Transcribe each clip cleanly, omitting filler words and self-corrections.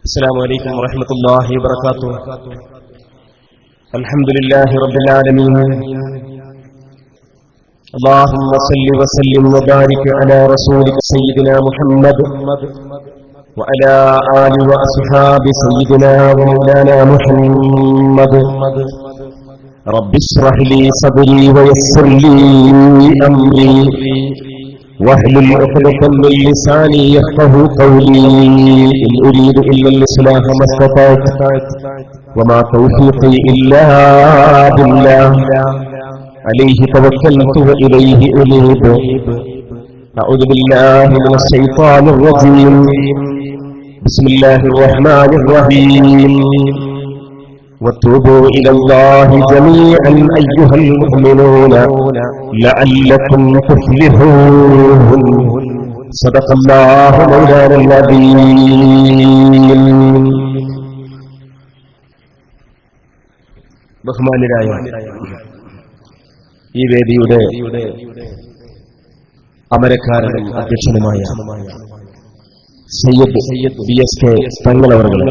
السلام عليكم ورحمة الله وبركاته. الحمد لله رب العالمين. اللهم صل وسلم وبارك على رسولك سيدنا محمد وعلى آل وأصحاب سيدنا ومولانا محمد. رب اشرح لي صدري ويسر لي أمري واحلل عقدة من لساني يفقهوا قولي. إن أريد إلا الإصلاح ما استطعت وما توفيقي إلا بالله عليه توكلت وإليه أنيب. أعوذ بالله من الشيطان الرجيم. بسم الله الرحمن الرحيم. وتوبوا إلى الله جميعا أيها المؤمنون لعلكم تفلحون. صدق الله مولانا العظيم. ബഹുമാന്യരായ ഈ വേദിയുടെ അമരക്കാരനും അധ്യക്ഷനുമായ സയ്യിദ് BSK തങ്ങൾ അവർകൾ,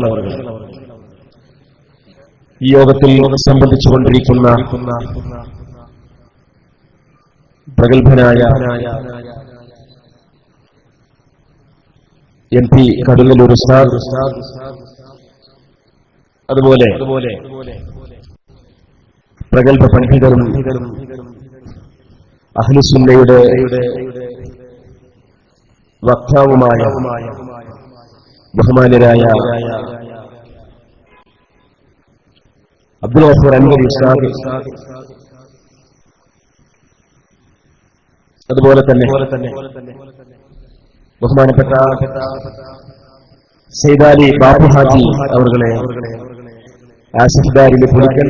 ഈ യോഗത്തിൽ സംബന്ധിച്ചുകൊണ്ടിരിക്കുന്ന പ്രഗത്ഭനായ MP കടുങ്ങല്ലൂർ ഉസ്താദ്, അതുപോലെ പ്രഗത്ഭ പണ്ഡിതരും അഹ്ലുസുന്നയുടെ വക്താവുമായ ബഹുമാന്യരായ അബ്ദുൽ ഗഫൂർ അൻവരി ഉസ്താദ്, അതുപോലെ തന്നെ ബഹുമാനപ്പെട്ട സൈദാലി ബാപ്പു ഹാജി അവർകളെ, ആസിഫ് ദാരിലെ പുലിക്കൽ,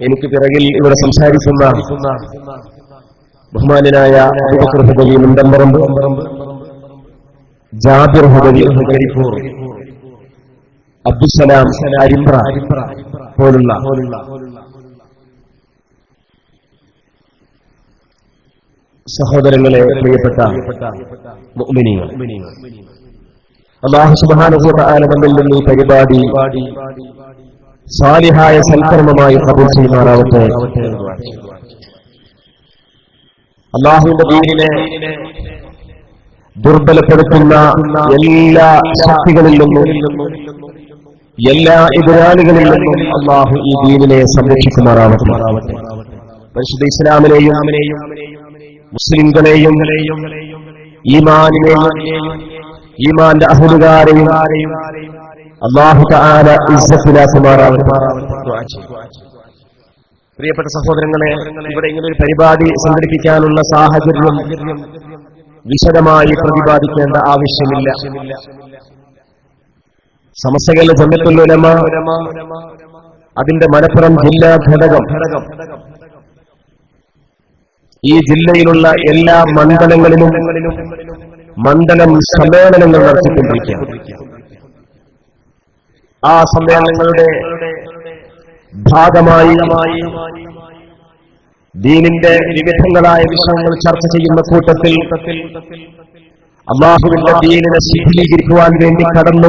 എനിക്ക് പിറകിൽ ഇവിടെ സംസാരിക്കുന്ന ബഹുമാന്യനായ അബൂബക്കർ ഹുദവി മുണ്ടമ്പറമ്പ്, ജാബിർ ഹുദവി കരിപ്പൂർ, അബ്ദുസലാം അരിമ്പ്ര പോലുള്ള സഹോദരങ്ങളെ, പ്രിയപ്പെട്ട മുഅ്മിനീങ്ങൾ, അല്ലാഹു സുബ്ഹാനഹു വ തആല നമ്മിൽ നിന്ന് ഈ പരിപാടി സാലിഹായ സൽക്കർമ്മമായി ഖബൂൽ ചെയ്യുമാറാവട്ടെ. അല്ലാഹുവിന്റെ ദീനിനെ ദുർബലപ്പെടുത്തുന്ന എല്ലാ ശക്തികളിൽ നിന്നും, എല്ലാ എതിരാളികളിൽ നിന്നും അല്ലാഹു ഈ ദീനിനെ സംരക്ഷിക്കുമാറാവട്ടെ. പരിശുദ്ധ ഇസ്ലാമിനെയും മുസ്ലിംകളെയും ഈമാനിനെയും ഈമാന്റെ അഹ്ലുകാരെയും അല്ലാഹു തആല ഇസ്സത്തിലാക്കുമാറാവട്ടെ. പ്രിയപ്പെട്ട സഹോദരങ്ങളെ, ഇവിടെ ഇങ്ങനെ ഒരു പരിപാടി സംഘടിപ്പിക്കാനുള്ള സാഹചര്യം വിശദമായി പ്രതിപാദിക്കേണ്ട ആവശ്യമില്ല. സമസ്തകളുടെ ജമിഅത്തുൽ ഉലമ അതിന്റെ മലപ്പുറം ജില്ലാ ഘടകം ഈ ജില്ലയിലുള്ള എല്ലാ മണ്ഡലങ്ങളിലും മണ്ഡലം സമ്മേളനങ്ങൾ നടത്തിക്കൊണ്ടിരിക്കുകയാണ്. ആ സമ്മേളനങ്ങളുടെ ഭാഗമായി ദീനിന്റെ വിവിധങ്ങളായ വിഷയങ്ങൾ ചർച്ച ചെയ്യുന്ന കൂട്ടത്തിൽ അല്ലാഹുവിന്റെ ദീനിനെ ശിഥിലീകരിക്കുവാൻ വേണ്ടി കടന്നു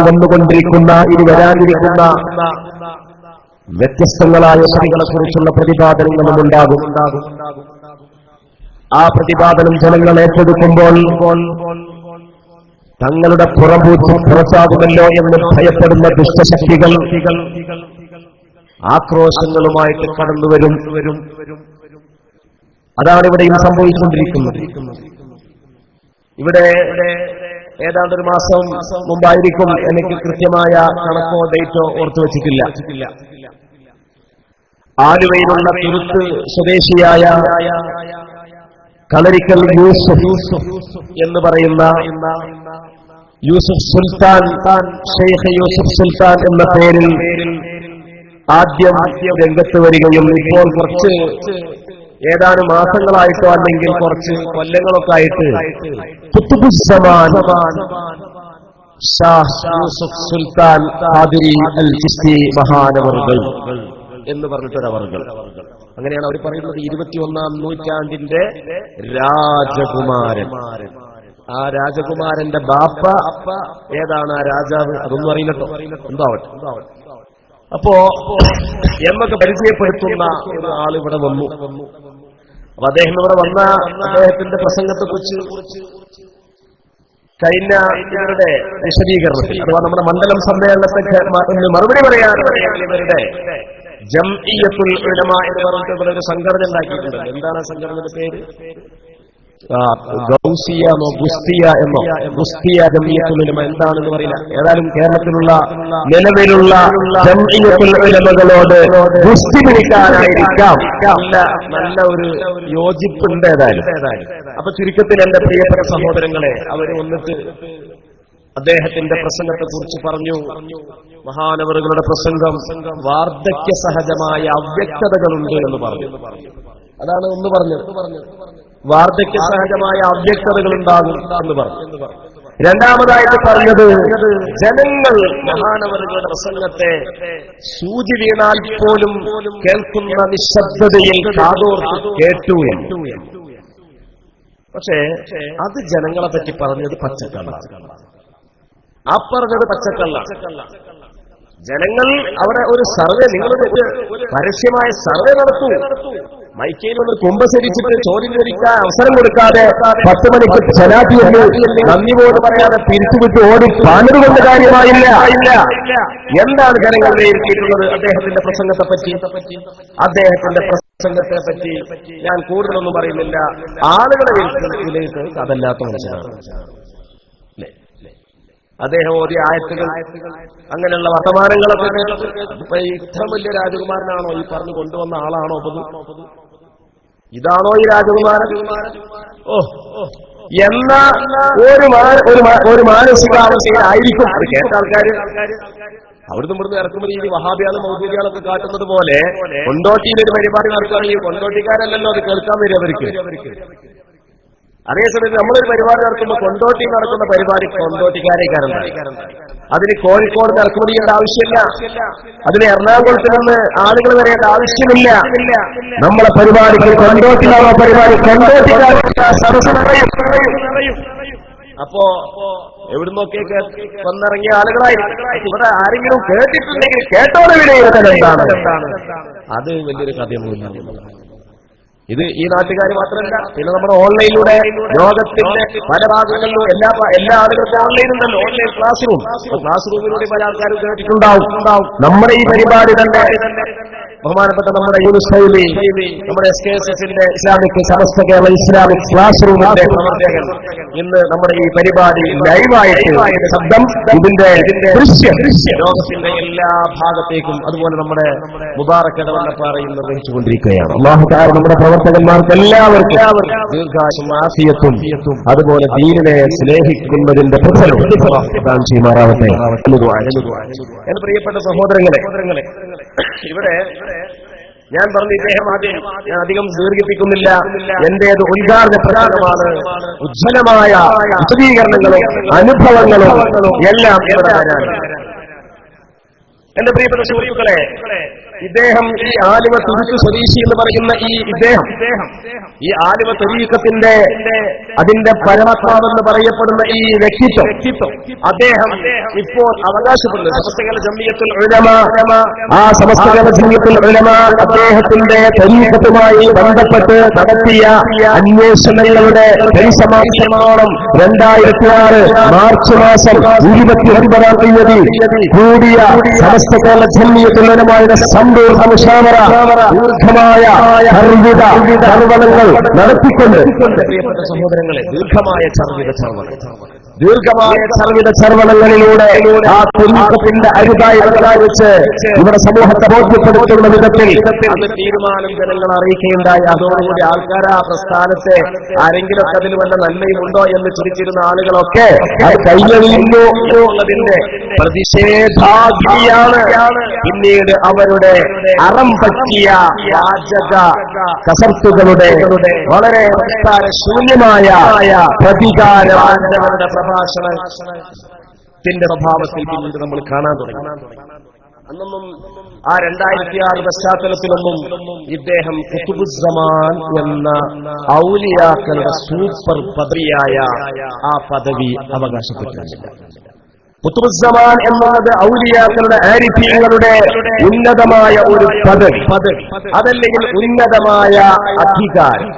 വന്നുകൊണ്ടിരിക്കുന്ന, ഇനി വരാനിരിക്കുന്ന വ്യത്യസ്തങ്ങളായ ശക്തികളെ കുറിച്ചുള്ള പ്രതിപാദനങ്ങളും ഉണ്ടാകും. ആ പ്രതിപാദനം ജനങ്ങൾ ഏറ്റെടുക്കുമ്പോൾ തങ്ങളുടെ പുറത്താകുമല്ലോ എന്ന് ഭയപ്പെടുന്ന ദുഷ്ടശക്തികൾ ആക്രോശങ്ങളുമായിട്ട് കടന്നുവരും. അതാണ് ഇവിടെയും സംഭവിച്ചുകൊണ്ടിരിക്കുന്നത്. ഇവിടെ ഏതാണ്ട് ഒരു മാസം മുമ്പായിരിക്കും, എനിക്ക് കൃത്യമായ കണക്കോ ഡേറ്റോ ഓർത്തു വച്ചിട്ടില്ല, ആലുവയിലുള്ള തുരുത്ത് സ്വദേശിയായ കളരിക്കൽ യൂസുഫ് എന്ന് പറയുന്ന യൂസുഫ് സുൽത്താൻ, ഷെയ്ഖ് യൂസുഫ് സുൽത്താൻ എന്ന പേരിൽ ആദ്യം രംഗത്ത് വരികയും ഇപ്പോൾ കുറച്ച് ഏതാനും മാസങ്ങളായിട്ടോ അല്ലെങ്കിൽ കുറച്ച് കൊല്ലങ്ങളൊക്കെ ആയിട്ട് ഖുത്ബുസ്സമാൻ ഷാഹ് യൂസുഫ് സുൽത്താൻ ഖാദിരി അൽ ചിസ്തി മഹാനവർകൾ എന്ന് പറഞ്ഞിട്ടൊരവർകൾ, അങ്ങനെയാണ് അവർ പറയുന്നത്, 21-ാം നൂറ്റാണ്ടിന്റെ രാജകുമാരൻ ആ രാജകുമാരന്റെ ബാപ്പ ഏതാണ് ആ രാജാവ് അതൊന്നും അറിയില്ലട്ടോ, എന്താവട്ടെ. അപ്പോ എന്നൊക്കെ പരിചയപ്പെടുത്തുന്ന ഒരു ആളിവിടെ വന്നു. അപ്പൊ അദ്ദേഹം ഇവിടെ വന്ന അദ്ദേഹത്തിന്റെ പ്രസംഗത്തെ കുറിച്ച് കഴിഞ്ഞ ഇവരുടെ വിശദീകരണത്തിൽ അഥവാ നമ്മുടെ മണ്ഡലം സമ്മേളനത്തെ മറുപടി പറയാനാണ് ഇവരുടെ ജംഇയ്യത്തുൽ ഉലമ എന്ന് പറഞ്ഞിട്ട് ഒരു സംഘടന ഉണ്ടാക്കിയിട്ടുണ്ട്. എന്താണ് ആ സംഘടനയുടെ പേര്? ഗൗസിയെന്നോ ഗുസ്തിയ എന്നോ, ഗുസ്തിയ ജംഇയ്യത്തുൽ ഉലമ എന്താണെന്ന് പറയില്ല. ഏതായാലും കേരളത്തിലുള്ള നിലവിലുള്ള ജംഇയ്യത്തുൽ ഉലമകളോട് ഗുസ്തി പിടിക്കാനായിരിക്കാം നല്ല ഒരു യോജിപ്പുണ്ട് ഏതായാലും. അപ്പൊ ചുരുക്കത്തിൽ എന്റെ പ്രിയപ്പെട്ട സഹോദരങ്ങളെ, അവർ വന്നിട്ട് അദ്ദേഹത്തിന്റെ പ്രസംഗത്തെ കുറിച്ച് പറഞ്ഞു. മഹാനവറുകളുടെ പ്രസംഗം വാർദ്ധക്യ സഹജമായ അവ്യക്തതകളുണ്ട് എന്ന് പറഞ്ഞു. അതാണ് ഒന്ന് പറഞ്ഞത്, വാർദ്ധക്യ സഹജമായ അവ്യക്തതകൾ ഉണ്ടാകും എന്ന് പറഞ്ഞു. രണ്ടാമതായിട്ട് പറഞ്ഞത്, ജനങ്ങൾ മഹാനവറുകളുടെ പ്രസംഗത്തെ സൂചി വീണാൽ പോലും കേൾക്കുന്ന നിശബ്ദതയിൽ കാതോർത്ത് കേട്ടു. പക്ഷേ അത് ജനങ്ങളെ പറ്റി പറഞ്ഞത് പച്ചക്കള്ളാണ്. ആ പറഞ്ഞത് പച്ചക്കള്ളാണ്. ജനങ്ങൾ അവിടെ ഒരു സർവേ, നിങ്ങളൊരു പരസ്യമായ സർവേ നടത്തൂ. മൈക്കയിൽ ഒന്ന് കുമ്പസരിച്ചിട്ട് ചോദ്യം ചോദിക്കാൻ അവസരം കൊടുക്കാതെ 10 മണിക്ക് ജനാധിപത്യ നന്ദി പോലും പറയാതെ പിരിച്ചുവിട്ട് ഓടി പാനത് കൊണ്ട് കാര്യമായില്ല. എന്താണ് ജനങ്ങൾ വിലയിരുത്തിയിട്ടുള്ളത് അദ്ദേഹത്തിന്റെ പ്രസംഗത്തെ പറ്റി? അദ്ദേഹത്തിന്റെ പ്രസംഗത്തെ പറ്റി ഞാൻ കൂടുതലൊന്നും പറയുന്നില്ല. ആളുകളെ വിലയിരുത്തുന്നത് അതല്ലാത്ത മനസ്സിലാണ്. അദ്ദേഹം ഓതിയ ആയത്തുകൾ, അങ്ങനെയുള്ള വർത്തമാനങ്ങളൊക്കെ ഇത്ര വലിയ രാജകുമാരനാണോ ഈ പറഞ്ഞു കൊണ്ടുവന്ന ആളാണോ? ഇതാണോ ഈ രാജകുമാരൻ? എന്ന ഒരു മാനസികാവസ്ഥയിലായിരിക്കും അത് കേട്ട ആൾക്കാർ. അവിടുന്ന് ഇവിടുന്ന് ഇറക്കുമ്പോൾ ഈ വഹാബിയാളും മൗദൂദിയാളൊക്കെ കാട്ടുന്നത് പോലെ കൊണ്ടോട്ടിയിൽ ഒരു പരിപാടി നടത്തുകയാണെങ്കിൽ കൊണ്ടോട്ടിക്കാരല്ലല്ലോ അത് കേൾക്കാൻ വരും അവർക്ക്. അതേസമയത്ത് നമ്മളൊരു പരിപാടി നടത്തുമ്പോൾ കൊണ്ടോട്ടി നടക്കുന്ന പരിപാടി കൊണ്ടോട്ടിക്കാരേക്കാരുണ്ടായി. അതിന് കോഴിക്കോട് ഇറക്കുമതി ചെയ്യേണ്ട ആവശ്യമില്ല, അതിന് എറണാകുളത്ത് നിന്ന് ആളുകൾ വരേണ്ട ആവശ്യമില്ല. നമ്മളെ പരിപാടികൾ കൊണ്ടോട്ടിലാണോ പരിപാടി, കൊണ്ടോട്ടിക്കാരുടെ സദസ്സ് പറയും. അപ്പോ എവിടുന്നൊക്കെ വന്നിറങ്ങിയ ആളുകളായി ഇവിടെ ആരെങ്കിലും കേട്ടിട്ടുണ്ടെങ്കിൽ കേട്ടോടെ വിലയിരുത്തൽ എന്താണ്? അത് വലിയൊരു കഥയൊന്നുമില്ല. ഇത് ഈ നാട്ടുകാർ മാത്രമല്ല, പിന്നെ നമ്മുടെ ഓൺലൈനിലൂടെ ലോകത്തിന്റെ പല ഭാഗങ്ങളിലും എല്ലാ ആളുകൾക്കും ഓൺലൈൻ ഉണ്ടല്ലോ, ഓൺലൈൻ ക്ലാസ് റൂമിലൂടെ പല ആൾക്കാരും കേട്ടിട്ടുണ്ടാവും. നമ്മുടെ ഈ പരിപാടി തന്നെ ബഹുമാനപ്പെട്ട നമ്മുടെ യൂണിസൈലി, നമ്മുടെ SKSSന്റെ Islamic Samastha Kerala Islamic class റൂമിന്റെ പ്രവർത്തകൻ ഇന്ന് നമ്മുടെ ഈ പരിപാടി ലൈവായിട്ട് ശബ്ദം, ഇതിന്റെ ദൃശ്യം ലോകത്തിന്റെ എല്ലാ ഭാഗത്തേക്കും അതുപോലെ നമ്മുടെ മുബാറക് ഇടവണ്ണപ്പാറയിൽ നിർവഹിച്ചുകൊണ്ടിരിക്കുകയാണ്. അല്ലാഹു തആല നമ്മുടെ പ്രവർത്തകന്മാർക്ക് എല്ലാവർക്കും ദീർഘായുസ്സും ആഫിയത്തും അതുപോലെ ദീനിനെ സ്നേഹിക്കുന്നതിന്റെ പ്രതിഫലം പ്രദാനം ചെയ്യുമാറാവട്ടെ. എന്റെ പ്രിയപ്പെട്ട സഹോദരങ്ങളെ, ഇവിടെ ഞാൻ പറഞ്ഞു ഇദ്ദേഹം ആദ്യം, ഞാൻ അധികം ദീർഘിപ്പിക്കുന്നില്ല, എന്റേത് ഉദ്ഘാടന പ്രസംഗമാണ്. ഉജ്ജ്വലമായ വിശദീകരണങ്ങളും അനുഭവങ്ങളും എല്ലാം ഇവിടെ വരാൻ. എന്റെ പ്രിയപ്പെട്ട സുഹൃത്തുക്കളെ, ഇദ്ദേഹം ഈ ആലിമ തുരുക്ക് സ്വദേശി എന്ന് പറയുന്ന ഈ ആലിമ തരീഖത്തിന്റെ അതിന്റെ പരമാത്മാവെന്ന് പറയപ്പെടുന്ന ഈ വ്യക്തിത്വം അദ്ദേഹം ഇപ്പോൾ അവകാശപ്പെടുന്നത് സമസ്ത കേരള ജംഇയ്യത്തുൽ ഉലമ, ആ സമസ്ത കേരള ജംഇയ്യത്തുൽ ഉലമ അദ്ദേഹത്തിന്റെ തരീഖത്തുമായി ബന്ധപ്പെട്ട് നടത്തിയ അന്വേഷണങ്ങളുടെ പരിസമാപ്തമാണം 2006 മാർച്ച് മാസം 29-ാം തീയതി കൂടിയ സമസ്ത കേരള ജംഇയ്യത്തുൽ ഉലമയുടെ സമ്പൂർണ്ണ മുശാവറ ദീർഘമായ ചർവണങ്ങൾ നടത്തിക്കൊണ്ട്, പ്രിയപ്പെട്ട സഹോദരങ്ങളെ, ദീർഘമായ ചർവണങ്ങളിലൂടെ ആ തുരുക്കത്തിന്റെ അരുതായി വെച്ച് ഇവിടെ സമൂഹത്തെ ബോധ്യപ്പെടുത്തുന്ന വിധത്തിൽ അത് തീരുമാനം ജനങ്ങൾ അറിയിക്കുകയുണ്ടായി. അതോടുകൂടി ആൾക്കാർ ആ പ്രസ്ഥാനത്തെ ആരെങ്കിലും അതിൽ വല്ല നന്മയുമുണ്ടോ എന്ന് ചിരിച്ചിരുന്ന ആളുകളൊക്കെ അത് കൈയൊഴിയുന്നു എന്നുള്ളതിന്റെ പ്രതിഷേധാഗ്നിയാണ് പിന്നീട് അവരുടെ അറം പറ്റിയ വാചക കസർത്തുകളുടെ വളരെ ശൂന്യമായ പ്രതികാരങ്ങളുടെ പ്രഭാഷണത്തിന്റെ സ്വഭാവത്തിൽ പിന്നീട് നമ്മൾ കാണാൻ തുടങ്ങി. അന്നൊന്നും ആ 2006 പശ്ചാത്തലത്തിലൊന്നും ഇദ്ദേഹം ഖുതുബുസ്സമാൻ എന്ന ഔലിയാക്കളുടെ സൂപ്പർ പദവിയായ ആ പദവി അവകാശപ്പെട്ടിരുന്നില്ല. ഖുതുബുസ്സമാൻ എന്നുള്ളത് ഔലിയാക്കളുടെ ആരിഫീങ്ങളുടെ ഉന്നതമായ ഒരു പദവി, അതല്ലെങ്കിൽ ഉന്നതമായ അധികാരം.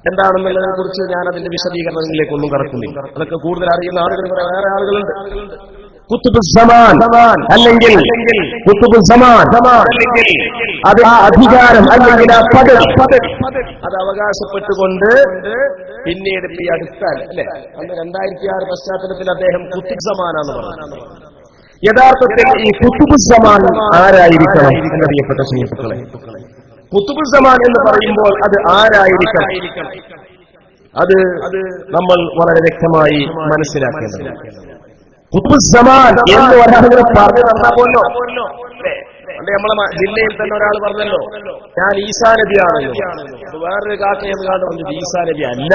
എന്താണെന്നുള്ളതിനെ കുറിച്ച് ഞാൻ അതിന്റെ വിശദീകരണങ്ങളിലേക്കൊന്നും കടക്കുന്നില്ല. അതൊക്കെ കൂടുതൽ അറിയുന്ന ആളുകൾ വേറെ ആളുകളുണ്ട്. ഖുതുബുസ്സമാൻ അല്ലെങ്കിൽ ഖുതുബുസ്സമാൻ അല്ലെങ്കിൽ അത് ആ അധികാരം അല്ലെങ്കിൽ ആ പദവി അത് അവകാശപ്പെട്ടുകൊണ്ട് പിന്നീട് ഈ അടുത്താൽ അല്ലെ അന്ന് 2006 പശ്ചാത്തലത്തിൽ അദ്ദേഹം ഖുതുബുസ്സമാനാന്ന് പറഞ്ഞു. യഥാർത്ഥത്തിൽ ഈ ഖുതുബുസ്സമാൻ ആരായിരിക്കണം എന്നറിയപ്പെട്ട സുഹൃത്തുക്കളെ? ഖുതുബുസ്സമാൻ എന്ന് പറയുമ്പോൾ അത് ആരായിരിക്കണം? അത് നമ്മൾ വളരെ വ്യക്തമായി മനസ്സിലാക്കേണ്ടതുണ്ട്. ഖുതുബുസ്സമാൻ എന്ന് ഒരാളുകൾ പറഞ്ഞു തന്നാൽ പോലോ നമ്മളെ ജില്ലയിൽ തന്നെ ഒരാൾ പറഞ്ഞല്ലോ, ഞാൻ ഈസാ നബിയാണല്ലോ. വേറൊരു കാക്കയെന്ന് കാണുന്നു പറഞ്ഞത് ഈസാ നബി അല്ല,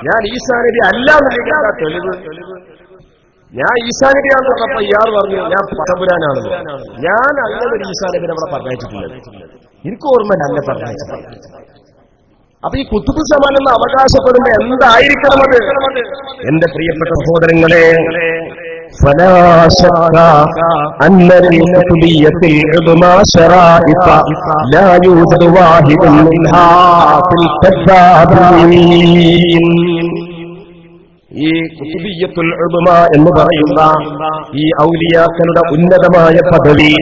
ഞാൻ ഈസാ നബി അല്ല എന്താ തെളിവ്? ഞാൻ ഈസാ നബിയാണെന്ന് പറഞ്ഞപ്പോ ഇയാൾ പറഞ്ഞു ഞാൻ പടപുരാനാണല്ലോ. ഞാൻ അങ്ങനെ ഒരു ഈസാ നബിനെ അവിടെ പറഞ്ഞിട്ടില്ലത്, എനിക്ക് ഓർമ്മയില്ല അല്ല പറഞ്ഞിട്ടില്ല. അപ്പൊ ഈ ഖുതുബുസ്സമാൻ എന്ന് അവകാശപ്പെടുമ്പോ എന്തായിരിക്കണം അത്? എന്റെ പ്രിയപ്പെട്ട സഹോദരങ്ങളെ, فلا شك أن للكتبية العظمى شرائط لا يوجد واحد منها في الكذابين. ഈ ഖുതുബിയ്യത്തുൽ ഉദ്മ എന്ന് പറയുന്ന ഈ ഔലിയാക്കളുടെ ഉന്നതമായ പദവി,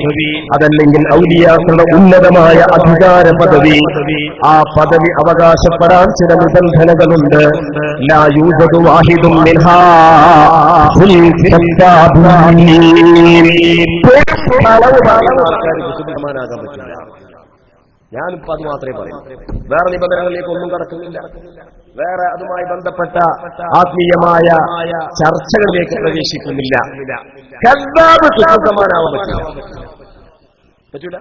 അതല്ലെങ്കിൽ ഔലിയാക്കളുടെ ഉന്നതമായ അധികാര പദവി, ആ പദവി അവകാശപ്പെടാൻ ചില നിബന്ധനകളുണ്ട്. ലാ യൂജദു വാഹിദുൻ മിൻഹാ ഫിൽ കദ്ദാബീൻ. ഖുതുബുസ്സമാനാകാൻ പറ്റില്ല. ഞാനിപ്പോ അത് മാത്രമേ പറയൂ, വേറെ നിബന്ധനകളിലേക്ക് ഒന്നും കടക്കുന്നില്ല. വേറെ അതുമായി ബന്ധപ്പെട്ട ആത്മീയമായ ചർച്ചകളിലേക്ക് പ്രവേശിക്കുന്നില്ല. കദ്ദാബ് ഖുതുബുസ്സമാനാവാൻ പറ്റൂല.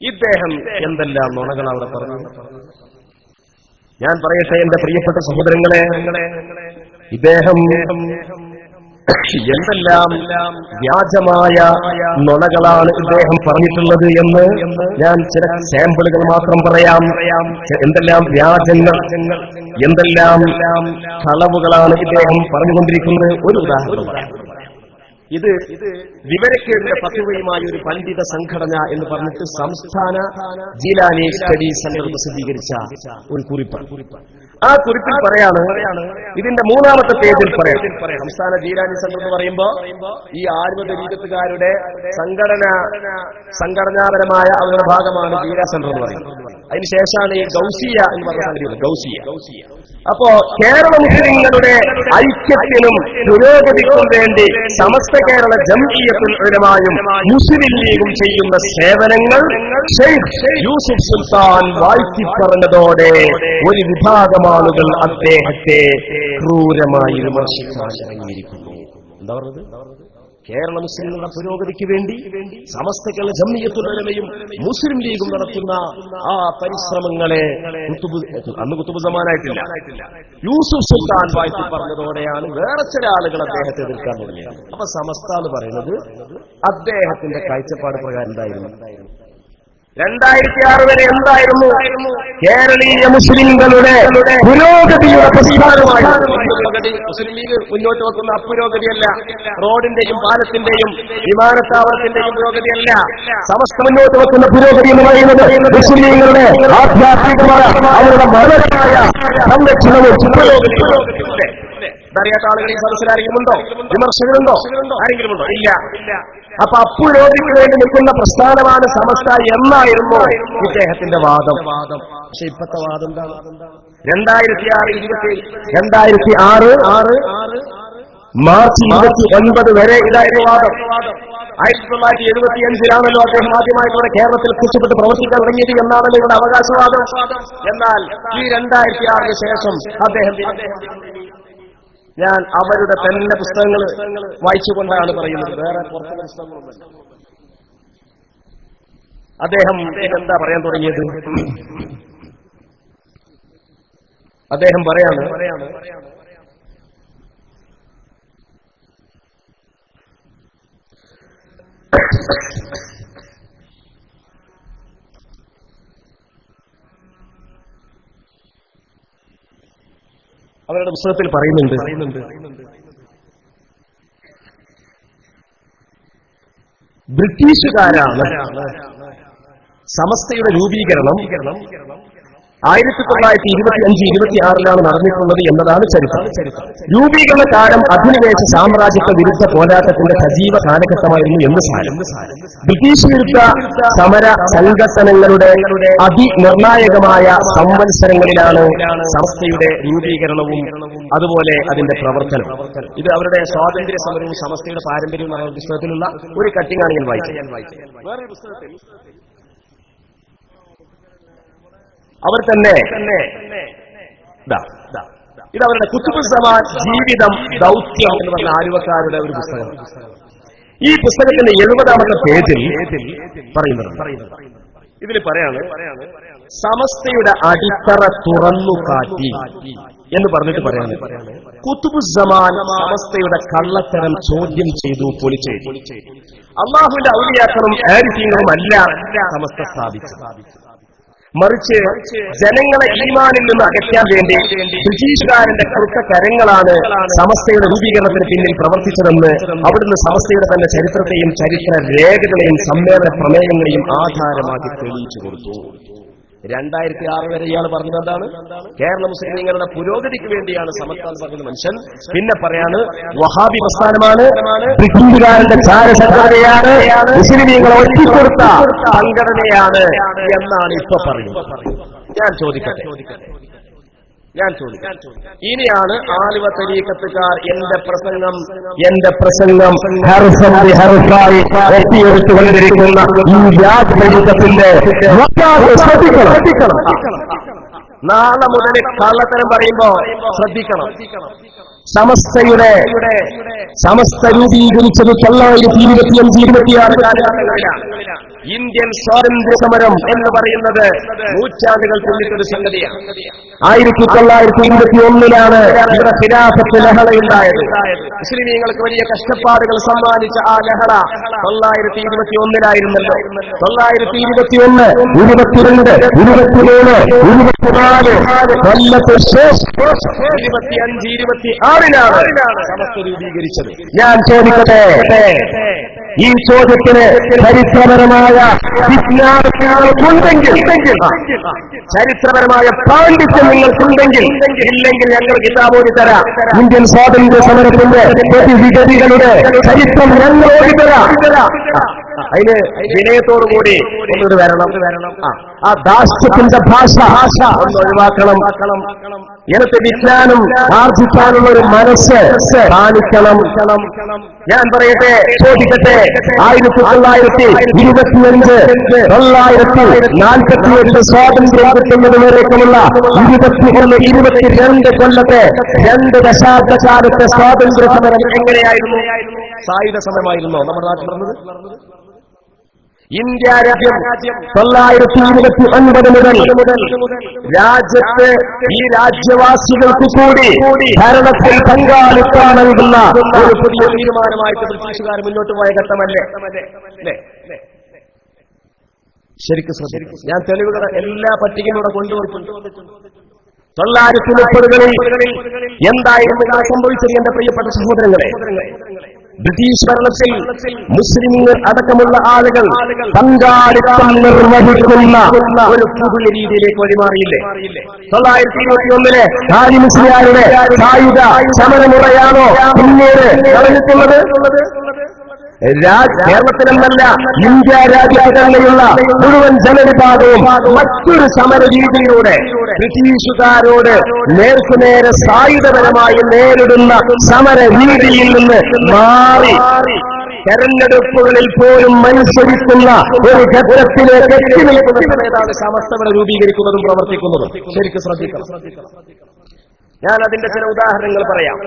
ഇദ്ദേഹം എന്തെല്ലാം നുണകൾ അവിടെ പറഞ്ഞു. ഞാൻ പറയട്ടെ എന്റെ പ്രിയപ്പെട്ട സഹോദരങ്ങളെ, ഇദ്ദേഹം എന്തെല്ലാം വ്യാജമായ നുണകളാണ് ഇദ്ദേഹം പറഞ്ഞിട്ടുള്ളത് എന്ന് ഞാൻ ചില സാമ്പിളുകൾ മാത്രം പറയാം. എന്തെല്ലാം വ്യാജങ്ങൾ, എന്തെല്ലാം കളവുകളാണ് ഇദ്ദേഹം പറഞ്ഞുകൊണ്ടിരിക്കുന്നത്. ഒരു ഉദാഹരണം പറയാം. ഇത് വിവരക്കേടിന്റെ ഫത്വയുമായ ഒരു പണ്ഡിത സംഘടന എന്ന് പറഞ്ഞിട്ട് സംസ്ഥാന ജീലാനി സ്റ്റഡീസ് സെന്റർ പ്രസിദ്ധീകരിച്ച ഒരു കുറിപ്പാണ്. ആ കുറിപ്പിൽ പറയാണ്, ഇതിന്റെ 3ാമത്തെ പേജിൽ പറയാം. സംസ്ഥാന ജീലാനി സെന്റർ എന്ന് പറയുമ്പോ ഈ ആത്മീയ രീതത്തുകാരുടെ സംഘടനാപരമായ അവരുടെ ഭാഗമാണ് ജീല സെന്റർ എന്ന് പറയുന്നത്. അതിനുശേഷമാണ് ഈ ഗൗസിയ എന്ന് പറഞ്ഞ സംഗതിയുണ്ട്. ഗൗസിയ. അപ്പോ കേരള മുസ്ലിങ്ങളുടെ ഐക്യത്തിനും പുരോഗതിക്കും വേണ്ടി സമസ്ത കേരള ജംഇയ്യത്തുൽ ഉലമായും മുസ്ലിം ലീഗും ചെയ്യുന്ന സേവനങ്ങൾ ഷെയ്ഖ് യൂസുഫ് സുൽത്താൻ വാഴ്ത്തി പറഞ്ഞതോടെ ഒരു വിഭാഗം ആളുകൾ അദ്ദേഹത്തെ ക്രൂരമായി വിമർശിക്കാൻ ഇറങ്ങിയിരിക്കുന്നു. എന്താ പറഞ്ഞത്? കേരള മുസ്ലിങ്ങളുടെ പുരോഗതിക്ക് വേണ്ടി സമസ്ത കേരള ജംഇയ്യത്തുൽ ഉലമയും മുസ്ലിം ലീഗും നടത്തുന്ന ആ പരിശ്രമങ്ങളെ അന്ന് ഖുതുബുസ്സമാനായിട്ടില്ല, യൂസുഫ് സുൽത്താൻ വാഴ്ത്തി പറഞ്ഞതോടെയാണ് വേറെ ചില ആളുകൾ അദ്ദേഹത്തെ എതിർക്കാൻ തുടങ്ങിയത്. അപ്പൊ സമസ്ത എന്ന് പറയുന്നത് അദ്ദേഹത്തിന്റെ കാഴ്ചപ്പാട് പ്രകാരം എന്തായിരുന്നു? 2006 വരെ എന്തായിരുന്നു? കേരളീയ മുസ്ലിംകളുടെ പുരോഗതിയുടെ പ്രസ്ഥാനമായി. മുസ്ലിം ലീഗ് മുന്നോട്ട് വെക്കുന്ന അപുരോഗതിയല്ല, റോഡിന്റെയും പാലത്തിന്റെയും വിമാനത്താവളത്തിന്റെയും പുരോഗതിയല്ല. സമസ്ത മുന്നോട്ട് വെക്കുന്ന പുരോഗതി എന്ന് പറയുന്നത് മുസ്ലിംകളുടെ ആധ്യാത്മികമായ അവരുടെ മതപരമായ സംരക്ഷണവും പുരോഗതിയും. അറിയാത്ത ആളുകൾ ഈ സദസ്സിൽ ആരെങ്കിലുമുണ്ടോ? വിമർശകരുണ്ടോ? ആരെങ്കിലുമുണ്ടോ? ഇല്ല. അപ്പൊ അപ്പുരോഗതിക്ക് വേണ്ടി നിൽക്കുന്ന പ്രസ്ഥാനമാണ് സമസ്ത എന്നായിരുന്നു ഇദ്ദേഹത്തിന്റെ വാദം. പക്ഷെ ഇപ്പോഴത്തെ വാദം എന്താണ്? 2006 മാർച്ച് 29 വരെ ഇതായിരുന്നു വാദം. 1975 അദ്ദേഹം ആദ്യമായിട്ടൂടെ കേരളത്തിൽ കൃഷിപ്പെട്ട് പ്രവർത്തിക്കാൻ തുടങ്ങിയത് എന്നാണല്ലോ ഇവിടെ അവകാശവാദം. എന്നാൽ ഈ 2006 ശേഷം അദ്ദേഹം ഞാൻ അവരുടെ തന്നെ പുസ്തകങ്ങൾ വായിച്ചുകൊണ്ടാണ് പറയുന്നത്, വേറെ പുറത്തുള്ള പുസ്തകങ്ങളൊന്നുമല്ല. അദ്ദേഹം എന്താ പറയാൻ തുടങ്ങിയത്? അദ്ദേഹം പറയാണ്, അവരുടെ പുസ്തകത്തിൽ പറയുന്നുണ്ട്, ബ്രിട്ടീഷുകാരാണ് സമസ്തയുടെ രൂപീകരണം 1925-26 നടന്നിട്ടുള്ളത് എന്നതാണ് ചരിത്രം. രൂപീകരണ കാലം അധിനിവേശ സാമ്രാജ്യത്വ വിരുദ്ധ പോരാട്ടത്തിന്റെ സജീവ കാലഘട്ടമായിരുന്നു എന്ന് സാരം. ബ്രിട്ടീഷ് വിരുദ്ധ സമര സംഘടനകളുടെ അതിനിർണായകമായ സംവത്സരങ്ങളിലാണ് സമസ്തയുടെ രൂപീകരണവും അതുപോലെ അതിന്റെ പ്രവർത്തനം. ഇത് അവരുടെ സ്വാതന്ത്ര്യ സമരവും സമസ്തയുടെ പാരമ്പര്യവും എന്ന പുസ്തകത്തിലുള്ള ഒരു കട്ടിങ്ങാണ് ഞാൻ വായിച്ചത്. അവർ തന്നെ ഇത് അവരുടെ കുത്തുബ് സമാൻ ജീവിതം ദൗത്യം എന്ന് പറഞ്ഞ ആലുവക്കാരുടെ ഒരു പുസ്തകം. ഈ പുസ്തകത്തിന്റെ 70ാമത്തെ പേജിൽ പറയുന്നത് ഇതിൽ പറയാണ്, സമസ്തയുടെ അടിത്തറ തുറന്നു കാട്ടി എന്ന് പറഞ്ഞിട്ട് പറയാണ്, കുത്തുബ് സമാൻ സമസ്തയുടെ കള്ളത്തരം ചോദ്യം ചെയ്തു, പൊളിച്ചെഴുതി. അള്ളാഹുവിന്റെ ഔലിയാക്കളും ആരിഫീങ്ങളും അല്ല സമസ്ത സ്ഥാപിച്ചു, മറിച്ച് ജനങ്ങളെ ഈമാനിൽ നിന്ന് അകറ്റാൻ വേണ്ടി ബ്രിട്ടീഷുകാരന്റെ കറുത്ത കരങ്ങളാണ് സമസ്തയുടെ രൂപീകരണത്തിന് പിന്നിൽ പ്രവർത്തിച്ചതെന്ന് അവിടുന്ന് സമസ്തയുടെ തന്നെ ചരിത്രത്തെയും ചരിത്ര രേഖകളെയും സമ്മേളന പ്രമേയങ്ങളെയും ആധാരമാക്കി തെളിയിച്ചു കൊടുത്തു. 2006 വരെ ഇയാൾ പറഞ്ഞത് എന്താണ്? കേരള മുസ്ലിങ്ങളുടെ പുരോഗതിക്ക് വേണ്ടിയാണ് സമസ്ത എന്ന് പറഞ്ഞ മനുഷ്യൻ പിന്നെ പറയാണ് വഹാബി പ്രസ്ഥാനമാണ്, ബ്രിട്ടീഷുകാരന്റെ ചാരസംഘടനയാണ്, മുസ്ലിമീങ്ങളെ ഒറ്റിക്കൊടുത്ത സംഘടനയാണ് എന്നാണ് ഇപ്പൊ പറയുന്നത്. ഞാൻ ചോദിക്കട്ടെ, ഇനിയാണ് ആലുവ തരീഖത്തുകാർ എന്റെ പ്രസംഗം ഹർഫായി ഒപ്പിയെടുത്തുകൊണ്ടിരിക്കുന്ന ഈ വ്യാജ തരീഖത്തിന്റെ ശ്രദ്ധിക്കണം. നാളെ മുതൽ കള്ളത്തരം പറയുമ്പോ ശ്രദ്ധിക്കണം. സമസ്ത രൂപീകരിച്ചത് 1925-26 കാലഘട്ടങ്ങളിലാണ്. ഇന്ത്യൻ സ്വാതന്ത്ര്യ സമരം എന്ന് പറയുന്നത് നൂറ്റാണ്ടുകൾ പിന്നിട്ടൊരു സംഗതിയാണ്. 1921 ഇവിടെ ഖിലാഫത്ത് ലഹളയുണ്ടായത്. മുസ്ലിമീങ്ങൾക്ക് വലിയ കഷ്ടപ്പാടുകൾ സമ്മാനിച്ച ആ ലഹള 1921 1921, 22, 23, 24 കൊല്ലത്ത് 25, 26 സമസ്ത രൂപീകരിച്ചത്. ഞാൻ ചോദിക്കട്ടെ, ഈ ചോദ്യത്തിന് ചരിത്രപരമായ വിജ്ഞാനങ്ങളുണ്ടെങ്കിൽ, ചരിത്രപരമായ പാണ്ഡിത്യം നിങ്ങൾക്കുണ്ടെങ്കിൽ, ഇല്ലെങ്കിൽ ഞങ്ങൾ കിതാബ് ഓതി തരാം. ഇന്ത്യൻ സ്വാതന്ത്ര്യ സമരത്തിന്റെ പ്രതിവിധികളുടെ ചരിത്രം ഞങ്ങൾ ഓതി തരാം. അതിന് വിനയത്തോടുകൂടി ഒന്നൊരു വരണം. ആ ദാഷ്ട്യത്തിന്റെ ഭാഷ ഒന്ന് ഒഴിവാക്കണം. ഇങ്ങനത്തെ വിജ്ഞാനം ആർജിക്കാനുള്ള ഒരു മനസ്സ് കാണിക്കണം. ഞാൻ പറയട്ടെ, ചോദിക്കട്ടെ, 1925, 948 സ്വാതന്ത്ര്യം കിട്ടുന്നത് വരേക്കുമുള്ള 21-22 കൊല്ലത്തെ 2 ദശാബ്ദകാലത്തെ സ്വാതന്ത്ര്യ സമരം എങ്ങനെയായിരുന്നു? സായുധ സമരമായിരുന്നോ നമ്മുടെ നാട്ടിൽ നടന്നത്? ഇന്ത്യ രാജ്യം 929 മുതൽ രാജ്യത്ത് ഈ രാജ്യവാസികൾക്ക് കൂടി ഭരണത്തിൽ പങ്കാളിത്തം നൽകുന്ന ഒരു പുതിയ തീരുമാനമായിട്ട് ബ്രിട്ടീഷുകാർ മുന്നോട്ട് പോയ ഘട്ടമല്ലേ? ശരിക്കും ശ്രദ്ധിക്കും. ഞാൻ തെളിവുകൾ എല്ലാ പട്ടികയിലൂടെ കൊണ്ടുവന്നിട്ടുണ്ട്. 930കളിൽ എന്തായിരുന്നു സംഭവിച്ചത് എന്റെ പ്രിയപ്പെട്ട സഹോദരങ്ങളെ? ബ്രിട്ടീഷ് ഭരണത്തിൽ മുസ്ലിങ്ങൾ അടക്കമുള്ള ആളുകൾ പങ്കാളിത്തം നിർവഹിക്കുന്ന ഒരു പുതിയ രീതിയിലേക്ക് വഴിമാറിയില്ലേ? 921 ഹാരി മുസ്ലിയാരുടെ സായുധ സമരമുറയാണോ പിന്നീട് നടന്നിട്ടുള്ളത്? കേരളത്തിലെന്നല്ല, ഇന്ത്യ രാജ്യത്ത് തന്നെയുള്ള മുഴുവൻ ജനവിഭാഗവും മറ്റൊരു സമര രീതിയിലൂടെ ബ്രിട്ടീഷുകാരോട് നേർക്കുനേരെ സായുധപരമായി നേരിടുന്ന സമര രീതിയിൽ നിന്ന് മാറി തെരഞ്ഞെടുപ്പുകളിൽ പോലും മത്സരിക്കുന്ന ഒരു ഘട്ടത്തിലേക്ക് എത്തി നിൽക്കുന്ന സമയത്താണ് സമസ്തകളെ രൂപീകരിക്കുന്നതും പ്രവർത്തിക്കുന്നതും. ശരിക്കും ശ്രദ്ധിക്കണം. ഞാൻ അതിന്റെ ചില ഉദാഹരണങ്ങൾ പറയാം.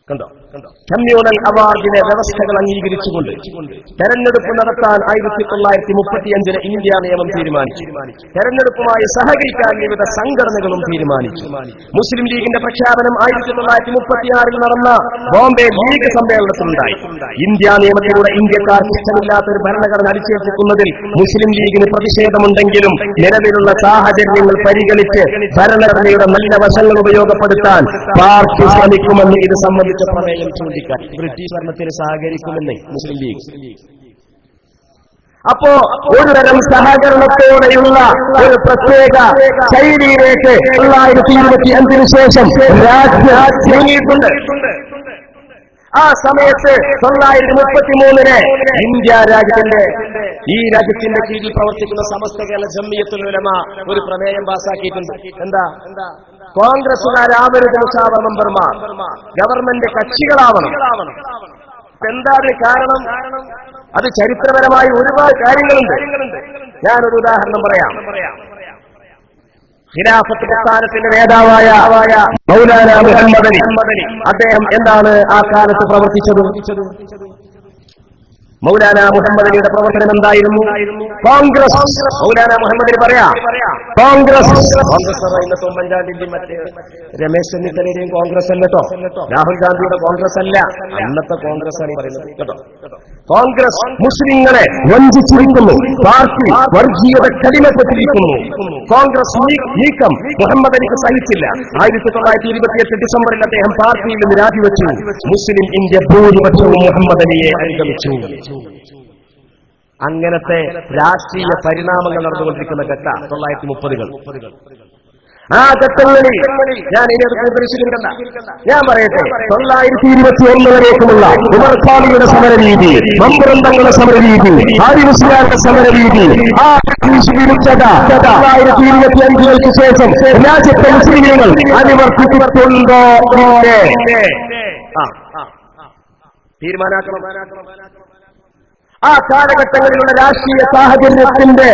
കണ്ടോ? കമ്മ്യൂണൽ അവാർഡിലെ വ്യവസ്ഥകൾ അംഗീകരിച്ചുകൊണ്ട് തെരഞ്ഞെടുപ്പ് നടത്താൻ 1935 ഇന്ത്യ നിയമം തീരുമാനിച്ചു. തെരഞ്ഞെടുപ്പുമായി സഹകരിക്കാൻ വിവിധ സംഘടനകളും തീരുമാനിച്ചു. മുസ്ലിം ലീഗിന്റെ പ്രഖ്യാപനം 1936 നടന്ന ബോംബെ ലീഗ് സമ്മേളനത്തിലുണ്ടായി. ഇന്ത്യ നിയമത്തിലൂടെ ഇന്ത്യക്കാർക്ക് ഇഷ്ടമില്ലാത്ത ഒരു ഭരണഘടന അടിച്ചേൽപ്പിക്കുന്നതിൽ മുസ്ലിം ലീഗിന് പ്രതിഷേധമുണ്ടെങ്കിലും നിലവിലുള്ള സാഹചര്യങ്ങൾ പരിഗണിച്ച് ഭരണഘടനയുടെ നല്ല വശങ്ങൾ ഉപയോഗപ്പെടുത്താൻ പാർട്ടി ശ്രമിക്കുമെന്ന് ഇത് സംബന്ധിച്ച പ്രമേയം ചൂണ്ടിക്കാട്ടി. ബ്രിട്ടീഷ് ഭരണത്തിന് സഹകരിക്കുമെന്ന് മുസ്ലിം ലീഗ്. അപ്പോ ഒരുതരം സഹകരണത്തോടെയുള്ള ഒരു പ്രത്യേക ശൈലിയിലേക്ക് 1925 ശേഷം രാജ്യം നീങ്ങിയിട്ടുണ്ട്. ആ സമയത്ത് 1933 ഇന്ത്യ ഈ രാജ്യത്തിന്റെ കീഴിൽ പ്രവർത്തിക്കുന്ന സമസ്ത കേരള ജംഇയ്യത്തുൽ ഉലമ ഒരു പ്രമേയം പാസാക്കിയിട്ടുണ്ട്. എന്താ? കോൺഗ്രസുകാരാവരുത് മുഷാവറ മെമ്പർമാർ, ഗവൺമെന്റ് കക്ഷികളാവണം. എന്താ അതിന് കാരണം? അത് ചരിത്രപരമായി ഒരുപാട് കാര്യങ്ങളുണ്ട്. ഞാനൊരു ഉദാഹരണം പറയാം. ഖിലാഫത്ത് പ്രസ്ഥാനത്തിന്റെ നേതാവായ മൗലാന മുഹമ്മദ് അലി, അദ്ദേഹം എന്താണ് ആ കാലത്ത് പ്രവർത്തിച്ചത്? മൗലാന മുഹമ്മദ് അലിയുടെ പ്രവർത്തനം എന്തായിരുന്നു? കോൺഗ്രസ്. മൗലാന മുഹമ്മദ് അലി പറയാ, കോൺഗ്രസ് ഇന്നത്തെ ഉമ്മൻചാണ്ടിന്റെയും മറ്റേ രമേശ് ചെന്നിത്തലയുടെയും കോൺഗ്രസ് അല്ലട്ടോ, രാഹുൽ ഗാന്ധിയുടെ കോൺഗ്രസ് അല്ല, അന്നത്തെ കോൺഗ്രസ് ആണ് പറയുന്നത് കേട്ടോ. കോൺഗ്രസ് മുസ്ലിങ്ങളെ വഞ്ചിച്ചിരിക്കുന്നു, പാർട്ടി വർഗീയത കടിമപ്പെട്ടിരിക്കുന്നു. കോൺഗ്രസ് നീക്കം മുഹമ്മദ് അലിക്ക് സഹിച്ചില്ല. 1928 ഡിസംബറിൽ അദ്ദേഹം പാർട്ടിയിൽ നിന്ന് രാജിവെച്ചു. മുസ്ലിം ഇന്ത്യ ഭൂരിപക്ഷവും മുഹമ്മദ് അലിയെ അനുഗമിച്ചു. അങ്ങനത്തെ രാഷ്ട്രീയ പരിണാമങ്ങൾ നടന്നുകൊണ്ടിരിക്കുന്ന ഘട്ട 1930-കൾ. ആ ഘട്ടങ്ങളിൽ ഞാൻ ഇനി അത് പരിശീലിക്കണ്ട, ഞാൻ പറയട്ടെ. 1921 വരേക്കുമുള്ള ഉമർ ഖാലിയുടെ സമരരീതി, മമ്പുറന്തങ്ങളുടെ സമരരീതി, ആദിമുസ്ലിയാരുടെ സമരരീതി, ആ വിരുദ്ധത 1925 ശേഷം രാജ്യത്തെ മുസ്ലിങ്ങൾ അനുവർത്തിച്ചിട്ടുണ്ടോ? തീരുമാനാക്കണം. ആ കാലഘട്ടങ്ങളിലുള്ള രാഷ്ട്രീയ സാഹചര്യത്തിന്റെ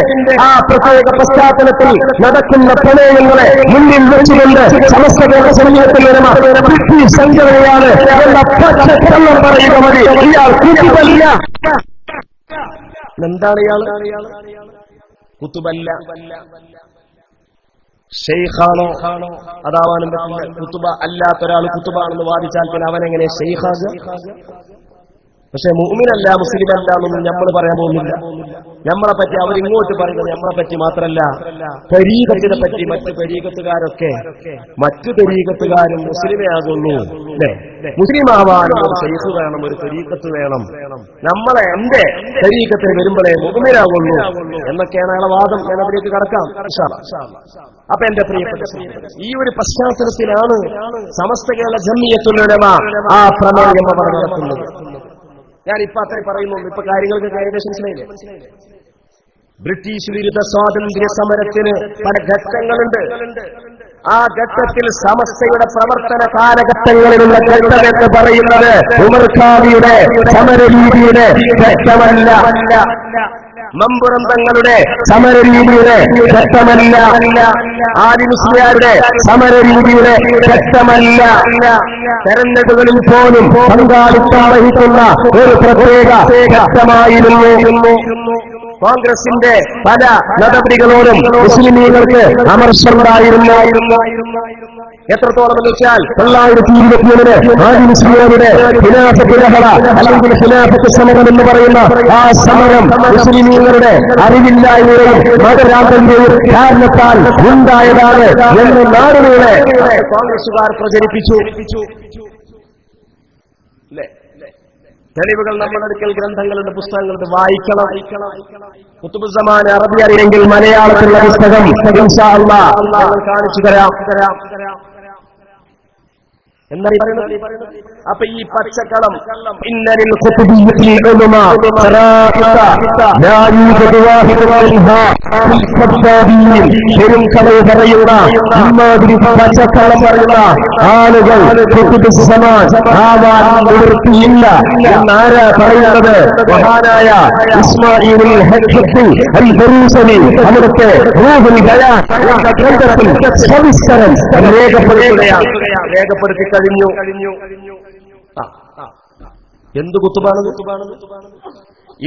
ആ പ്രത്യേക പശ്ചാത്തലത്തിൽ നടക്കുന്ന പ്രളയങ്ങളെ മുന്നിൽ വെച്ചുകൊണ്ട് സമസ്ത കേരള ജംഇയ്യത്തുൽ ഉലമ ബ്രിട്ടീഷ് സംഘടനയാണ് എന്ന പച്ചക്കള്ളം പറയുക മതി. ഇയാൾ കുത്തുബല്ല. എന്താണ് ഇയാൾ? കുത്തുബല്ല. ഷെയ്ഖാണോ? അതാവാനും പറ്റില്ല. കുത്തുബ അല്ലാത്തൊരാൾ കുത്തുബാണെന്ന് വാദിച്ചാൽ പിന്നെ അവനെങ്ങനെ ഷെയ്ഖാകുക? പക്ഷെ മുഅ്മിനല്ല, മുസ്ലിമല്ല എന്നൊന്നും നമ്മൾ പറയാൻ പോകുന്നില്ല. നമ്മളെ പറ്റി അവരിങ്ങോട്ട് പറയുന്നത് നമ്മളെ പറ്റി മാത്രമല്ല, തരീഖത്തിനെ പറ്റി. മറ്റു തരീഖത്തുകാരും മുസ്ലിമേ ആകുന്നു. അല്ലേ? മുസ്ലിം ആവാനും ഒരു ഷെയ്ഖ് വേണം, ഒരു തരീഖത്ത് വേണം. നമ്മളെ എന്റെ തരീഖത്തിന് വരുമ്പോഴേ മുഅ്മിനാകുന്നു എന്നൊക്കെയാണ് അയാളെ വാദം. ഞാൻ അതിലേക്ക് കടക്കാം. അപ്പൊ എന്റെ പ്രിയപ്പെട്ട ഈ ഒരു പശ്ചാത്തലത്തിലാണ് സമസ്ത കേരള ജംഇയ്യത്തുൽ ഉലമ ആ പ്രമേയം അവർ നടത്തുന്നത്. ഞാനിപ്പോ അത്രയും പറയുന്നുള്ളൂ. ഇപ്പൊ കാര്യങ്ങൾക്ക് ഏകദേശം മനസ്സിലായില്ലേ? ബ്രിട്ടീഷ് വിരുദ്ധ സ്വാതന്ത്ര്യ സമരത്തിന് പല ഘട്ടങ്ങളുണ്ട്. ആ ഘട്ടത്തിൽ സമസ്തയുടെ പ്രവർത്തന കാലഘട്ടങ്ങളിലുള്ള ഘട്ടമെന്ന് പറയുന്നത് ഉമർ ഖാലിയുടെ സമരരീതിയുടെ ഘട്ടമല്ല, മമ്പുറന്തങ്ങളുടെ സമരരീതിയുടെ ഘട്ടമല്ല, ആദിമുസ്ലിയാരുടെ സമരരീതിയുടെ ഘട്ടമല്ല. തെരഞ്ഞെടുപ്പുകളിൽ പോലും പങ്കാളിത്തം വഹിക്കുന്ന ഒരു പ്രത്യേക ഘട്ടമായിരുന്നു. കോൺഗ്രസിന്റെ പല നടപടികളോടും മുസ്ലിമീങ്ങൾക്ക് അമർഷമുണ്ടായിരുന്നു. എത്രത്തോളം എന്ന് വെച്ചാൽ 1921 ആദിമുസ്ലിയാരുടെ ഖിലാഫത്ത് ലഹള അല്ലെങ്കിൽ ഖിലാഫത്ത് സമരം എന്ന് പറയുന്ന ആ സമരം മുസ്ലിമീങ്ങളുടെ അറിവില്ലായ്മയും മതരാന്തന്റെയും കാരണത്താൽ ഉണ്ടായതാണ് എന്ന് നാടുകളെ കോൺഗ്രസുകാർ പ്രചരിപ്പിച്ചു. തെളിവുകൾ നമ്മുടെ അടുക്കൽ ഗ്രന്ഥങ്ങളുണ്ട്, പുസ്തകങ്ങളുണ്ട്, വായിക്കണം. കുത്തുബുസ്സമാൻ അറബി അറിയെങ്കിൽ മലയാളത്തിലുള്ള പുസ്തകം ഇൻഷാ അല്ലാഹ് കാണിച്ചു തരാം. എന്നാണ് പറയുന്നത്. അപ്പൊ ഈ പച്ചക്കളം ഇന്നലിൽ ഖുതുബിയ്യത്തിൽ ഉലമ ലാ യൂജദു വാഹിദു മിൻഹാ ഫിൽ ഖത്താബിയ്യിൻ. പെരുംകഥ പറയുന്ന ഇമാതിരി പച്ചക്കളം പറയുന്ന ആളുകൾ ഖുതുബുസ്സമാൻ ആവാൻ നിവൃത്തിയില്ല എന്നാരാ പറയുന്നത്? മഹാനായ ഇസ്മാഈൽ ഹഖ്ഖി അൽ ബറൂസലി അവിടുത്തെ റൂഹുൽ ബയാൻ എന്ന ഗ്രന്ഥത്തിൽ സവിസ്തരം രേഖപ്പെടുത്തി കഴിഞ്ഞു. എന്ത് കുത്തുബാണ്?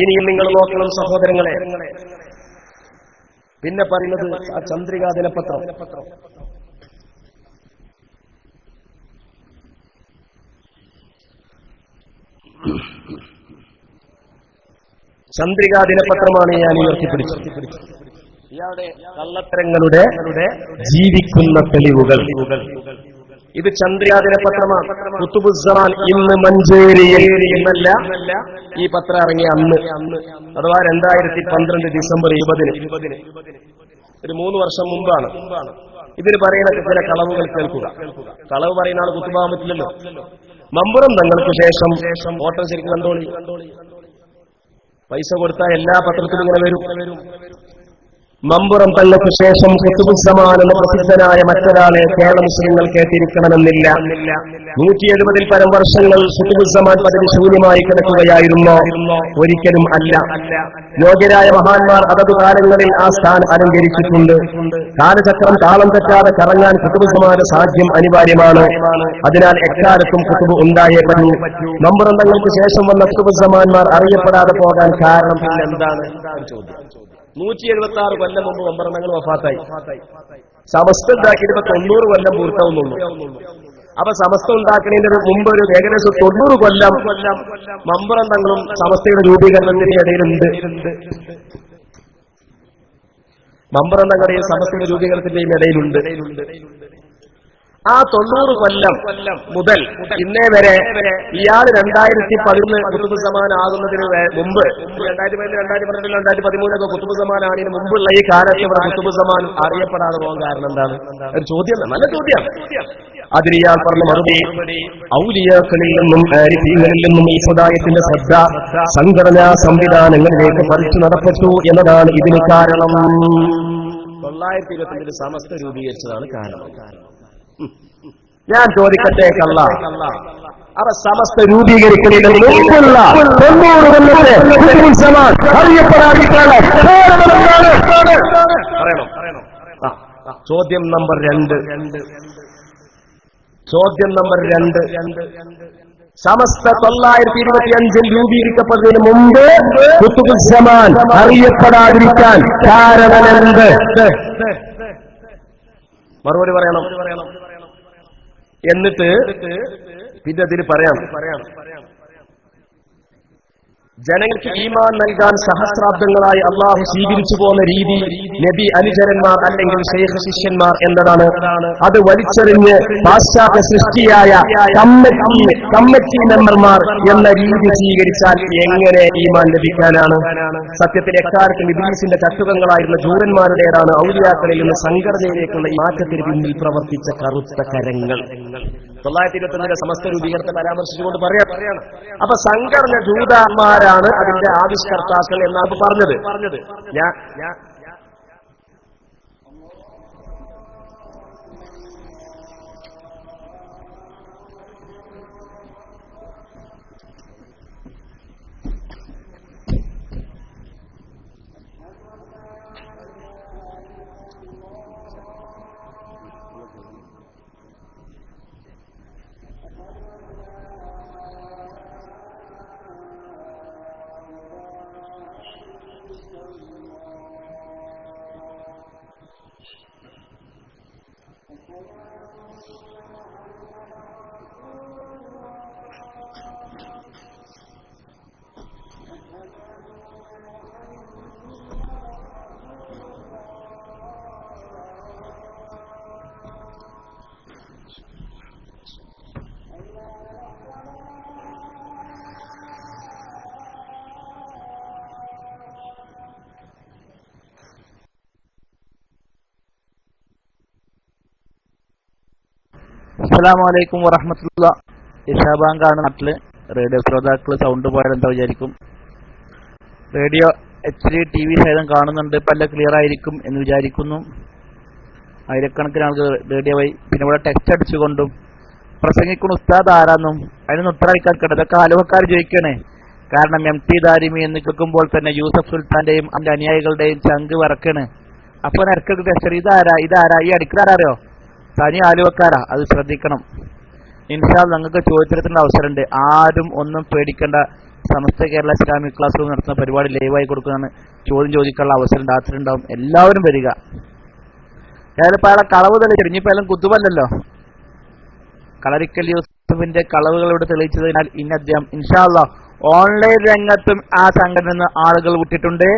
ഇനിയും നിങ്ങൾ നോക്കണം സഹോദരങ്ങളെ. പിന്നെ പറയുന്നത് ആ ചന്ദ്രികാ ദിനപത്രം. ചന്ദ്രികാ ദിനപത്രമാണ് ഞാൻ ഉയർത്തിപ്പിടിച്ചത്. ഇയാളുടെ കള്ളത്തരങ്ങളുടെ ജീവിക്കുന്ന തെളിവുകൾ. ഇത് ചന്ദ്രികാ ദിനപത്രമാണ്. കുത്തുബുസ്സമാൻ ഇന്ന് മഞ്ചേരിയിൽ എന്നല്ല, ഈ പത്രം ഇറങ്ങിയ അന്ന്, അഥവാ 2012 ഡിസംബർ 20, ഒരു 3 വർഷം മുമ്പാണ്. ഇതിന് പറയുന്ന ചില കളവുകൾ കേൾക്കുക. കളവ് പറയുന്ന ആൾ കുത്തുബാൻ പറ്റില്ലല്ലോ. മമ്പുറം തങ്ങൾക്ക് ശേഷം വോട്ടർ ശരിക്കും കണ്ടോളി. പൈസ കൊടുത്താൽ എല്ലാ പത്രത്തിലും ഇങ്ങനെ വരും. മമ്പുറം തങ്ങൾക്ക് ശേഷം കുത്തുബുസ്സമാൻ എന്ന പ്രസിദ്ധനായ മറ്റൊരാളെ കേരള മുസ്ലിങ്ങൾ കേട്ടിരിക്കണമെന്നില്ല. 170 പരം വർഷങ്ങൾ കുത്തുബുസ്സമാൻ പദവി ശൂന്യമായി കിടക്കുകയായിരുന്നോ? ഒരിക്കലും അല്ല. യോഗ്യരായ മഹാന്മാർ അതത് കാലങ്ങളിൽ ആ സ്ഥാനം അലങ്കരിച്ചിട്ടുണ്ട്. കാലചക്രം താളം തെറ്റാതെ കറങ്ങാൻ കുത്തുബുസ്സമാന്റെ സാധ്യം അനിവാര്യമാണ്. അതിനാൽ എക്കാലത്തും കുത്തുബ് ഉണ്ടായേ പറ്റൂ. മമ്പുറം തങ്ങൾക്ക് ശേഷം വന്ന കുത്തുബുസ്സമാന്മാർ അറിയപ്പെടാതെ പോകാൻ കാരണം പിന്നെ എന്താണ്? 176 കൊല്ലം മുമ്പ് മമ്പറങ്ങൾ വഫാത്തായി. സമസ്ത ഉണ്ടാക്കിയിട്ട് 90 കൊല്ലം പൂർത്താവുന്നുള്ളൂ. അപ്പൊ സമസ്ത ഉണ്ടാക്കുന്നതിന് മുമ്പ് ഒരു ഏകദേശം 90 കൊല്ലം മമ്പറം തങ്ങളും സമസ്തയുടെ രൂപീകരണത്തിന്റെ ഇടയിലുണ്ട്. മമ്പറം തങ്ങളുടെയും സമസ്തയുടെ രൂപീകരണത്തിന്റെയും ഇടയിലുണ്ട്. ആ 90 കൊല്ലം മുതൽ ഇന്നേ വരെ ഇയാൾ 2011 കുത്തുബുസ്സമാൻ ആകുന്നതിന് മുമ്പ്, 2012, 2012, 2013 കുത്തുബുസ്സമാനാണിന് മുമ്പുള്ള ഈ കാലത്ത് ഇവിടെ കുത്തുബുസ്സമാൻ അറിയപ്പെടാതെ പോകാൻ കാരണം എന്താണ്? ഒരു ചോദ്യം, നല്ല ചോദ്യം. അതിന് ഇയാൾ പറഞ്ഞ മറുപടി, ഔലിയാക്കളിൽ നിന്നും ആരിഫീങ്ങളിൽ നിന്നും ഈ സമുദായത്തിന്റെ ശ്രദ്ധ സംഘടനാ സംവിധാനങ്ങളിലേക്ക് പറിച്ചു നടപ്പെട്ടു എന്നതാണ് ഇതിന് കാരണം. 925 സമസ്ത രൂപീകരിച്ചതാണ് കാരണം. ഞാൻ ചോദിക്കട്ടെ, കള്ള അവ സമസ്ത രൂപീകരിക്കുന്നതിന് മുമ്പുള്ള 90 കൊല്ലത്തെ കുത്തുബുസ്സമാൻ അറിയപ്പെടാതിരിക്കാൻ പറയണം. ചോദ്യം നമ്പർ 2. സമസ്ത 925 രൂപീകരിക്കപ്പെട്ടതിന് മുമ്പ് കുത്തുബുസ്സമാൻ അറിയപ്പെടാതിരിക്കാൻ കാരണമെന്ത്? മറുപടി പറയണം. എന്നിട്ട് പിന്നെ അതിന് പറയാം, ജനങ്ങൾക്ക് ഈമാൻ നൽകാൻ സഹസ്രാബ്ദങ്ങളായി അള്ളാഹു സ്വീകരിച്ചു പോകുന്ന രീതി നബി അനുചരന്മാർ അല്ലെങ്കിൽ ശൈഖ് ശിഷ്യന്മാർ എന്നതാണ്. അത് വലിച്ചെറിഞ്ഞ് പാശ്ചാത്യ സൃഷ്ടിയായ കമ്മിറ്റി മെമ്പർമാർ എന്ന രീതി സ്വീകരിച്ചാൽ എങ്ങനെ ഈമാൻ ലഭിക്കാനാണ്? സത്യത്തിൽ എക്കാലത്തും ഇബ്ലീസിന്റെ ചട്ടുകങ്ങളായിരുന്ന ജൂതന്മാരുടേതാണ് ഔലിയാക്കളിൽ നിന്ന് സംഘടനയിലേക്കുള്ള ഈ മാറ്റത്തിന് പിന്നിൽ പ്രവർത്തിച്ച കറുത്ത കരങ്ങൾ. 925 സമസ്ത രൂപീകരണത്തെ പരാമർശിച്ചുകൊണ്ട് പറയാണ്. അപ്പൊ സംഘടന ജൂതന്മാരാണ് അതിന്റെ ആവിഷ്കർത്താക്കൾ എന്നാണ് പറഞ്ഞത്. അസ്സലാമലൈക്കും വറഹ്മത്തുള്ളാ. ഇഷാബാങ്കാണ് നാട്ടില്. റേഡിയോ ശ്രോതാക്കള് സൗണ്ട് പോയാലെന്താ വിചാരിക്കും. റേഡിയോ HD TV സഹിതം കാണുന്നുണ്ട്. ഇപ്പം എല്ലാം ക്ലിയർ ആയിരിക്കും എന്ന് വിചാരിക്കുന്നു. ആയിരക്കണക്കിന് ആളുകൾ റേഡിയോ വഴി, പിന്നെ ഇവിടെ ടെക്സ്റ്റ് അടിച്ചുകൊണ്ടും പ്രസംഗിക്കുന്ന ഉസ്താദ് ആരാന്നും അതിനൊന്നും ഉത്തരവാദിക്കാൻ കേട്ടത്. അതൊക്കെ ആലുവക്കാർ ചോദിക്കണേ. കാരണം MT ദാരിമി എന്ന് കേൾക്കുമ്പോൾ തന്നെ യൂസഫ് സുൽത്താന്റെയും അതിന്റെ അനുയായികളുടെയും ചങ്ക് വറക്കണ്. അപ്പൊ ഇടയ്ക്കൊക്കെ ടെക്സ്റ്റ്, ഇതാരാ ഈ അടിക്കാരോ? തനി ആലുവക്കാരാ, അത് ശ്രദ്ധിക്കണം. ഇൻഷാ അല്ലാഹ് നിങ്ങൾക്ക് ചോദ്യോത്തരത്തിന്റെ അവസരമുണ്ട്. ആരും ഒന്നും പേടിക്കേണ്ട. Samastha Kerala Islamic class room നടത്തുന്ന പരിപാടി ലൈവായി കൊടുക്കുന്നതാണ്. ചോദ്യം ചോദിക്കാനുള്ള അവസരം രാത്രിയുണ്ടാവും. എല്ലാവരും വരിക. ഞാനിപ്പോൾ അയാളെ കളവ് തെളിയിച്ചു. ഇനിയിപ്പോൾ എല്ലാം കുത്തുമല്ലല്ലോ. കളരിക്കൽ യൂസഫിന്റെ കളവുകൾ ഇവിടെ തെളിയിച്ചതിനാൽ ഇന്ന് അദ്ദേഹം ഇൻഷാ അല്ലാഹ് ഓൺലൈൻ രംഗത്തും ആ സംഘടന നിന്ന് ആളുകൾ വിട്ടിട്ടുണ്ട്.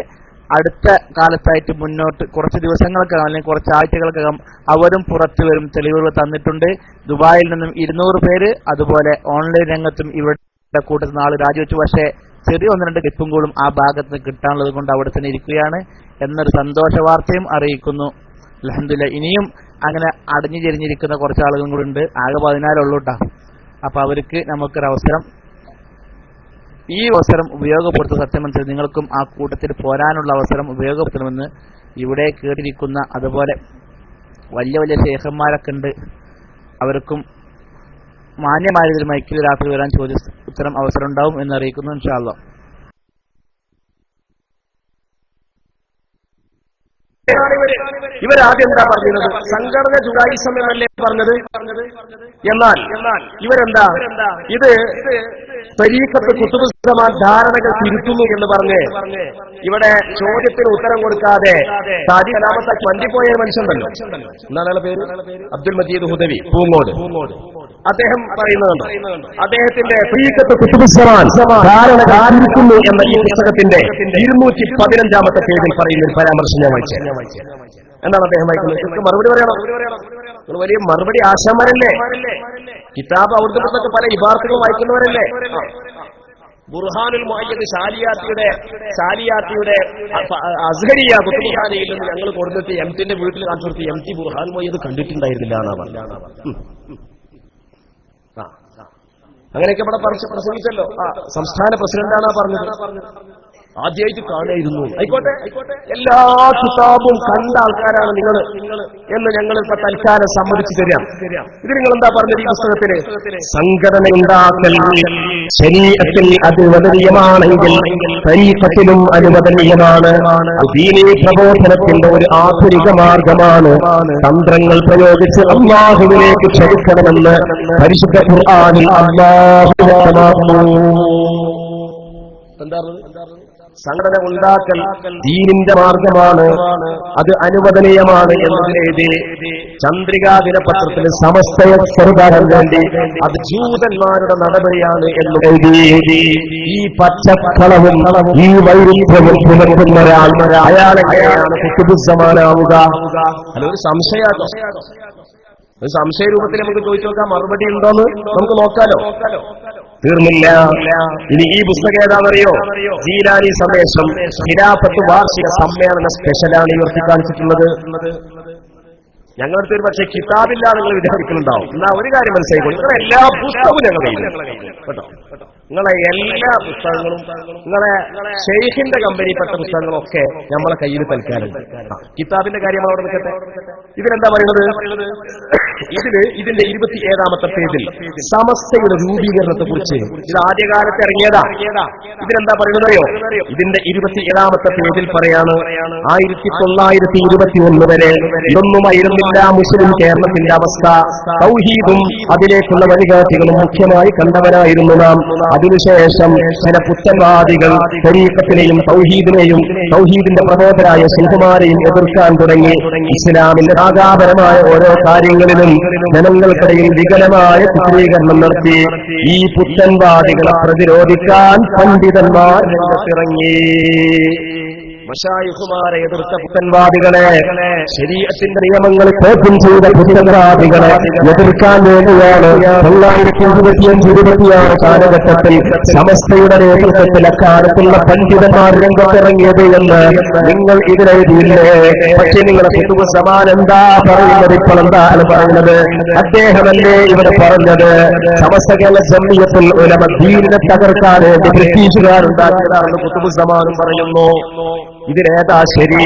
അടുത്ത കാലത്തായിട്ട് മുന്നോട്ട് കുറച്ച് ദിവസങ്ങൾക്കകം അല്ലെങ്കിൽ കുറച്ച് ആഴ്ചകൾക്കകം അവരും പുറത്തു വരും. തെളിവുകൾ തന്നിട്ടുണ്ട്. ദുബായിൽ നിന്നും 200 പേര്, അതുപോലെ ഓൺലൈൻ രംഗത്തും ഇവരുടെ കൂട്ടത്തിൽ ആൾ രാജിവെച്ചു. പക്ഷേ ചെറിയ 1-2 ക്ലിപ്പും കൂടും ആ ഭാഗത്ത് കിട്ടാനുള്ളത് കൊണ്ട് അവിടെ തന്നെ ഇരിക്കുകയാണ് എന്നൊരു സന്തോഷ വാർത്തയും അറിയിക്കുന്നു. അൽഹംദുലില്ലാഹ്. ഇനിയും അങ്ങനെ അടഞ്ഞു ചെരിഞ്ഞിരിക്കുന്ന കുറച്ച് ആളുകളും കൂടി ഉണ്ട്. ആകെ 14 ഉള്ളൂ കേട്ടോ. അപ്പൊ അവർക്ക് നമുക്കൊരവസരം, ഈ അവസരം ഉപയോഗപ്പെടുത്തുന്ന സത്യമനുസരിച്ച് നിങ്ങൾക്കും ആ കൂട്ടത്തിൽ പോരാനുള്ള അവസരം ഉപയോഗപ്പെടുത്തണമെന്ന് ഇവിടെ കേട്ടിരിക്കുന്ന അതുപോലെ വലിയ വലിയ ശേഖന്മാരൊക്കെ ഉണ്ട്. അവർക്കും മാന്യമായ രീതിയിൽ മൈക്കിൽ രാത്രി വരാൻ ഉത്തരം അവസരം ഉണ്ടാവും എന്നറിയിക്കുന്നു. ഇൻഷാ അല്ലാഹ്. ഇവരാദ്യം എന്താ പറഞ്ഞത്? സംഘടന ജുഡായിസമല്ലേ പറഞ്ഞത്. എന്നാൽ ഇവരെന്താ ഇത് തരീഖത്ത് കുതുബുസ്സമാൻ ധാരണകൾ തിരുത്തുന്നു എന്ന് പറഞ്ഞ് ഇവിടെ ചോദ്യത്തിന് ഉത്തരം കൊടുക്കാതെ സാദി കലാമത്താക്കി വണ്ടിപ്പോയ മനുഷ്യണ്ടല്ലോ. എന്താണ് അയാളുടെ പേര്? അബ്ദുൽ മജീദ് ഹുദവി, പൂങ്ങോട്. അദ്ദേഹം പറയുന്നുണ്ട്, അദ്ദേഹത്തിന്റെ തരീഖത്ത് കുതുബുസ്സമാൻ ധാരണകൾ തിരുത്തുന്നു എന്ന ഈ പുസ്തകത്തിന്റെ 215-ാമത്തെ പേജിൽ പറയുന്ന ഒരു പരാമർശം ഞാൻ വായിച്ചു. എന്താണ് അദ്ദേഹം വായിക്കുന്നത്? മറുപടി പറയണം. നിങ്ങൾ വലിയ മറുപടി ആശാന്മാരല്ലേ? കിതാബ് അവിടുത്തെ പുറത്തൊക്കെ പല ഇബാറത്തുകളും വായിക്കുന്നവരല്ലേ? ബുർഹാനുൽ മുഅയ്യദ് ശാലിയാത്തിയുടെ അസ്ഹരിയ കുത്തുബുഖാനിയിൽ നിന്ന് ഞങ്ങൾ കൊടുത്തിട്ട് എംടിന്റെ വീട്ടിൽ കാണിച്ചു കൊടുത്ത് എംടി ബുർഹാനുൽ മുഅയ്യദ് കണ്ടിട്ടുണ്ടായിരുന്നില്ല എന്നാ പറഞ്ഞത്. അങ്ങനെയൊക്കെ ഇവിടെ പ്രസംഗിച്ചല്ലോ. സംസ്ഥാന പ്രസിഡന്റാണ് പറഞ്ഞത്. ആദ്യമായിട്ട് കാണായിരുന്നു. ആയിക്കോട്ടെ, എല്ലാ കിതാബും കണ്ട ആൾക്കാരാണ് നിങ്ങൾ എന്ന് ഞങ്ങൾ ഇപ്പൊ തൽക്കാലം സമ്മതിച്ചു തരാം. ഇത് നിങ്ങൾ എന്താ പറഞ്ഞത് ഈ പുസ്തകത്തിന്? സംഘടന ഉണ്ടാക്കൽ ശരീഅത്തിൽ അനുവദനീയമാണെങ്കിൽ തരീഖത്തിലും അനുവദനീയമാണ്. ദീനീ പ്രബോധനത്തിന്റെ ഒരു ആധുനിക മാർഗമാണ്. തന്ത്രങ്ങൾ പ്രയോഗിച്ച് അല്ലാഹുവിലേക്ക് ക്ഷണിക്കണമെന്ന് പരിശുദ്ധ ഖുർആനിൽ അല്ലാഹു വ്യക്തമാക്കുന്നു. എന്താ സംഘടന ഉണ്ടാക്കൽ ദീനിന്റെ മാർഗമാണ്, അത് അനുവദനീയമാണ് എന്നതിനെഴുതി ചന്ദ്രികാ ദിനപത്രത്തിൽ സമസ്തയെ ചെറുതാകാൻ വേണ്ടി അത് ജൂതന്മാരുടെ നടപടിയാണ് എന്ന് എഴുതി. ഈ പച്ചക്കളവും ഈ വൈരുദ്ധ്യവും പുലർത്തുന്ന ഒരാൾ അയാളെങ്ങനെയാണ് കുതുബുസ്സമാനാവുക? അതൊരു സംശയമാണോ? ഒരു സംശയ രൂപത്തിൽ നമുക്ക് ചോദിച്ചു നോക്കാം. മറുപടി ഉണ്ടോന്ന് നമുക്ക് നോക്കാലോ. തീർന്നില്ല. ഇനി ഈ പുസ്തകം ഏതാണെന്നറിയോ? ജീലാനി സന്ദേശം ഖിലാഫത്ത് വാർഷിക സമ്മേളന സ്പെഷ്യലാണ് ഇവർക്ക് കാണിച്ചിട്ടുള്ളത്. ഞങ്ങളുടെ ഒരു പക്ഷേ കിതാബില്ല നിങ്ങൾ വിചാരിക്കുന്നുണ്ടാവും. എന്നാ ഒരു കാര്യം മനസ്സിലായിക്കോളൂ, നിങ്ങളെ എല്ലാ പുസ്തകവും ഞങ്ങൾ കേട്ടോ. നിങ്ങളെ എല്ലാ പുസ്തകങ്ങളും നിങ്ങളെ ഷെയ്ഖിന്റെ കമ്പനിപ്പെട്ട പുസ്തകങ്ങളൊക്കെ നമ്മളെ കയ്യിൽ തൽക്കാലം. കിതാബിന്റെ കാര്യം അവിടെ നിൽക്കട്ടെ. ഇതിലെന്താ പറയുന്നത്? ഇതിന്റെ 27-ാമത്തെ പേജിൽ സമസ്തയുടെ രൂപീകരണത്തെ കുറിച്ച് ഇത് ആദ്യകാലത്ത് ഇറങ്ങിയതാ. ഇതിലെന്താ പറയുന്നതറിയോ? ഇതിന്റെ 27-ാമത്തെ പേജിൽ പറയാണ് 1921 വരെ ഇതൊന്നുമായിരുന്നില്ല മുസ്ലിം കേരളത്തിന്റെ അവസ്ഥ. തൗഹീദും അതിലേക്കുള്ള വഴികാട്ടികളും മുഖ്യമായി കണ്ടവരായിരുന്നു നാം. അതിനുശേഷം ചില പുത്തൻവാദികൾ തരീഖത്തിനെയും തൗഹീദിനെയും തൗഹീദിന്റെ പ്രബോധരായ ശൈഖുമാരെയും എതിർക്കാൻ തുടങ്ങി. ഇസ്ലാമിന്റെ ആകാപരമായ ഓരോ കാര്യങ്ങളിലും ജനങ്ങൾക്കിടയിൽ വികലമായ ചിത്രീകരണം നടത്തി. ഈ പുത്തൻവാദികളെ പ്രതിരോധിക്കാൻ പണ്ഡിതന്മാർ രംഗത്തിറങ്ങി. മശായിഖുമാരെ എതിർത്ത പുത്തൻവാദികളെ, ശരീഅത്തിന്റെ നിയമങ്ങൾ ചോദ്യം ചെയ്ത പുത്തൻവാദികളെ എതിർക്കാൻ വേണ്ടിയാണ് 1925-26 കാലഘട്ടത്തിൽ സമസ്തയുടെ നേതൃത്വത്തിൽ അക്കാലത്തുള്ള പണ്ഡിതന്മാർ രംഗത്തിറങ്ങിയത് എന്ന് നിങ്ങൾ ഇതിലെഴുതിയില്ലേ? പക്ഷെ നിങ്ങളുടെ കുതുബുസ്സമാൻ എന്താ പറയുന്നത്? ഇപ്പോൾ എന്താണ് പറയുന്നത്? അദ്ദേഹമല്ലേ ഇവിടെ പറഞ്ഞത് സമസ്ത കേരള ജംഇയ്യത്തുൽ ഉലമ ദീനിനെ തകർക്കാൻ വേണ്ടി ബ്രിട്ടീഷുകാരുണ്ടാക്കിയതാണെന്ന് കുതുബുസ്സമാനും പറയുന്നു. ഇതിലേതാ ശരി?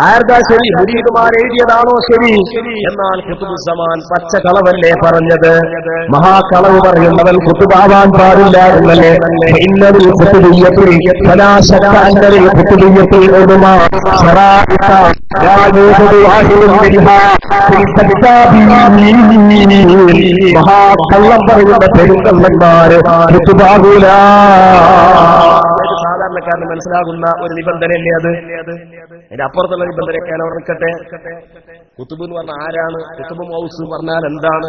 ആർദാ ശരി, മുരീദുമാർ എഴുതിയതാണോ ശരി? എന്നാൽ ഖുതുബുസ്സമാൻ പച്ച കളവല്ലേ പറഞ്ഞത്? മഹാകളവ് പറയുന്നവൻ ഖുതുബാവാൻ പാടില്ല എന്നല്ലേ? ഇന്നതിൽ ഖുതുബിയ്യത്തിൽ ഫലാ ശക്ക അന്നതിൽ ഖുതുബിയ്യത്തിൽ ഉദുമാ ശറാഇത ലാ യൂജദു വാഹിദുൻ മിൻഹാ ഫിൽ കിതാബി. മഹാകള്ളം പറയുന്ന പെരുങ്കള്ളന്മാര് ഖുതുബാവൂല. സാധാരണക്കാരന് മനസ്സിലാകുന്ന ഒരു നിബന്ധനയല്ലേ അത്? അതിന്റെ അപ്പുറത്തുള്ള നിബന്ധനയൊക്കെ അവിടെ നിൽക്കട്ടെ. കുത്തുബ് എന്ന് പറഞ്ഞാൽ ആരാണ്? കുത്തുബും ഔസ് പറഞ്ഞാൽ എന്താണ്?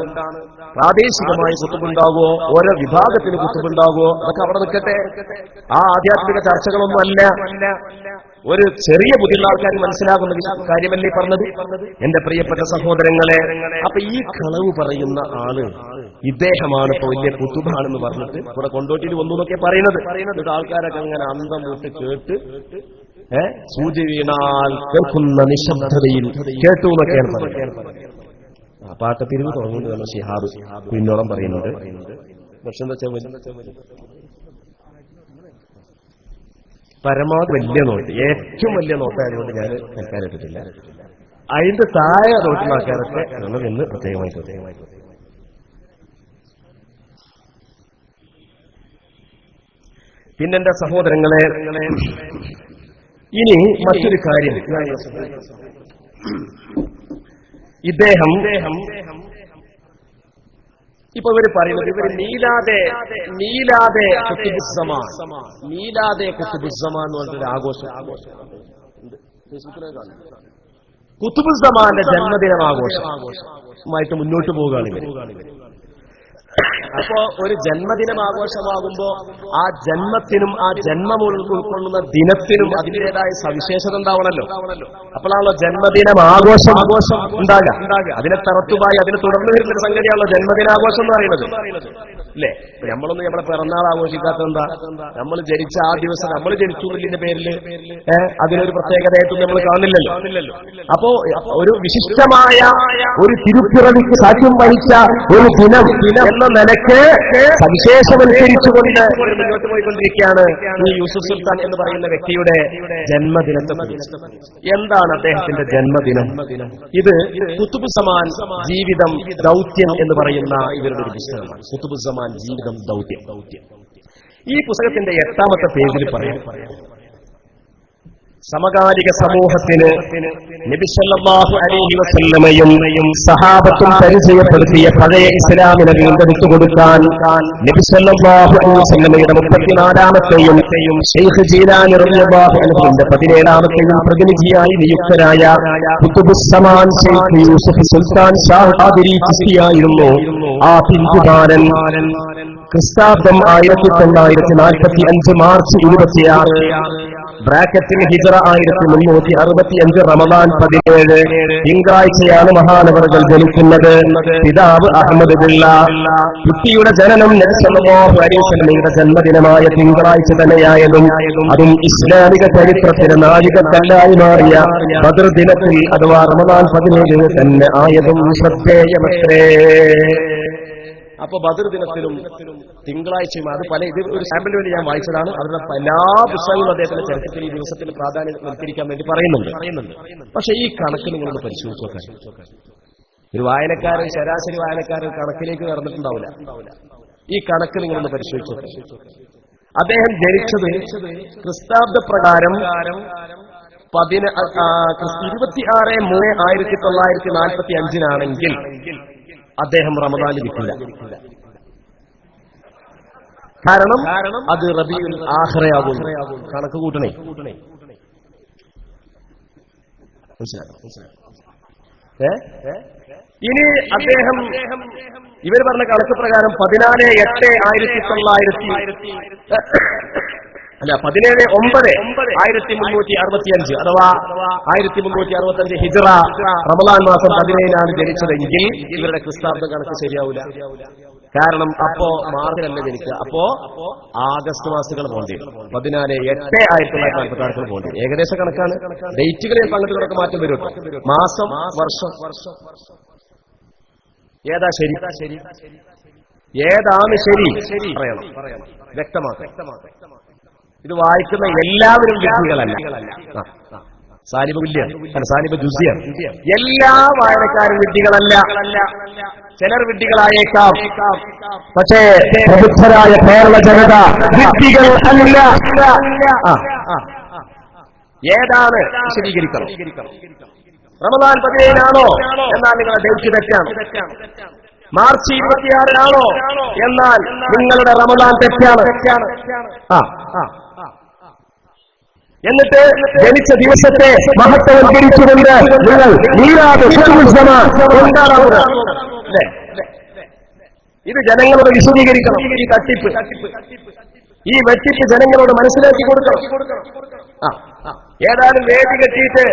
പ്രാദേശികമായി കുത്തുബുണ്ടാകുമോ? ഓരോ വിഭാഗത്തിന് കുത്തുബുണ്ടാകുമോ? അതൊക്കെ അവിടെ നിൽക്കട്ടെ. ആ ആധ്യാത്മിക ചർച്ചകളൊന്നും അല്ല. ഒരു ചെറിയ ബുദ്ധിയുള്ള ആൾക്കാർ മനസ്സിലാകുന്ന കാര്യമല്ലേ പറഞ്ഞത്? എന്റെ പ്രിയപ്പെട്ട സഹോദരങ്ങളെ, അപ്പൊ ഈ കളവ് പറയുന്ന ആള് ഇദ്ദേഹമാണ് ഇപ്പൊ വലിയ കുത്തുബാണെന്ന് പറഞ്ഞിട്ട് ഇവിടെ കൊണ്ടോട്ടിയിൽ വന്നു എന്നൊക്കെ പറയുന്നത്. ആൾക്കാരൊക്കെ അങ്ങനെ അന്തം വിട്ട് കേട്ട് സൂചി വീണാൽ കേൾക്കുന്ന നിശബ്ദതയിൽ കേട്ടു എന്നൊക്കെയാണ് പറയുന്നത്. ആ പാട്ട് തിരിവ് തുടങ്ങുന്നത് നമ്മൾ ഷിഹാബ് പിന്നോളം പറയുന്നുണ്ട്. പക്ഷെ എന്താ വെച്ചാൽ പരമാവധി വലിയ നോട്ട്, ഏറ്റവും വലിയ നോട്ടായതുകൊണ്ട് ഞാൻ കേൾക്കാനിട്ടിട്ടില്ല. അതിന്റെ താഴെ നോട്ടുള്ള ആൾക്കാരൊക്കെ നമ്മൾ ഇന്ന് പ്രത്യേകമായി. പിന്നെന്റെ സഹോദരങ്ങളെ, ഇനി മറ്റൊരു കാര്യം. ഇദ്ദേഹം ഇപ്പൊ ഇവര് പറയുന്നത് ഇവര് നീലാതെ കുത്തുബുസ്സമാൻ എന്ന് പറഞ്ഞൊരു ആഘോഷം കുത്തുബുസ്സമാന്റെ ജന്മദിനം ആഘോഷമായിട്ട് മുന്നോട്ട് പോവുകയാണ്. അപ്പോ ഒരു ജന്മദിനം ആഘോഷമാകുമ്പോ ആ ജന്മത്തിനും ആ ജന്മം ഉൾക്കൊള്ളുന്ന ദിനത്തിനും അതിൻ്റെതായ സവിശേഷത ഉണ്ടാവണല്ലോ. അപ്പോഴാണല്ലോ ജന്മദിനം ആഘോഷം ഉണ്ടാകുക. അതിനെ തറത്തുമായി അതിനെ തുടർന്ന് വരുന്ന സംഗതിയാണല്ലോ ജന്മദിനാഘോഷം എന്ന് പറയുന്നത്, അല്ലേ? നമ്മളൊന്നും നമ്മളെ പിറന്നാൾ ആഘോഷിക്കാത്ത എന്താ? നമ്മൾ ജനിച്ച ആ ദിവസം നമ്മൾ ജനിച്ചു എന്നതിന്റെ പേരിൽ അതിനൊരു പ്രത്യേകതയായിട്ടും നമ്മൾ കാണില്ലല്ലോ. അപ്പോ ഒരു വിശിഷ്ടമായ ഒരു തിരുപ്പിറവിക്ക് സാക്ഷ്യം വഹിച്ച ഒരു ദിനം എന്ന നിലയ്ക്ക് സവിശേഷവൽക്കരിച്ചുകൊണ്ട് മുന്നോട്ട് പോയിക്കൊണ്ടിരിക്കുകയാണ് ഈ യൂസുഫ് സുൽത്താൻ എന്ന് പറയുന്ന വ്യക്തിയുടെ ജന്മദിനത്തെ. എന്താണ് അദ്ദേഹത്തിന്റെ ജന്മദിനം? ഇത് കുത്തുബുസ്സമാൻ ജീവിതം ദൗത്യം എന്ന് പറയുന്ന ഇവരുടെ ഒരു പുസ്തകമാണ്. കുത്തുബുസ്സമാൻ ജീവിതം ദൗത്യം. ഈ പുസ്തകത്തിന്റെ 8ാമത്തെ പേജിൽ പറയാം, സമകാലിക സമൂഹത്തിന് നബി സല്ലല്ലാഹു അലൈഹി വസല്ലമയും സഹാബത്തും പരിചയപ്പെടുത്തിയ പഴയ ഇസ്ലാമിനെ വീണ്ടെടുത്തു കൊടുക്കാൻ നബി സല്ലല്ലാഹു അലൈഹി വസല്ലമയുടെ 34ാമത്തെയും ശൈഖ് ജീലാനി റളിയല്ലാഹു അൻഹുവിന്റെ 17ാമത്തെയും പ്രതിനിധിയായി നിയുക്തരായ ഖുതുബുസ്സമാൻ ശൈഖ് യൂസുഫ് സുൽത്താൻ ഷാഹ് ഖാദിരി ചിസ്തിയായിരുന്നു ആ പിഞ്ചുബാലൻ. ക്രിസ്താബ്ദം 1945 മാർച്ച് 26 ബ്രാക്കറ്റിൽ ഹിജറ 1365 റമദാൻ 17 തിങ്കളാഴ്ചയാണ് മഹാനവറുകൾ ജനിക്കുന്നത്. പിതാവ് അഹമ്മദ് ബിള്ള. കുട്ടിയുടെ ജനനം നബി സല്ലല്ലാഹു അലൈഹി വസല്ലമയുടെ ജന്മദിനമായ തിങ്കളാഴ്ച തന്നെയായതും അതും ഇസ്ലാമിക ചരിത്രത്തിന് നാഴികക്കല്ലായി മാറിയ ബദർ ദിനത്തിൽ അഥവാ റമദാൻ 17 തന്നെ ആയതും ശ്രദ്ധേയമത്രേ. അപ്പൊ ബദർ ദിനത്തിലും തിങ്കളാഴ്ചയും അത് ഇത് ഒരു സാമ്പിളിന് വേണ്ടി ഞാൻ വായിച്ചതാണ്. അവരുടെ എല്ലാ പുസ്തകങ്ങളും അദ്ദേഹത്തിന്റെ ചരിത്രത്തിൽ ഈ ദിവസത്തിൽ പ്രാധാന്യം നിർത്തിരിക്കാൻ വേണ്ടി പറയുന്നുണ്ട്. പക്ഷെ ഈ കണക്ക് നിങ്ങളൊന്ന് പരിശോധിച്ച് നോക്കാൻ, ഒരു വായനക്കാരൻ, ശരാശരി വായനക്കാരൻ കണക്കിലേക്ക് കടന്നിട്ടുണ്ടാവില്ല. ഈ കണക്ക് നിങ്ങളൊന്ന് പരിശോധിച്ച് നോക്കാൻ. അദ്ദേഹം ജനിച്ചത് ക്രിസ്താബ്ദ പ്രകാരം 26/3/1945 അദ്ദേഹം റമദാനിൽ നിൽക്കില്ല. കാരണം അത് റബീഉൽ ആഖിറയാകും. കണക്ക് കൂട്ടണേ. ഇനി അദ്ദേഹം ഇവർ പറഞ്ഞ കണക്ക് പ്രകാരം 17/9/1365 അഥവാ 1365 ഹിജ്റ റമദാൻ മാസം 17 ജനിച്ചതെങ്കിൽ ഇവരുടെ ക്രിസ്താബ്ദ കണക്ക് ശരിയാവില്ല. കാരണം അപ്പോ മാർച്ചിലല്ല ജനിക്കുക, അപ്പോ ആഗസ്റ്റ് മാസങ്ങൾ പോകേണ്ടി വരും. 14/8/1946 പോകേണ്ടി വരും. ഏകദേശ കണക്കാണ്. ഡേറ്റുകളിൽ പങ്കെടുക്കുന്നതൊക്കെ മാറ്റം വരും. മാസം, വർഷം ഏതാ ശരി, ഏതാണ് ശരി പറയണം, വ്യക്തമാക്കാം. ഇത് വായിക്കുന്ന എല്ലാവരും വിദ്യാർത്ഥികളല്ല. സാലിബ് വില്യാണ്, സാലിബ് ജുസിയാണ്. എല്ലാ വായനക്കാരും വിഡ്ഢികളല്ല, ചിലർ വിഡ്ഢികളായേക്കാം. പക്ഷേ പ്രബുദ്ധരായ കേരള ജനത വിഡ്ഢികൾ അല്ല. ഏതാണ് വിശദീകരിക്കണം? റമദാൻ 17 എന്നാൽ നിങ്ങളുടെ ഡേറ്റ് തെറ്റാണ്. മാർച്ച് 26 എന്നാൽ നിങ്ങളുടെ റമദാൻ തെറ്റാണ്. എന്നിട്ട് ജനിച്ച ദിവസത്തെ മഹത്വവൽക്കരിച്ചുകൊണ്ട് നിങ്ങൾ മീലാദ് കൊണ്ടാടാവുക. ഇത് ജനങ്ങളോട് വിശദീകരിക്കണം. ഈ തട്ടിപ്പ്, ഈ വെട്ടിപ്പ് ജനങ്ങളോട് മനസ്സിലാക്കി കൊടുക്കണം. ഏതായാലും വേദി കെട്ടിയിട്ട്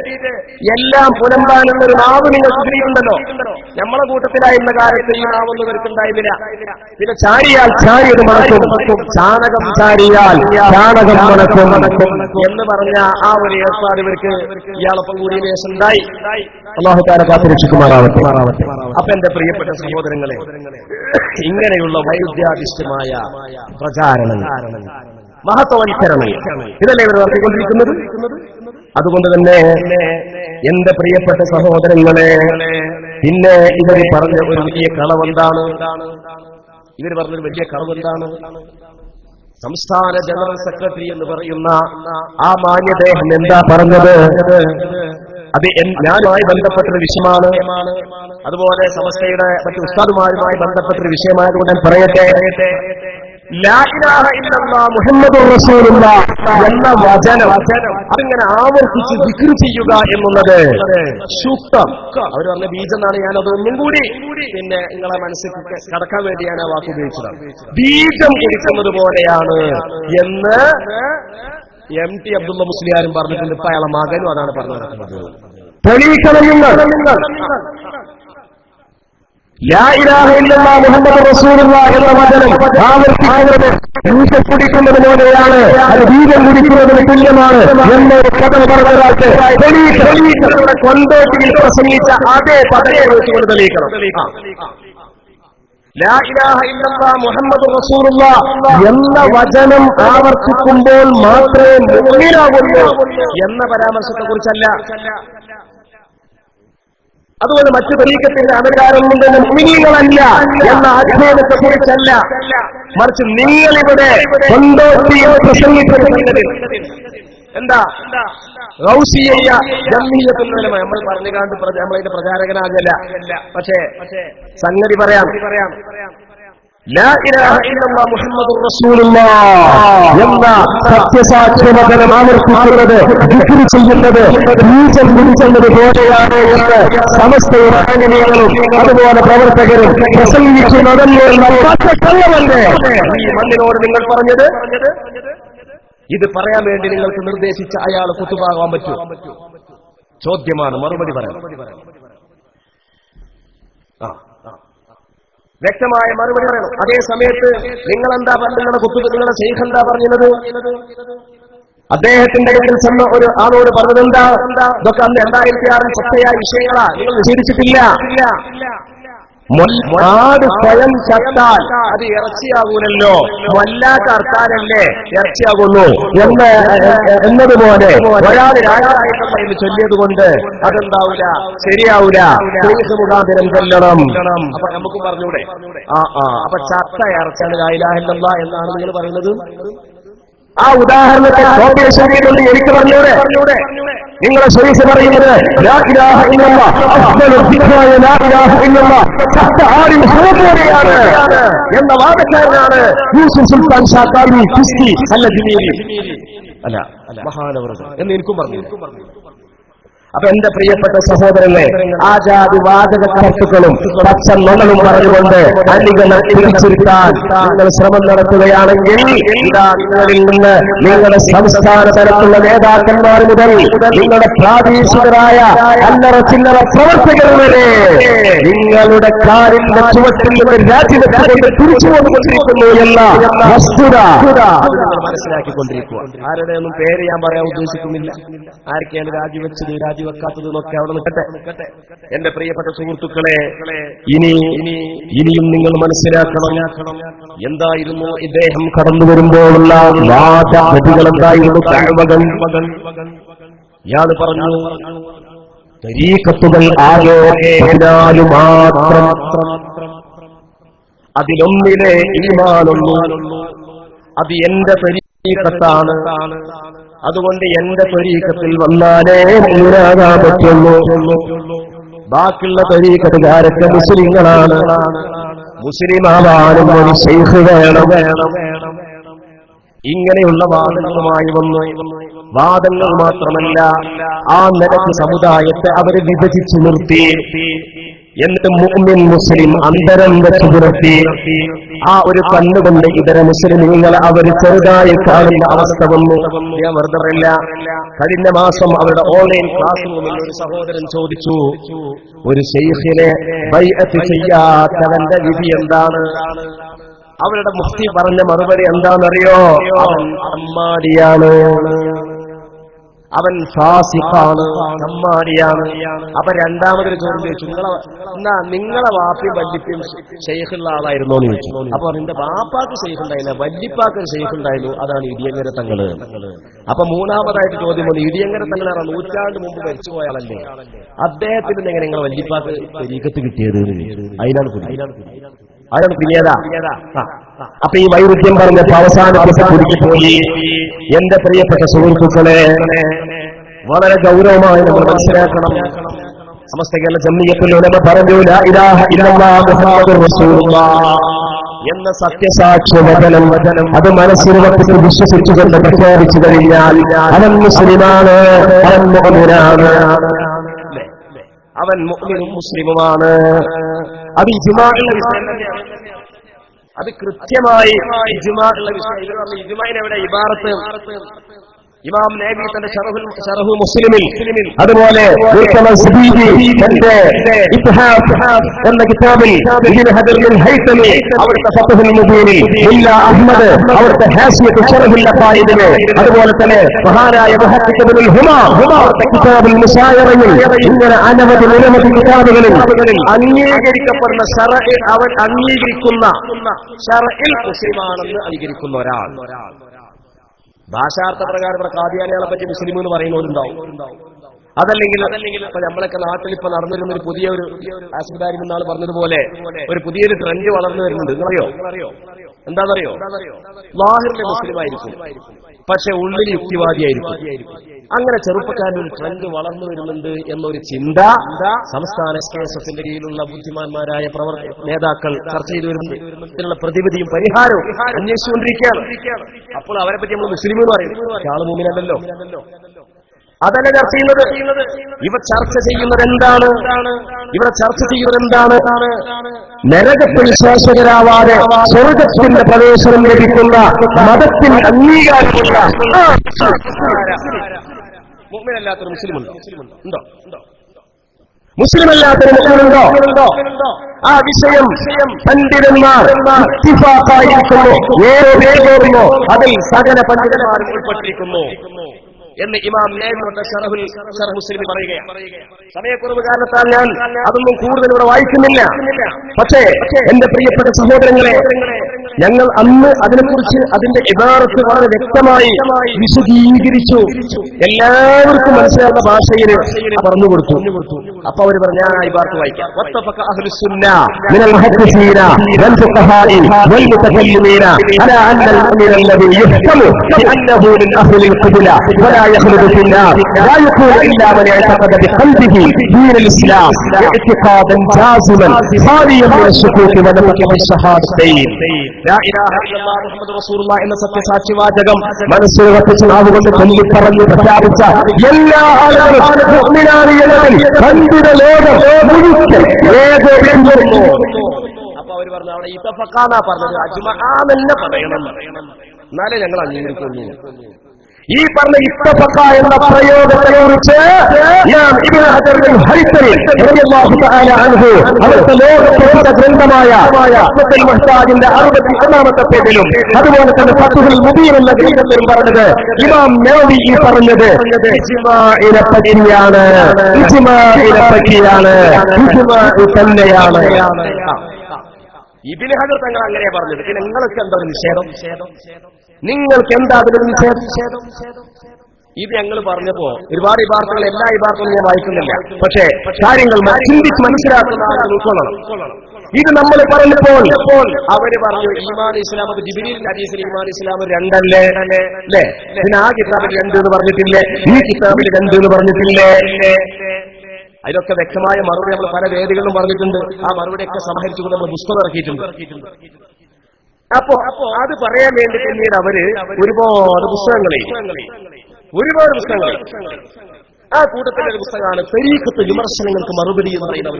എല്ലാം പുലമ്പാനുള്ളൊരു നാവ് നിങ്ങൾക്ക് കിട്ടിയിട്ടുണ്ടല്ലോ. നമ്മളെ കൂട്ടത്തിലായിരുന്ന കാലത്ത് ഈ നാവൊന്നും ഇവർക്കുണ്ടായിരുന്നില്ല. പിന്നെ ചാരിയാൽ ചാരിയത് മണക്കും, ചാണകം ചാരിയാൽ ചാണകം മണക്കും എന്ന് പറഞ്ഞ ആ ഒരു ഏർപ്പാട് ഇവർക്ക് ഇയാളൊപ്പം കൂടിയ ശേഷം ഉണ്ടായി. അല്ലാഹു തആല കാത്തുരക്ഷിക്കുമാറാവട്ടെ. അപ്പൊ എന്റെ പ്രിയപ്പെട്ട സഹോദരങ്ങളെ, ഇങ്ങനെയുള്ള വൈരുദ്ധ്യാധിഷ്ഠമായ പ്രചാരണങ്ങൾ, മഹത്വവൽക്കരണം, ഇതല്ലേ ഇവർ നടത്തിക്കൊണ്ടിരിക്കുന്നത്. അതുകൊണ്ട് തന്നെ എന്റെ പ്രിയപ്പെട്ട സഹോദരങ്ങളെ, പിന്നെ ഇവർ പറഞ്ഞ ഒരു വലിയ കളവെന്താണ്? ഇവർ പറഞ്ഞൊരു വലിയ കളവെന്താണ്? സംസ്ഥാന ജനറൽ സെക്രട്ടറി എന്ന് പറയുന്ന ആ മാന്യദേഹം എന്താ പറഞ്ഞത്? അത് ഞാനുമായി ബന്ധപ്പെട്ടൊരു വിഷയമാണ്. അതുപോലെ സമസ്തയുടെ മറ്റു ഉസ്താദുമാരുമായി ബന്ധപ്പെട്ടൊരു വിഷയമായതുകൊണ്ട് ഞാൻ പറയട്ടെ. ലാ ഇലാഹ ഇല്ലല്ലാഹ് മുഹമ്മദുർ റസൂലുള്ളാഹ് എന്ന വചനം അതിങ്ങനെ ആവർത്തിച്ച് ദിക്ർ ചെയ്യുക എന്നുള്ളത് സൂക്തം. അവർ പറഞ്ഞ ബീജെന്നാണ്. ഞാൻ അതൊന്നും കൂടി പിന്നെ നിങ്ങളെ മനസ്സിൽ കടക്കാൻ വേണ്ടി ഞാൻ ആ വാക്ക് ഉപയോഗിച്ചത്. ബീജം കുടിക്കുന്നത് പോലെയാണ് എന്ന് MT അബ്ദുള്ള മുസ്ലിയാരും പറഞ്ഞിട്ടുണ്ട്. ഇപ്പൊ അയാളെ മകനും അതാണ് പറഞ്ഞു നടക്കുന്നത്. തെളിയിക്കണം നിങ്ങൾ. ലാ ഇലാഹ ഇല്ലല്ലാഹ് മുഹമ്മദുർ റസൂലുള്ളാഹ് എന്ന വചനം ആവർത്തിക്കുന്നത് ജ്യൂസ് കുടിക്കുന്നത് പോലെയാണ്, അത് ബീജം കുടിക്കുന്നതിന് തുല്യമാണ് എന്നൊരു കഥ പറഞ്ഞൊരാൾക്ക് തെളിയിക്കണം. കൊണ്ടോട്ടിയിൽ പ്രസംഗിച്ച അതേ പദയെ വെച്ചുകൊണ്ട് തെളിയിക്കണം. ലാ ഇലാഹ ഇല്ലല്ലാഹ് മുഹമ്മദുർ റസൂലുള്ളാഹ് എന്ന വചനം ആവർത്തിക്കുമ്പോൾ മാത്രമേ മുഅ്മിനാകുള്ളൂ എന്ന പരാമർശത്തെ കുറിച്ചല്ല. അതുപോലെ മറ്റു തരീഖത്തിന്റെ അധികാരമൊന്നും തന്നെ മുഅ്മിനീങ്ങളല്ല എന്ന ആക്ഷേപത്തെ കുറിച്ചല്ല. മറിച്ച് നിങ്ങളിവിടെ കൊണ്ടോട്ടിയിൽ പ്രസംഗിക്കുന്ന സംഗതി എന്താ? ഗൗസിയ്യ ജംഇയ്യത്തുൽ ഉലമ നമ്മൾ പറഞ്ഞുകാണ്ട് നമ്മളതിന്റെ പ്രചാരകനാകല്ല. പക്ഷേ സംഗതി പറയാം. ലാ ഇലാഹ ഇല്ലല്ലാഹ് മുഹമ്മദുർ റസൂലുള്ളാഹ് എന്ന സത്യസാക്ഷ്യവചനം ആവർത്തിക്കുന്നത്, ദിക്ർ ചെയ്യുന്നത് ബീജം കുടിക്കുന്നത് പോലെയാണ് എന്ന് സമസ്തയുടെ ആനുകൂല്യങ്ങളും അതുപോലെ പ്രവർത്തകരും പ്രസംഗിക്കുന്നതല്ലേ കള്ളമല്ലേ ഈ മണ്ണിനോട് നിങ്ങൾ പറഞ്ഞത്? ഇത് പറയാൻ വേണ്ടി നിങ്ങൾക്ക് നിർദ്ദേശിച്ച അയാൾ കുത്തുബാകാൻ പറ്റുമോ? ചോദ്യമാണ്, മറുപടി പറയാം. വ്യക്തമായ മറുപടി പറയണം. അതേ സമയത്ത് നിങ്ങളെന്താ നിങ്ങളുടെ നിങ്ങളുടെ ശൈഖ് എന്താ പറഞ്ഞത്? അദ്ദേഹത്തിന്റെ കയ്യിൽ ചെന്ന ഒരു ആളോട് പറഞ്ഞത് എന്താ? ഇതൊക്കെ അന്ന് 2006 ചർച്ചയായ വിഷയങ്ങളാ, നിങ്ങൾ നിഷേധിച്ചിട്ടില്ല. ആട് സ്വയം ചത്താൽ അത് ഇറച്ചിയാകൂലല്ലോ, മൊല്ലാത്ത അർത്താലല്ലേ ഇറച്ചിയാകുന്നു എന്നതുപോലെ ഒരാൾ രാജാവായിട്ട് ചൊല്ലിയത് കൊണ്ട് അതെന്താവൂല, ശരിയാവൂല, മുഖാന്തരം ചൊല്ലണം. അപ്പൊ നമുക്ക് പറഞ്ഞൂടെ? അപ്പൊ ചത്ത ഇറച്ചാണ് ലാ ഇലാഹ ഇല്ലല്ലാഹ് എന്നാണ് നിങ്ങൾ പറയുന്നത്. ആ ഉദാഹരണത്തെ കൊണ്ട് എനിക്ക് പറഞ്ഞൂടെ? നിങ്ങളെ ശരീഫ് പറയുന്നത് ലാ ഇലാഹ ഇല്ലല്ലാഹ് അഫ്ദലുൽ ദിക്റായ ലാ ഇലാഹ ഇല്ലല്ലാഹ് ചത്ത ആടിൻ പോലെയാണ് എന്ന വാദക്കാരനാണ് യൂസുഫ് സുൽത്താൻ ഷാക്കാരി കുസ്തി അല്ല ജിമീലി അല്ല മഹാനവറുകൾ എന്ന് എനിക്കും പറഞ്ഞു. അപ്പൊ എന്റെ പ്രിയപ്പെട്ട സഹോദരങ്ങളെ, ആ ജാതി വാചക കർത്തുക്കളും പച്ച നുണകളും പറഞ്ഞുകൊണ്ട് അണികളെ തിരിച്ചിരുത്താൻ നിങ്ങൾ ശ്രമം നടത്തുകയാണെങ്കിൽ ഇതാ നിങ്ങളിൽ നിന്ന് നിങ്ങളുടെ സംസ്ഥാന തലത്തിലുള്ള നേതാക്കന്മാർ മുതൽ നിങ്ങളുടെ പ്രാദേശികരായ അല്ലറ ചില്ലറ പ്രവർത്തകർ വരെ നിങ്ങളുടെ കാലിന്റെ ചുവട്ടിൽ നിന്ന് രാജിവെച്ചുകൊണ്ട് തിരിച്ചു വന്നുകൊണ്ടിരിക്കുന്നു എന്ന വസ്തുത മനസ്സിലാക്കിക്കൊണ്ടിരിക്കുക. ആരുടെയൊന്നും പേര് ഞാൻ പറയാൻ ഉദ്ദേശിക്കുന്നില്ല. ആർക്കെയാണ് രാജിവെച്ചത്, രാജിവെക്കാത്തത് എന്നൊക്കെ അവിടെ നിൽക്കട്ടെ. എന്റെ പ്രിയപ്പെട്ട സുഹൃത്തുക്കളെ, ഇനിയും നിങ്ങൾ മനസ്സിലാക്കണം, എന്തായിരുന്നു ഇദ്ദേഹം കടന്നു വരുമ്പോഴുള്ള വാദഗതികൾ എന്തായിരുന്നു. ഇയാൾ പറഞ്ഞു തരീഖത്തുകൾ ആകെ 14 മാത്രം, അതിലൊന്നിലെ ഈമാനൊന്നു, അത് എന്റെ തരീഖത്താണ്. അതുകൊണ്ട് എന്റെ തരീഖത്തിൽ വന്നാലേ മുഴുവനാകാൻ പറ്റുള്ളൂ. ബാക്കിയുള്ള തരീഖത്തുകാരൊക്കെ മുസ്ലിങ്ങളാണ്. മുസ്ലിമാവാനും ഒരു ശൈഖ് വേണം. ഇങ്ങനെയുള്ള വാദങ്ങളുമായി വന്നു. വാദങ്ങൾ മാത്രമല്ല, ആ നിലയ്ക്ക് സമുദായത്തെ അവരെ വിഭജിച്ചു നിർത്തി. എന്നിട്ട് മുഅ്മിൻ മുസ്ലിം അന്തരം വെച്ച് പുലർത്തി. ആ ഒരു കണ്ണുകൊണ്ട് ഇതര മുസ്ലിമീങ്ങളെ അവർ ചെറുതായി കാണുന്ന അവസ്ഥ വന്നു. ഞാൻ വെറുതെയല്ല, കഴിഞ്ഞ മാസം അവരുടെ ഓൺലൈൻ ക്ലാസ് റൂമിൽ ഒരു സഹോദരൻ ചോദിച്ചു, ഒരു ശൈഖിനെ ബൈഅത്ത് ചെയ്യാത്തവന്റെ വിധി എന്താണ്? അവരുടെ മുഫ്തി പറഞ്ഞ മറുപടി എന്താണെന്നറിയോ? അവൻ അമ്മാടിയാണ്, അവൻ ഫാസിഖാണ്, അമ്മാടിയാണ്. അപ്പൊ രണ്ടാമതൊരു ചോദ്യം ചോദിച്ചു, നിങ്ങളെ വാപ്പയും വല്ലിപ്പയും ശൈഖുള്ള ആളായിരുന്നോ എന്ന് ചോദിച്ചു. അപ്പൊ നിന്റെ വാപ്പാക്ക് ശൈഖുണ്ടായില്ല, വല്ലിപ്പാക്ക് ഒരു ശൈഖുണ്ടായിരുന്നു, അതാണ് ഇടിയങ്ങര തങ്ങള്. അപ്പൊ മൂന്നാമതായിട്ട് ചോദ്യം വന്നു, ഇടിയങ്ങര തങ്ങളാണ് 100 നൂറ്റാണ്ട് മുമ്പ് മരിച്ചുപോയ ആളല്ലേ, അദ്ദേഹത്തിന് എങ്ങനെ നിങ്ങൾ വല്ലിപ്പാക്ക് തരീഖത്ത് കിട്ടിയത്? അതിനാണ് പിന്നീടാ. അപ്പൊ ഈ വൈരുദ്ധ്യം പറഞ്ഞപ്പോ അവസാനത്തെ കുടുക്കിപ്പോയി. എന്റെ പ്രിയപ്പെട്ട സുഹൃത്തുക്കളെ, വളരെ ഗൗരവമായി നമ്മൾ മനസ്സിലാക്കണം. സമസ്ത കേരള ജംഇയ്യത്തുൽ ഉലമ പറഞ്ഞു, ലാ ഇലാഹ ഇല്ലല്ലാഹ് മുഹമ്മദുർ റസൂലുള്ളാഹ് എന്ന സത്യസാക്ഷ്യ വചനം അത് മനസ്സിൽ വച്ചിട്ട് വിശ്വസിച്ചുകൊണ്ട് പ്രഖ്യാപിച്ചു കഴിഞ്ഞാൽ അവൻ മുസ്ലിമാണ്, അവൻ മുഅ്മിനാണ്, അവൻ മുഅ്മിനും മുസ്ലിമുമാണ്. അത് ഇജ്മാഉള്ള വിഷയം തന്നെയാണ്. അത് കൃത്യമായി ഇജ്മാഉള്ള വിഷയം. ഇജ്മാഇനെവിടെ ഇബാറത്ത് ഇമാം നബി തന്റെ ശറഹു മുസ്ലിമിൽ, അതുപോലെ എന്ന കിതാബിൽ ഇബ്നു ഹജർ ഹൈതമി അവിടുത്തെ ഫത്ഹുൽ മുബീനിൽ, മുല്ല അഹ്മദ് അവിടുത്തെ ഹാസിയത്ത് ശറഹുൽ അഖായിദിൽ, അതുപോലെ തന്നെ മഹാനായ മുഹദ്ദിസ് ഇബ്നുൽ ഹുമാം അവിടുത്തെ കിതാബുൽ മുസായറയിൽ, ഇങ്ങനെ നിരവധി കിതാബുകളിൽ അംഗീകരിക്കപ്പെടുന്ന ശറഇ, അവൻ അംഗീകരിക്കുന്ന ശറഇൽ മുസ്ലിമാണെന്ന് അംഗീകരിക്കുന്ന ഒരാൾ. ഭാഷാർത്ഥ പ്രകാരം ഖാദിയാനികളെ പറ്റി മുസ്ലിം എന്ന് പറയുന്നവരുണ്ടാവും. അതല്ലെങ്കിൽ ഇപ്പൊ നമ്മളൊക്കെ നാട്ടിൽ ഇപ്പൊ നടന്നിരുന്ന ഒരു പുതിയൊരു ആശുപത്രി എന്നാൾ പറഞ്ഞതുപോലെ ഒരു പുതിയൊരു ട്രെൻഡ് വളർന്നു വരുന്നുണ്ട്. നിങ്ങളറിയോ എന്താണെന്നറിയോ? ലാഹിറിലെ മുസ്ലിം ആയിരിക്കും, പക്ഷെ ഉള്ളിൽ യുക്തിവാദിയായിരിക്കും. അങ്ങനെ ചെറുപ്പക്കാരുടെ ഒരു ട്രെൻഡ് വളർന്നു വരുന്നുണ്ട് എന്നൊരു ചിന്ത സംസ്ഥാന SKSF-ന്റെ കീഴിലുള്ള ബുദ്ധിമാന്മാരായ നേതാക്കൾ ചർച്ച ചെയ്തു വരുന്നുണ്ട്. ഇതിനുള്ള പ്രതിവിധിയും പരിഹാരവും അന്വേഷിച്ചുകൊണ്ടിരിക്കുകയാണ്. അപ്പോൾ അവരെ പറ്റി നമ്മൾ മുസ്ലിം എന്ന് പറയും, ആള് മുഅ്മിനല്ലല്ലോ. അതല്ല ചർച്ച ചെയ്യുന്നത്. ഇവർ ചർച്ച ചെയ്യുന്നത് എന്താണ്? നരകത്തിൽ ശാശ്വതരാവാതെ സ്വർഗത്തിന്റെ പ്രവേശനം ലഭിക്കുന്ന മതത്തിൽ അംഗീകാരമുള്ള മുഅ്മിനല്ലാത്തൊരു മുസ്ലിമുണ്ടോ? മുസ്ലിമല്ലാത്തൊരു മുസ്ലിമുണ്ടോ? ആ വിഷയം പണ്ഡിതന്മാർ ഇത്തിഫാഖായിരിക്കുന്നു, ഏകോപിക്കുന്നു, അതിൽ സകല പണ്ഡിതന്മാരും ഉൾപ്പെട്ടിരിക്കുന്നു എന്ന് ഇമാം നബിയുടെ ശറഹ് മുസ്ലിം പറയുകയാണ്. സമയക്കുറവ് കാരണത്താൽ ഞാൻ അതൊന്നും കൂടുതൽ ഇവിടെ വായിക്കുന്നില്ല. പക്ഷേ എന്റെ പ്രിയപ്പെട്ട സഹോദരങ്ങളെ, ഞങ്ങൾ അന്ന് അതിനെക്കുറിച്ച് അതിന്റെ ഇബാറത്ത് വളരെ വ്യക്തമായി വിശദീകരിച്ചു, എല്ലാവർക്കും മനസ്സിലാവുന്ന ഭാഷയിൽ പറഞ്ഞു കൊടുത്തു. അപ്പൊ അവർ പറഞ്ഞു, ഞാൻ ഇബാറത്ത് വായിക്കാം. വത്തഫഖ അഹ്ലുസ് സുന്ന മിനൽ മുഹദ്ദിസീന വൽ ഫുഖഹാഇ വൽ മുതകല്ലിമീന അലാ അന്നൽ മുഅ്മിന അല്ലദീ യുഹ്കമു ബിഅന്നഹു മിൻ അഹ്ലിൽ ഖിബ്ല വലാ യഖ്ലുദു ഫിന്നാർ ലാ യഖൂലു ഇല്ലാ മൻ ഇഅ്തഖദ ബിഖൽബിഹി ദീനുൽ ഇസ്ലാം ഇഅ്തിഖാദൻ ജാസിമൻ ഖാലിയൻ മിൻ അശ്ശുകൂകി വനഫഖ ബിശ്ശഹാദത്തൈൻ. ലാ ഇലാഹ ഇല്ലല്ലാഹ് മുഹമ്മദുർ റസൂലുള്ളാഹി എന്ന സത്യസാക്ഷ്യവാചകം മനസ്സിൽ ഉറപ്പിച്ച് നാവുകൊണ്ട് ചൊല്ലിപ്പറഞ്ഞ് പ്രഖ്യാപിച്ച എല്ലാ ആളുകളും മുഅ്മിനാണ് എന്നതിൽ പണ്ഡിത ലോകം മുഴുവൻ ഏകോപിക്കുന്നു. അപ്പൊ അവർ പറഞ്ഞു, അവിടെ ഇത്തഫഖാന പറഞ്ഞത് അജ്മഅ തന്നെ പറയണം, എന്നാലേ ഞങ്ങൾ അംഗീകരിക്കുള്ളൂ. ഈ പറഞ്ഞ ഇത്തഫഖ എന്ന പ്രയോഗത്തെ കുറിച്ച് ഞാൻ ഇബ്നു ഹജർ അൽ ഹൈതമി റളിയല്ലാഹു തആല അൻഹു അവരുടെ ലോകപ്രസിദ്ധ ഗ്രന്ഥമായ ഫത്ഹുൽ മുഹ്താജിന്റെ 61ാമത്തെ പേജിലും അതുപോലെ തന്നെ ഫത്ഹുൽ മുബീൻ എന്ന ഗ്രന്ഥത്തിലും പറഞ്ഞത് ഇമാം നവവി ഈ പറഞ്ഞത് ഇജ്മാഇനെ പറ്റിയാണ്. ഇജ്മാ തന്നെയാണ്. ഇബ്നു ഹജർ തങ്ങൾ അങ്ങനെ പറഞ്ഞത്. പിന്നെ നിങ്ങൾക്ക് എന്താ നിഷേധം? നിങ്ങൾക്ക് എന്താ അതിലൊരു നിഷേധം? ഇത് ഞങ്ങൾ പറഞ്ഞപ്പോ ഒരുപാട് ഇബാർത്തുകൾ, എല്ലാ ഇബാർത്തുകളും ഞാൻ വായിക്കുന്നില്ല, പക്ഷേ കാര്യങ്ങൾ ചിന്തിച്ച് മനസ്സിലാക്കുന്ന ആളുകൾ ഉൾക്കൊള്ളണം. ഇത് നമ്മൾ പറഞ്ഞപ്പോൾ അവര് പറഞ്ഞു ഈമാൻ ഇസ്ലാം, അത് ജിബ്രീലിന്റെ ഹദീസിൽ ഈമാൻ ഇസ്ലാം 2 അല്ലേ? പിന്നെ ആ കിതാബിൽ 2 എന്ന് പറഞ്ഞിട്ടില്ലേ, ഈ കിതാബിൽ 2 എന്ന് പറഞ്ഞിട്ടില്ലേ? അതിലൊക്കെ വ്യക്തമായ മറുപടി നമ്മൾ പല വേദികളിലും പറഞ്ഞിട്ടുണ്ട്. ആ മറുപടിയൊക്കെ സമാഹരിച്ചുകൊണ്ട് നമ്മൾ പുസ്തകം ഇറക്കിയിട്ടുണ്ട്. അപ്പോ അത് പറയാൻ വേണ്ടി പിന്നീട് അവര് ഒരുപാട് പുസ്തകങ്ങളെ ആ കൂട്ടത്തിലെ ഒരു പുസ്തകമാണ് തരീഖത്ത് വിമർശനങ്ങൾക്ക് മറുപടി എന്ന് പറയുന്നത്.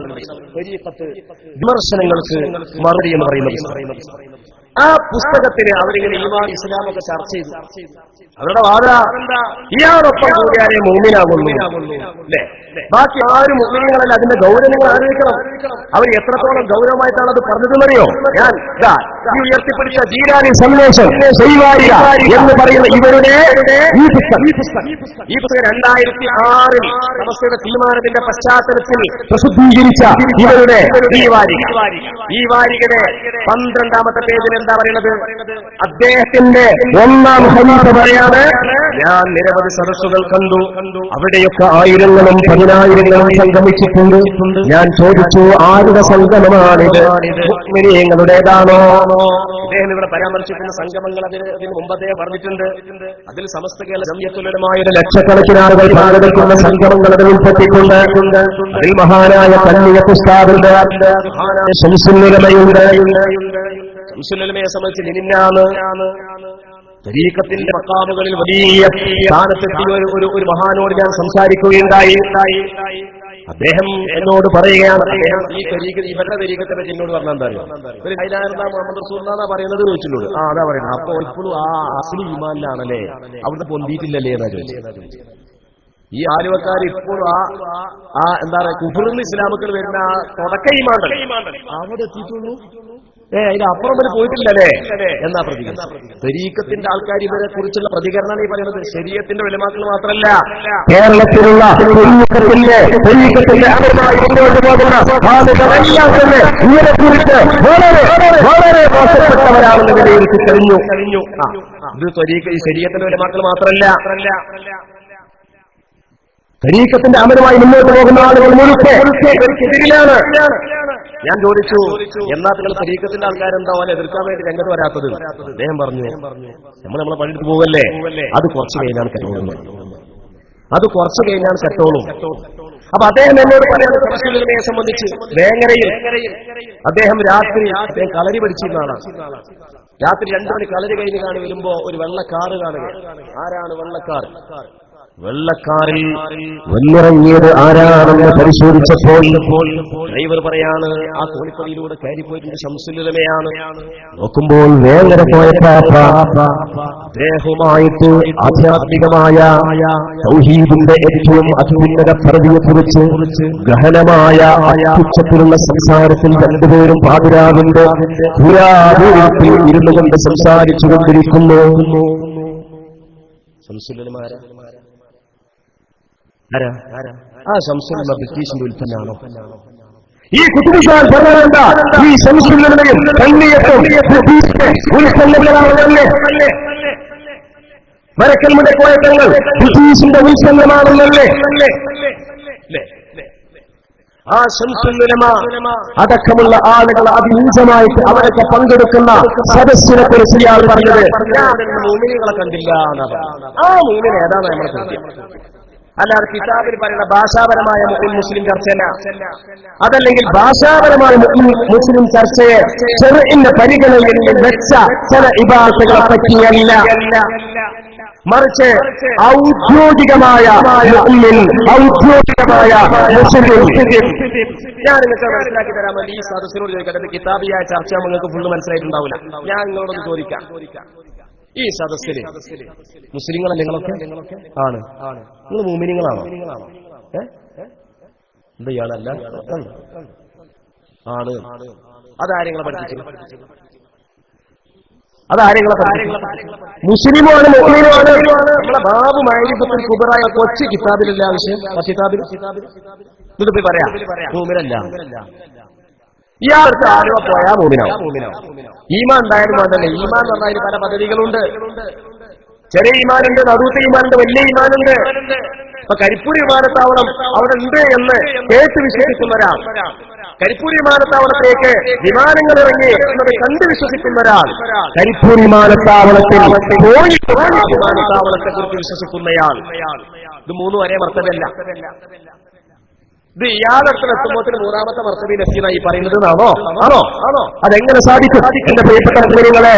തരീഖത്ത് വിമർശനങ്ങൾക്ക് മറുപടി എന്ന് പറയുന്നത്. ആ പുസ്തകത്തിന് അവരിങ്ങനെ ഈമാൻ ഇസ്ലാമൊക്കെ ചർച്ച ചെയ്തു. അവരുടെ വാദ ഇയാളൊപ്പം കൂടിയാലേ മുഅ്മിനാകുന്നു അല്ലേ? ബാക്കി ആരും മുസ്ലിങ്ങളല്ല. അതിന്റെ ഗൗരവങ്ങൾ ആലോചിക്കണം. അവർ എത്രത്തോളം ഗൗരവമായിട്ടാണ് അത് പറഞ്ഞതെന്നറിയോ? ഞാൻ ഈ ഉയർത്തിപ്പിടിച്ച ജീലാനി സന്ദേശം എന്ന് പറയുന്ന ഇവരുടെ ഈ പുസ്തകം 2006 സമസ്തയുടെ തീരുമാനത്തിന്റെ പശ്ചാത്തലത്തിൽ പ്രസിദ്ധീകരിച്ച ഇവരുടെ ഈ വാരികയുടെ 12ാമത്തെ പേജിൽ എന്താ പറയുന്നത്? അദ്ദേഹത്തിന്റെ 1ാം ഖലീഫ പറയാണ്, ഞാൻ നിരവധി സദസ്സുകൾ കണ്ടു, അവിടെയൊക്കെ ആയിരങ്ങളും പതിനായിരങ്ങളും സംഗമിച്ചിട്ടുണ്ട്. ഞാൻ ചോദിച്ചു, ആരുടെ സംഗമമാണിത്? മുഅ്മിനീങ്ങളുടേതാണോ? അദ്ദേഹം ഇവിടെ പരാമർശിക്കുന്ന സംഗമങ്ങൾ അതിന് മുമ്പ് അദ്ദേഹം പറഞ്ഞിട്ടുണ്ട്. അതിൽ സമസ്ത കേരള ജംഇയ്യത്തുൽ ഉലമായുടെ ലക്ഷക്കണക്കിന് ആളുകൾ പങ്കെടുക്കുന്ന സംഗമങ്ങൾ അതിൽ ഉൾപ്പെട്ടിട്ടുണ്ട്. അതിൽ മഹാനായ തൻവിയത്ത് ഉസ്താദിന്റെ മഹാനായ ശംസുൽ ഉലമയുണ്ട്. ശംസുൽ ഉലമയെ സംബന്ധിച്ച് മിനിഞ്ഞാന്ന് തരീഖത്തിന്റെ മഖാമുകളിൽ വലിയ സ്ഥാനത്തെത്തിയ ഒരു മഹാനോട് ഞാൻ സംസാരിക്കുകയുണ്ടായി. അദ്ദേഹം എന്നോട് പറയുകയാണ്, അദ്ദേഹം ഇവരുടെ തരീഖത്തെ പറ്റി എന്നോട് പറഞ്ഞാൽ എന്താ അറിയോ? മുഹമ്മദ് റസൂലുള്ളാഹി പറയുന്നത് ചോദിച്ചിട്ടുണ്ട്. അതാ പറയുന്നത്. അപ്പൊ ഇപ്പോഴും ആ അസ്ലി ഈമാനിലാണല്ലേ, അവിടുത്തെ പൊന്തിയിട്ടില്ലല്ലേ എന്നാ ചോദിച്ചത്. ഈ ആലുവക്കാർ ഇപ്പോഴും ആ എന്താ പറയാ കുഫറിൽ ഇസ്ലാമുകൾ വരുന്ന ആ തുടക്ക ഈമാണ്ടല്ലേ അവിടെ എത്തിയിട്ടുള്ളൂ. അതിനപ്പുറം വരെ പോയിട്ടില്ലല്ലേ എന്നാ പ്രതികരണം. തരീഖത്തിന്റെ ആൾക്കാർ ഇവരെ കുറിച്ചുള്ള പ്രതികരണമാണ് ഈ പറയുന്നത്. ശരീഅത്തിന്റെ ഉലമാക്കൾ മാത്രമല്ല, കേരളത്തിലുള്ള തരീഖത്തിന്റെ ഇവരെ കുറിച്ച് വളരെ മോശപ്പെട്ടവരാണെന്ന് വിലയിരുത്തി കഴിഞ്ഞു. ഇത് ഈ ശരീഅത്തിന്റെ ഉലമാക്കൾ മാത്രമല്ല, തരീഖത്തിന്റെ അമലുമായി മുന്നോട്ട് പോകുന്ന ആളുകൾ മുഴുക്കെ ഇവർക്കെതിരിലാണ്. ഞാൻ ചോദിച്ചു, എന്നാ നിങ്ങൾ തരീഖത്തിന്റെ ആൾക്കാരെന്താവാൻ എതിർക്കാൻ വേണ്ടി രംഗത്ത് വരാത്തത്? അദ്ദേഹം പറഞ്ഞു, നമ്മളെ പണിയെടുത്ത് പോകല്ലേ, അത് കുറച്ച് കഴിഞ്ഞാൽ കെട്ടോളും. അപ്പൊ അദ്ദേഹം എന്നോട് പറയുന്നത് ശംസുലുലമയെ സംബന്ധിച്ച് വേങ്ങരയിൽ അദ്ദേഹം രാത്രി കളരി പഠിച്ചിരുന്ന ആളാണ്. രാത്രി 2 മണി കളരി കഴിഞ്ഞ് വരുമ്പോ ഒരു വെള്ളക്കാറ് കാണുക. ആരാണ് വെള്ളക്കാർ? വെള്ളക്കാരിൽ വന്നിറങ്ങിയത് ആരാണെന്ന് പരിശോധിച്ചപ്പോൾ ഡ്രൈവർ പറയാണ്, ആ തോണിപ്പടിയിലൂടെ കയറിപ്പോയിട്ടുണ്ട് ശംസുൽ ഉലമയാണ്. നോക്കുമ്പോൾ വേങ്ങര പോയപ്പോ അദ്ദേഹവുമായിട്ട് ആധ്യാത്മികമായ തൗഹീദിന്റെ ഏറ്റവും അത്യുന്നത പദവിയെക്കുറിച്ച് ഗഹനമായ അത്യുച്ചത്തിലുള്ള സംസാരത്തിൽ രണ്ടുപേരും പാതിരാവിന്റെ പുരാതൂരത്തിൽ ഇരുന്നു കൊണ്ട് സംസാരിച്ചു കൊണ്ടിരിക്കുന്നു. ശംസുൽ ഉലമ ആ ശംസുൽ ഉലമ ബ്രിട്ടീഷിന്റെ ഉൽപ്പന്നമാണോ? ഈ കുതുബുഷാൻ പറഞ്ഞതെന്താ? ഈ ശംസുൽ ഉലമയും തൻവിയത്തും ബ്രിട്ടീഷിന്റെ ഉൽപ്പന്നങ്ങളാണെന്നല്ലേ? വരക്കൽ മുടക്കോയത്തങ്ങൾ ബ്രിട്ടീഷിന്റെ ഉൽപ്പന്നമാണെന്നല്ലേ? ആ ശംസുൽ ഉലമ അടക്കമുള്ള ആളുകൾ അതിനീചമായിട്ട് അവരൊക്കെ പങ്കെടുക്കുന്ന സദസ്സിനെ കുറിച്ച് ഇയാൾ പറഞ്ഞത്, മുഅ്മിനീങ്ങളെ കണ്ടില്ല എന്നാണ്. ആ മുഅ്മിൻ ഏതാണ് നമ്മുടെ ചോദ്യം? അല്ലാതെ കിതാബിൽ പറയുന്ന ഭാഷാപരമായ മുസ്ലിം ചർച്ചയല്ല, അതല്ലെങ്കിൽ ഭാഷാപരമായ മുസ്ലിം ചർച്ചയെ ശർഇന്റെ പരിഗണനയിൽ വെച്ച ചില ഇബാദത്തുകളെ പറ്റിയല്ല, മറിച്ച് ഔദ്യോഗികമായ മുഅ്മിൻ, ഔദ്യോഗികമായ മുസ്ലിം. ഞാൻ നിങ്ങൾക്ക് മനസ്സിലാക്കി തരാൻ വേണ്ടി ഈ സദസ്സിനോട് ചോദിക്കട്ടെ, കിതാബിയായ ചർച്ച നിങ്ങൾക്ക് ഫുള്ള് മനസ്സിലായിട്ടുണ്ടാവില്ല. ഞാൻ നിങ്ങളോടൊന്ന് ചോദിക്കാം, ഈ സദസ്സിൽ മുസ്ലിങ്ങളെ നിങ്ങളൊക്കെ ആണ്. നിങ്ങൾ മുഅ്മിനീങ്ങളാണോ? എന്താ ഇയാളല്ല ആണ്. അതാരെങ്ങളെ പഠിപ്പിച്ചു? അതാരെങ്ങളെ പഠിപ്പിച്ചു? മുസ്ലിമാണ് മുഅ്മിനുമാണ്. നമ്മളെ ബാബു മഅരിഫത്തുൽ കുബ്രായ കൊച്ചു കിതാബിലല്ല ആവശ്യം. കിതാബിൽ ഇത് പോയി പറയാം മുഅ്മിനല്ല. ഇയാൾക്ക് ആരോ പോയാ മുഅ്മിനാവും. ഈമാൻ ഉണ്ടായാലും വേണ്ടല്ലേ. ഈമാൻ എന്ന് പറഞ്ഞാൽ പല പദ്ധതികളുണ്ട്. ചെറിയ ഈമാനുണ്ട്, നടുത്ത ഈമാനുണ്ട്, വലിയ ഈമാനുണ്ട്. അപ്പൊ കരിപ്പൂർ വിമാനത്താവളം അവിടെ ഉണ്ട് എന്ന് കേട്ട് വിശ്വസിക്കുന്ന ഒരാൾ, കരിപ്പൂർ വിമാനത്താവളത്തിലേക്ക് വിമാനങ്ങൾ ഇറങ്ങി എന്നത് കണ്ട് വിശ്വസിക്കുന്ന ഒരാൾ, കരിപ്പൂർ വിമാനത്താവളത്തിൽ പോയി വിമാനത്താവളത്തെ കുറിച്ച് വിശ്വസിക്കുന്നയാൾ, ഇത് മൂന്നും ഒരേ മർത്തബല്ല. ഇത് ഇയാളെടുത്ത് എത്തുമ്പോൾ മൂന്നാമത്തെ മർത്തബയിൽ എത്തിയതായി പറയുന്നത് ആണോ? അതെങ്ങനെ സാധിക്കും? എന്റെ പ്രിയപ്പെട്ട മുസ്ലിങ്ങളെ,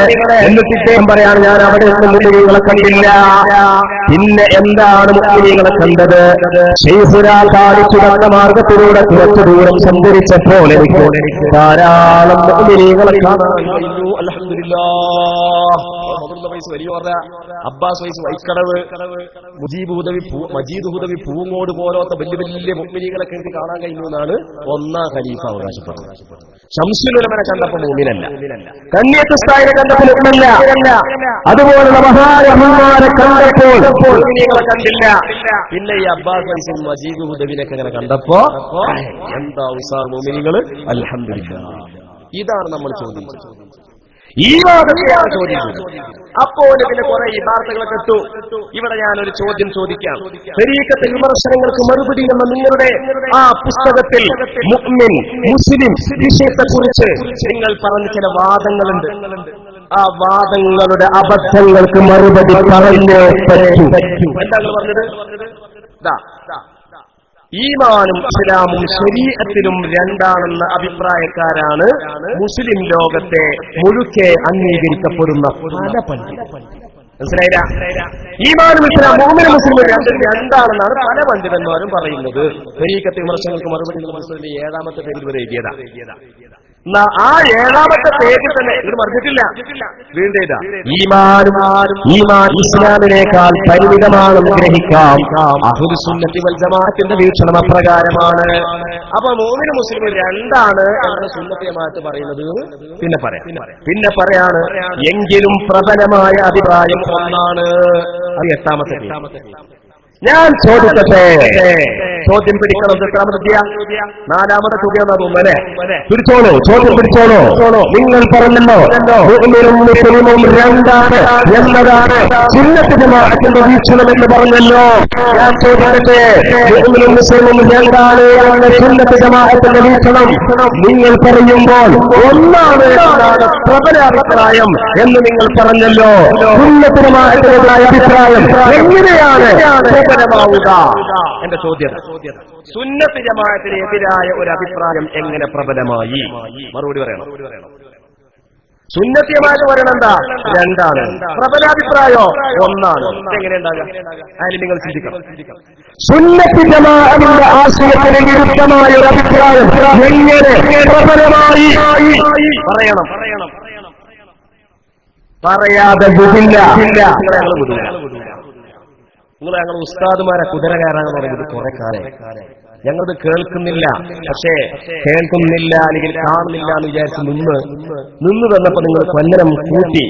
എന്നിട്ട് ഇദ്ദേഹം പറയാണ് ഞാൻ അവിടെ നിന്ന് മുസ്ലിങ്ങളെ കണ്ടില്ല. പിന്നെ എന്താണ് മുസ്ലിങ്ങളെ കണ്ടത്? ശൈഖുനാ കാണിച്ചു തന്ന മാർഗത്തിലൂടെ കുറച്ചു ദൂരം സഞ്ചരിച്ചപ്പോൾ എനിക്ക് ധാരാളം മുസ്ലിങ്ങളെ കാണാൻ കഴിഞ്ഞു. അൽഹംദുലില്ലാഹ്. വലിയ പറഞ്ഞ അബ്ബാസ് വൈസ് വൈക്കടവ്, മജീദ് ഹുദവി പൂങ്ങോട് പോലത്തെ വലിയ വലിയ മുഅ്മിനീങ്ങളൊക്കെ എനിക്ക് കാണാൻ കഴിഞ്ഞു എന്നാണ് ഒന്നാം ഖലീഫ അവകാശപ്പെടുന്നത്. ശംസുൽ ഉലമനെ കണ്ടപ്പോൾ മുഅ്മിനല്ല, കന്യത്തുസ്തായിനെ കണ്ടപ്പോൾ മുഅ്മിനല്ല, അതുപോലുള്ള മഹാരഹന്മാരെ കണ്ടപ്പോൾ മുഅ്മിനീങ്ങളെ കണ്ടില്ല. പിന്നെ ഈ അബ്ബാസ് വൈസും മജീദ് ഹുദവിനൊക്കെ ഇങ്ങനെ കണ്ടപ്പോ എന്താ ഉസാർ മുഅ്മിനീങ്ങള്? അൽഹംദുലില്ലാഹ്. ഇതാണ് നമ്മൾ ചോദിച്ചത്. ഈ വാദത്തെയാണ് ചോദിച്ചത്. അപ്പോൾ ഇതിന് കുറെ ഈ വാർത്തകളൊക്കെ എത്തു. ഇവിടെ ഞാനൊരു ചോദ്യം ചോദിക്കാം. തരീഖത്ത് വിമർശനങ്ങൾക്ക് മറുപടി എന്ന നിങ്ങളുടെ ആ പുസ്തകത്തിൽ മുഅ്മിൻ മുസ്ലിം വിഷയത്തെക്കുറിച്ച് നിങ്ങൾ പറഞ്ഞ ചില വാദങ്ങളുണ്ട്. ആ വാദങ്ങളുടെ അബദ്ധങ്ങൾക്ക് മറുപടി പറഞ്ഞേ പറ്റൂ. എന്താണ് പറഞ്ഞത്? ഈമാനും ഇസ്ലാമും ശരീഅത്തിലും രണ്ടാണെന്ന അഭിപ്രായക്കാരാണ് മുസ്ലിം ലോകത്തെ മുഴുക്കെ അംഗീകരിക്കപ്പെടുന്ന പല പണ്ഡിതന്മാരും. മനസ്സിലായില്ല? ഈമാനും ഇസ്ലാം മുഅ്മിനും മുസ്ലിമും രണ്ടാണെന്നാണ് പല പണ്ഡിതന്മാരും പറയുന്നത്. തരീഖത്ത് വിമർശനങ്ങൾക്ക് മറുപടി മുസ്ലിമിന്റെ 7ാമത്തെ പേജിൽ വരെ എഴുതിയതാ. ആ 7ാമത്തെ പേജിൽ തന്നെ ഇത് മറിച്ചിട്ടില്ല, വീണ്ടേതാ? ഈമാൻ ഇസ്ലാമിനേക്കാൾ പരിമിതമാണെന്ന് ഗ്രഹിക്കാം. അഹ്ലുസ് സുന്നത്തി വൽ ജമാഅത്തിന്റെ വീക്ഷണം അപ്രകാരമാണ്. അപ്പൊ മുഅ്മിനും മുസ്ലിമും രണ്ടാണ് എന്നാണ് സുന്നത്തി ജമാഅത്ത് പറയുന്നത്. പിന്നെ പറയാണ് എങ്കിലും പ്രബലമായ അഭിപ്രായം ഒന്നാണ്. അത് 8ാമത്തെ പേജ്. ഞാൻ ചോദിക്കട്ടെ, ചോദ്യം പിടിക്കണം. 4ാമത്തെ ചോദ്യം എന്നാ തോന്നുന്നല്ലേ? പിടിച്ചോളൂ, ചോദ്യം പിടിച്ചോളൂ. നിങ്ങൾ പറഞ്ഞല്ലോ മുഅ്മിനും മുസ്ലിമും രണ്ടാണ് എന്നതാണ് സുന്നത്ത് ജമാഅത്തിന്റെ വീക്ഷണം എന്ന് പറഞ്ഞല്ലോ. ഞാൻ ചോദിക്കട്ടെ, മുഅ്മിനും മുസ്ലിമും രണ്ടാണ് എന്ന സുന്നത്ത് ജമാഅത്തിന്റെ വീക്ഷണം നിങ്ങൾ പറയുമ്പോൾ ഒന്നാണ് എന്നാണ് പ്രബല അഭിപ്രായം എന്ന് നിങ്ങൾ പറഞ്ഞല്ലോ. സുന്നത്ത് ജമാഅത്തിനെതിരായ അഭിപ്രായം എങ്ങനെയാണ് പ്രബലമാവുക? എന്റെ ചോദ്യം, സുന്നത്ത് ജമാഅത്തിന് എതിരായ ഒരു അഭിപ്രായം എങ്ങനെ പ്രബലമായി? മറുപടി പറയണം. സുന്നത്ത് ജമാഅത്ത് പറയണം എന്താ? രണ്ടാണ്. പ്രബലാഭിപ്രായോ ഒന്നാണ്. എങ്ങനെ ഉണ്ടാകുക? അതിന് നിങ്ങൾ ചിന്തിക്കണം. സുന്നത്ത് ജമാഅത്തിന്റെ ആശയത്തിന് വിരുദ്ധമായ ഒരു അഭിപ്രായം എങ്ങനെ പ്രബലമായി പറയണം? പറയാതെ വിടില്ല. നിങ്ങൾ ഞങ്ങൾ ഉസ്താദുമാരെ കുതിര കയറാൻ പറയുന്നത് കുറെ കാലം ഞങ്ങളത് കേൾക്കുന്നില്ല. പക്ഷേ കേൾക്കുന്നില്ല അല്ലെങ്കിൽ കാണുന്നില്ല എന്ന് വിചാരിച്ച് നിന്ന് തന്നപ്പോ നിങ്ങൾ കൊല്ലനം കൂട്ടി.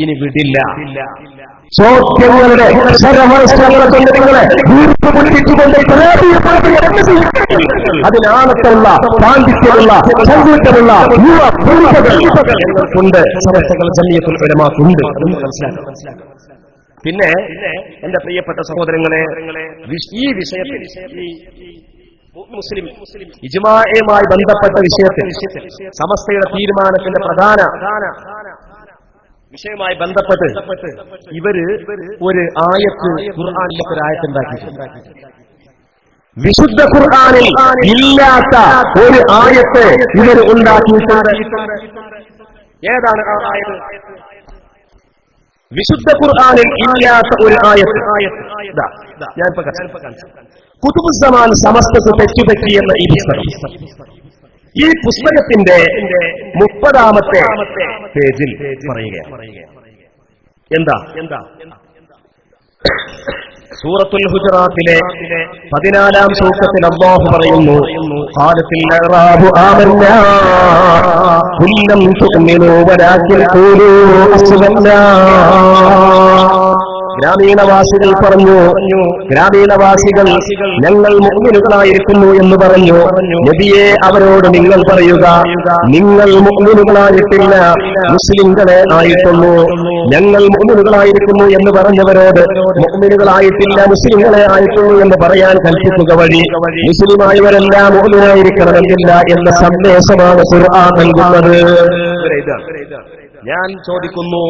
ഇനി വിടില്ല. ചോദ്യങ്ങളുടെ ശരവസ്ത്രങ്ങളെ കൊണ്ട് നിങ്ങളെ വീർപ്പുകൊണ്ടിട്ടുകൊണ്ട് അതിനാണത്തുള്ള പാണ്ഡിത്യമുള്ള സംഗീതമുള്ള യുവ കൊണ്ട് സമസ്തകൾ ജമിയത്തുൽ ഉലമാക്കുണ്ട്. അതൊന്ന് മനസ്സിലാക്കാം. പിന്നെ എന്റെ പ്രിയപ്പെട്ട സഹോദരങ്ങളെ, ഈ വിഷയത്തിൽ മുസ്ലിം ഇജ്മാഉമായി ബന്ധപ്പെട്ട വിഷയത്തിൽ സമസ്തയുടെ തീരുമാനത്തിന്റെ പ്രധാന വിഷയവുമായി ബന്ധപ്പെട്ട് ഇവര് ഒരു ആയത്ത്, ഖുർആനിലെ ഒരു ആയത്തുണ്ടാക്കിയിട്ടുണ്ട്. വിശുദ്ധ ഖുർആനിൽ ഇല്ലാത്ത ഒരു ആയത്ത് ഇവർ ഉണ്ടാക്കിയിട്ടുണ്ട്. ഏതാണ് ആ ആയത്ത്? വിശുദ്ധ ഖുർആനിൽ ഇല്ലാത്ത ഒരു ആയത്ത്. ഞാൻ കുതുബുസ്സമാൻ സമസ്തക്ക് തെറ്റുപറ്റി എന്ന ഈ പുസ്തകം, ഈ പുസ്തകത്തിന്റെ 30ാമത്തെ പേജിൽ പറയുകയാണ്. എന്താ സൂറത്തുൽ ഹുജറാത്തിലെ 14-ാം സൂക്തത്തിൽ അല്ലാഹു പറയുന്നു, ഖാലത്തിൽ അഅറാബു ആമന്നാ ഖുൽ ലം തുഅ്മിനൂ വലാകിൻ ഖൂലൂ അസ്ലംനാ. ഗ്രാമീണവാസികൾ പറഞ്ഞു, ഗ്രാമീണവാസികൾ ഞങ്ങൾ മുഅ്മിനുകളായിരിക്കുന്നു എന്ന് പറഞ്ഞു. നബിയെ അവരോട് നിങ്ങൾ പറയുക, നിങ്ങൾ മുഅ്മിനുകളായിട്ടില്ല, മുസ്ലിംകളെ ആയിട്ടുള്ളൂ. ഞങ്ങൾ മുഅ്മിനുകളായിരിക്കുന്നു എന്ന് പറഞ്ഞവരോട് മുഅ്മിനുകളായിട്ടില്ല, മുസ്ലിംകളെ ആയിട്ടുള്ളൂ എന്ന് പറയാൻ കൽപ്പിക്കുക വഴി മുസ്ലിമായവരെല്ലാം മുഅ്മിനായിരിക്കണമെന്നില്ല എന്ന സന്ദേശമാണ് ഖുർആൻ നൽകുന്നത്. ഞാൻ ചോദിക്കുന്നു,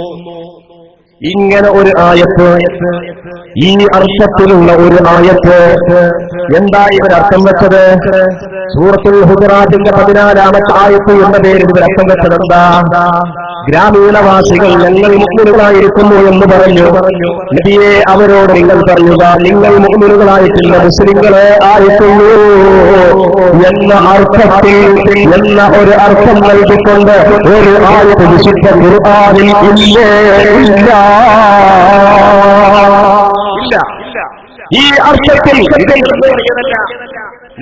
ഇങ്ങനെ ഒരു ആയത്ത്, ഈ അർത്ഥത്തിലുള്ള ഒരു ആയത്ത് എന്താ ഇവരർത്ഥം വെച്ചത്? സൂറത്തുൽ ഹുജറാത്തിന്റെ 14-ാമത്തെ ആയത്ത് എന്ന പേരിൽ ഇവരർത്ഥം വെച്ചത് എന്താ? ഗ്രാമീണവാസികൾ ഞങ്ങൾ മുഅ്മിനുകളായിരിക്കുന്നു എന്ന് പറഞ്ഞു. നബിയെ അവരോട് നിങ്ങൾ പറയുക, നിങ്ങൾ മുഅ്മിനുകളായിട്ടില്ല, മുസ്ലിങ്ങളെ ആയിട്ടുള്ളൂ എന്ന അർത്ഥത്തിൽ എന്ന ഒരു അർത്ഥം നൽകിക്കൊണ്ട് ഒരു ആയത്ത് വിശുദ്ധ ഖുർആനിൽ ഇല്ലേ? ഇല്ല. ഈ അർത്ഥത്തിൽ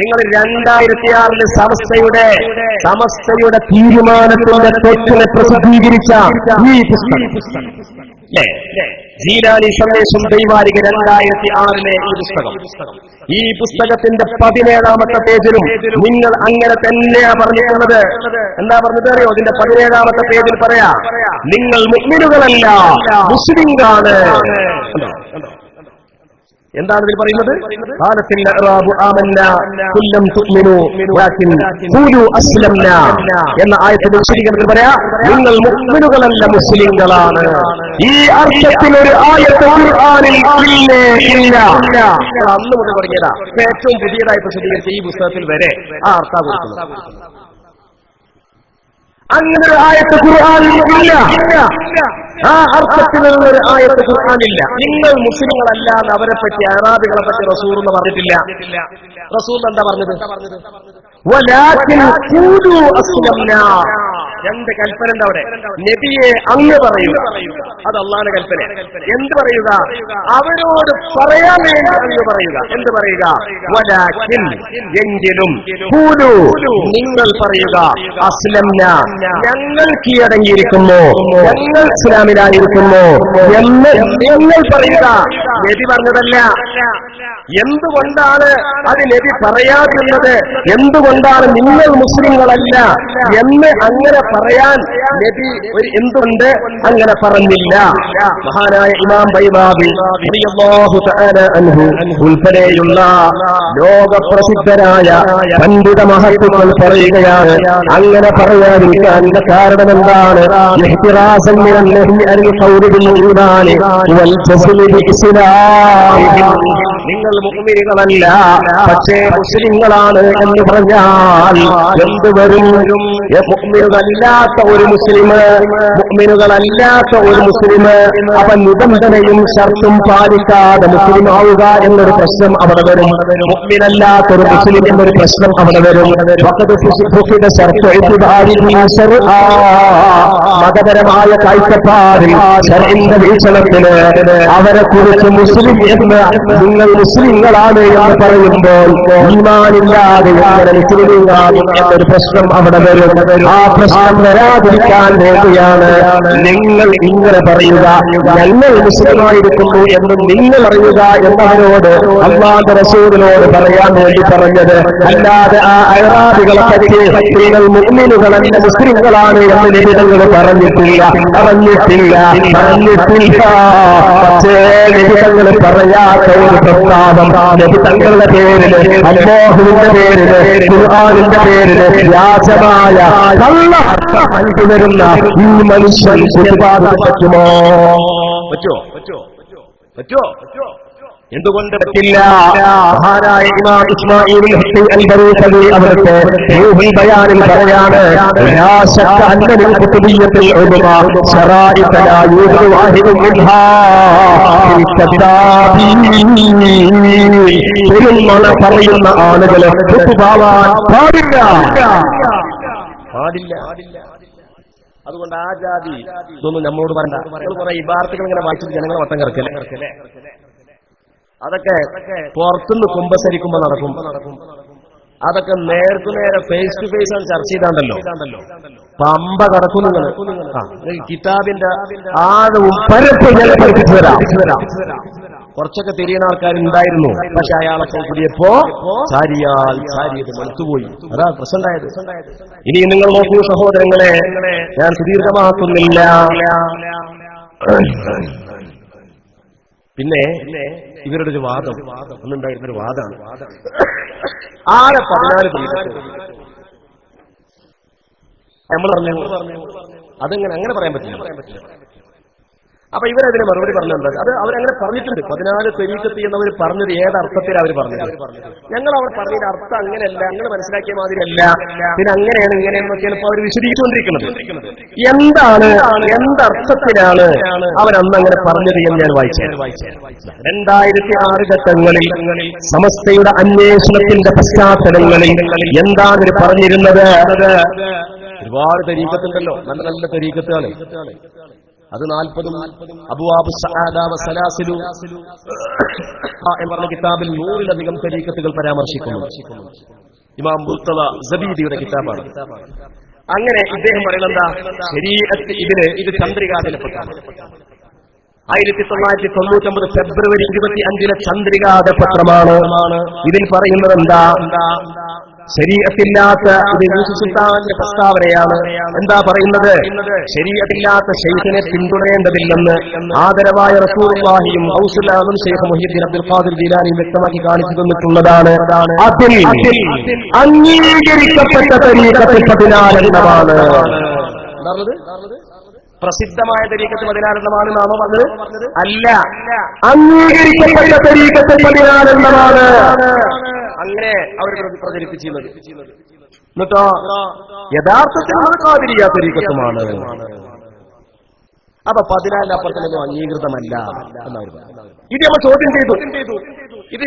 നിങ്ങൾ 2006 സമസ്തയുടെ തീരുമാനത്തിന്റെ തെറ്റിനെ പ്രസിദ്ധീകരിച്ച ഈ പുസ്തകം, ജീലാനി സന്ദേശം ദൈവാരിക 2006 ഈ പുസ്തകം, ഈ പുസ്തകത്തിന്റെ 17-ാമത്തെ പേജിലും നിങ്ങൾ അങ്ങനെ തന്നെയാ പറഞ്ഞിട്ടുള്ളത്. എന്താ പറഞ്ഞത് അറിയോ? ഇതിന്റെ 17-ാമത്തെ പേജിൽ പറയാ, നിങ്ങൾ മുഅ്മിനുകളല്ല, മുസ്ലിങ്ങളാണ്. എന്താണ് ഇതിൽ പറയുന്നത്? ഖാലത്തിൽ അഅറാബു ആമന്നാ ഖുൽ ലം തുഅ്മിനൂ വലാകിൻ ഖൂലൂ അസ്ലംനാ എന്ന ആയത്തിന്റെ വിശദീകരണത്തിൽ പറയാ, നിങ്ങൾ മുഅ്മിനുകളല്ല, മുസ്ലിങ്ങളാണ്. ഈ അർത്ഥത്തിൽ ഒരു ആയത്ത് ഖുർആനിൽ ഇല്ലേ? ഇല്ല. അന്ന് മുതൽ തുടങ്ങിയതാ. ഏറ്റവും പുതിയതായി പ്രസിദ്ധീകരിച്ച ഈ പുസ്തകത്തിൽ വരെ ആ അർത്ഥം കൊടുക്കുന്നു. അങ്ങനെ ഒരു ആയത്ത് ഖുർആനിൽ ഇല്ല. ആ അർത്ഥത്തിലുള്ള ഒരു ആയത്ത് ഖുർആനില്ല. നിങ്ങൾ മുസ്ലിങ്ങളല്ല എന്ന് അവരെ പറ്റി, അറാബികളെ പറ്റി റസൂൽ എന്ന് പറഞ്ഞിട്ടില്ല. റസൂൽ എന്താ പറഞ്ഞത്? വലാകിൻ ഖൂലൂ അസ്ലംനാ. രണ്ട് കൽപ്പന ഉണ്ട് അവിടെ. നബിയെ അങ്ങ് പറയുക, അത് അല്ലാഹുവിന്റെ കൽപ്പന. എന്ത് പറയുക? അവരോട് പറയാൻ വേണ്ടി അങ്ങ് പറയുക. എന്ത് പറയുക? വലാകിൻ, എങ്കിലും, ഖൂലൂ, നിങ്ങൾ പറയുക, അസ്ലംനാ, ഞങ്ങൾ കീഴടങ്ങിയിരിക്കുന്നു, ഞങ്ങൾ ഇസ്ലാമിലായിരിക്കുന്നു എന്ന് നിങ്ങൾ പറയുക. നബി പറഞ്ഞതല്ല. എന്തുകൊണ്ടാണ് അത് നബി പറയാതിരുന്നത്? എന്തുകൊണ്ടാണ് നിങ്ങൾ മുസ്ലിങ്ങളല്ല എന്ന് അങ്ങനെ പറയാൻ നബി എന്തുകൊണ്ട് അങ്ങനെ പറഞ്ഞില്ല? മഹാനായ ഇമാം ബൈദാവി റളിയല്ലാഹു തആല അൻഹു ഉൾപ്പെടെയുള്ള ലോകപ്രസിദ്ധരായ പണ്ഡിത മഹത്തുക്കൾ പറയുകയാണ്, അങ്ങനെ പറയാതിരിക്കാനുള്ള കാരണം എന്താണ്? ഇഹ്തിറാസൻ മിനൽ നഹി അനിൽ ഖൗലി ബിൽ ഈമാനി വൽ ജസ്മി ബി ഇസ്ലാമിഹിം. നിങ്ങൾ മുഅ്മിനുകളല്ല, പക്ഷേ മുസ്ലിങ്ങളാണ് എന്ന് പറഞ്ഞാൽ എന്തുവരും? മുഅ്മിനുകളല്ലാത്ത ഒരു മുസ്ലിം, മുഅ്മിനുകളല്ലാത്ത ഒരു മുസ്ലിം അവൻ നിബന്ധനയും ഷർത്തും പാലിക്കാതെ മുസ്ലിം ആവുക എന്നൊരു പ്രശ്നം അവിടെ വരും. മുഅ്മിനല്ലാത്തൊരു മുസ്ലിം എന്നൊരു പ്രശ്നം അവിടെ വരും. മതപരമായ കാഴ്ചപ്പാടിൽ ശർഇന്റെ വീക്ഷണത്തിന് അവരെ കുറിച്ച് മുസ്ലിം എന്ന് നിങ്ങൾ മുസ്ലിങ്ങളാണ് എന്ന് പറയുമ്പോൾ ഈമാനില്ലാതെ എങ്ങനെ മുസ്ലിങ്ങളാകും എന്നൊരു പ്രശ്നം അവിടെ വരും. ആ പ്രശ്നം വരാതിരിക്കാൻ വേണ്ടിയാണ് നിങ്ങൾ ഇങ്ങനെ പറയുക, ഞങ്ങൾ മുസ്ലിമായിരിക്കുന്നു എന്ന് നിങ്ങൾ അറിയുക എന്നവരോട് അല്ലാഹുവിന്റെ റസൂലിനോട് പറയാൻ വേണ്ടി പറഞ്ഞത്. അല്ലാതെ ആ അഅറാബികളെ പറ്റി നിങ്ങൾ മുഅ്മിനുകളല്ല, മുസ്ലിങ്ങളാണ് എന്ന് നിബിധങ്ങൾ പറഞ്ഞിട്ടില്ല. പക്ഷേ നിബിധങ്ങൾ പറയാത്ത ഒരു പ്രസ്താവം നബി തങ്ങളുടെ പേരില്, അല്ലാഹുവിന്റെ പേരില്, ഖുർആനിന്റെ പേരില് വ്യാജമായ കള്ള അർത്ഥം നൽകി വരുന്ന ഈ മനുഷ്യൻ പ്രതിപാദിക്കാൻ പറ്റുമോ? പറ്റുമോ? എന്തുകൊണ്ട് പറ്റില്ല? മഹാനായ ഇമാം ഇസ്മാഈൽ അൽ-ബറൂഖി അവിടുത്തെ റൂഹുൽ ബയാനിൽ പറയാണ്, ലാ ശക്ക അന്നൽ കുതുബിയ്യത്തുൽ ഉലമാ ശറാഇത ലാ യൂദു വാഹിദുൻ മിൻഹാ ഫി കിതാബി. പെരുമണ പറയുന്ന ആളുകളെ കുത്തുപാവാൻ പാടില്ല. അതുകൊണ്ട് ആ ജാതി ഇതൊന്നും നമ്മളോട് പറയണ്ട. നിങ്ങൾ കുറെ ഇബാറത്തുകൾ ഇങ്ങനെ വായിച്ചിട്ട് ജനങ്ങളെ വട്ടം കിടക്കല്ലേ. അതൊക്കെ പുറത്തുനിന്ന് കുമ്പസരിക്കുമ്പോ നടക്കും. അതൊക്കെ നേർക്കുനേരെ ഫേസ് ടു ഫേസ് ആണ് ചർച്ച ചെയ്താണ്ടല്ലോ പമ്പ കടക്കുന്നു. കിതാബിന്റെ ആഴവും പരപ്പും ഞാൻ പഠിപ്പിച്ചു തരാം. കുറച്ചൊക്കെ തിരിയുന്ന ആൾക്കാരുണ്ടായിരുന്നു. പക്ഷെ അയാളൊക്കെ കൂടിയപ്പോ ചാരിയത് മടുത്തുപോയി. അതാ പ്രശ്നമുണ്ടായത്. ഇനി നിങ്ങൾ നോക്കൂ സഹോദരങ്ങളെ, ഞാൻ സുദീർഘമാക്കുന്നില്ല. പിന്നെ ഇവരുടെ ഒരു വാദം ഒന്നുണ്ടായിരുന്നൊരു വാദമാണ്. ആരെ 14 നമ്മൾ പറഞ്ഞു അതെങ്ങനെ അങ്ങനെ പറയാൻ പറ്റില്ല. അപ്പൊ ഇവരതിന് മറുപടി പറഞ്ഞത് അത് അവരങ്ങനെ പറഞ്ഞിട്ടുണ്ട്. 14 തെരീക്കത്ത് എന്നവർ പറഞ്ഞത് ഏതർത്ഥത്തിലാണ് അവർ പറഞ്ഞത്? ഞങ്ങൾ അവർ പറഞ്ഞതിന്റെ അർത്ഥം അങ്ങനെയല്ല, അങ്ങനെ മനസ്സിലാക്കിയ മാതിരിയല്ല, പിന്നെ അങ്ങനെയാണ് ഇങ്ങനെയെന്നൊക്കെയാണ് ഇപ്പൊ അവർ വിശദീകരിച്ചുകൊണ്ടിരിക്കുന്നത്. എന്തർത്ഥത്തിലാണ് അവരന്ന് അങ്ങനെ പറഞ്ഞത് എന്ന് ഞാൻ വായിച്ചു. 2006 ഘട്ടങ്ങളിൽ സമസ്തയുടെ അന്വേഷണത്തിന്റെ പശ്ചാത്തലങ്ങളിൽ എന്താണ് ഇവർ പറഞ്ഞിരുന്നത്? ഒരുപാട് തരീക്കത്തുണ്ടല്ലോ, നല്ല നല്ല തരീക്കത്തുകൾ. അത് 40 അബ്വാബു സഅദ വസലാസിലു എന്ന് പറഞ്ഞ കിതാബിൽ 100-ലധികം തരീക്കത്തുകൾ പരാമർശിക്കുന്നു. ഇമാം മുർത്തദ സബീദിയുടെ കിതാബാണ്. അങ്ങനെ ഇദ്ദേഹം പറയുന്നത് ശരീഅത്ത് ഇത് ചന്ദ്രികാദിനപ്പെട്ടതാണ്. 1999 ഫെബ്രുവരി 25 ചന്ദ്രികാദ പത്രമാണ്. ഇതിൽ പറയുന്നത് എന്താ? ശരീഅത്തില്ലാത്ത ഇത് യൂസുഫ് സുൽത്താന്റെ പ്രസ്താവനയാണ്. എന്താ പറയുന്നത്? ശരീഅത്തില്ലാത്ത ശൈഖിനെ പിന്തുടരേണ്ടതില്ലെന്ന് ആദരവായ റസൂലുള്ളാഹിയും ഔസുല്ലാഹും ശൈഖ് മുഹ്യിദ്ദീൻ അബ്ദുൽ ഖാദിർ ജീലാനിയും വ്യക്തമാക്കി കാണിച്ചു തന്നിട്ടുള്ളതാണ്. അതിൽ അംഗീകരിക്കപ്പെട്ട തരീഖത്ത് 14 പ്രസിദ്ധമായ തരീഖത്ത് 14 നാമോ പറഞ്ഞത് അല്ല, അംഗീകരിക്കപ്പെട്ട തരീഖത്ത് 14 അങ്ങനെ അവർ പ്രചരിപ്പിച്ചിരുന്നത്. എന്നിട്ടോ യഥാർത്ഥത്തിൽ ഖാദിരിയ തരീഖത്തുമാണ്. അപ്പൊ 14 അപ്പുറത്തൊന്നും അംഗീകൃതമല്ല എന്നവർ പറഞ്ഞു. ഇത്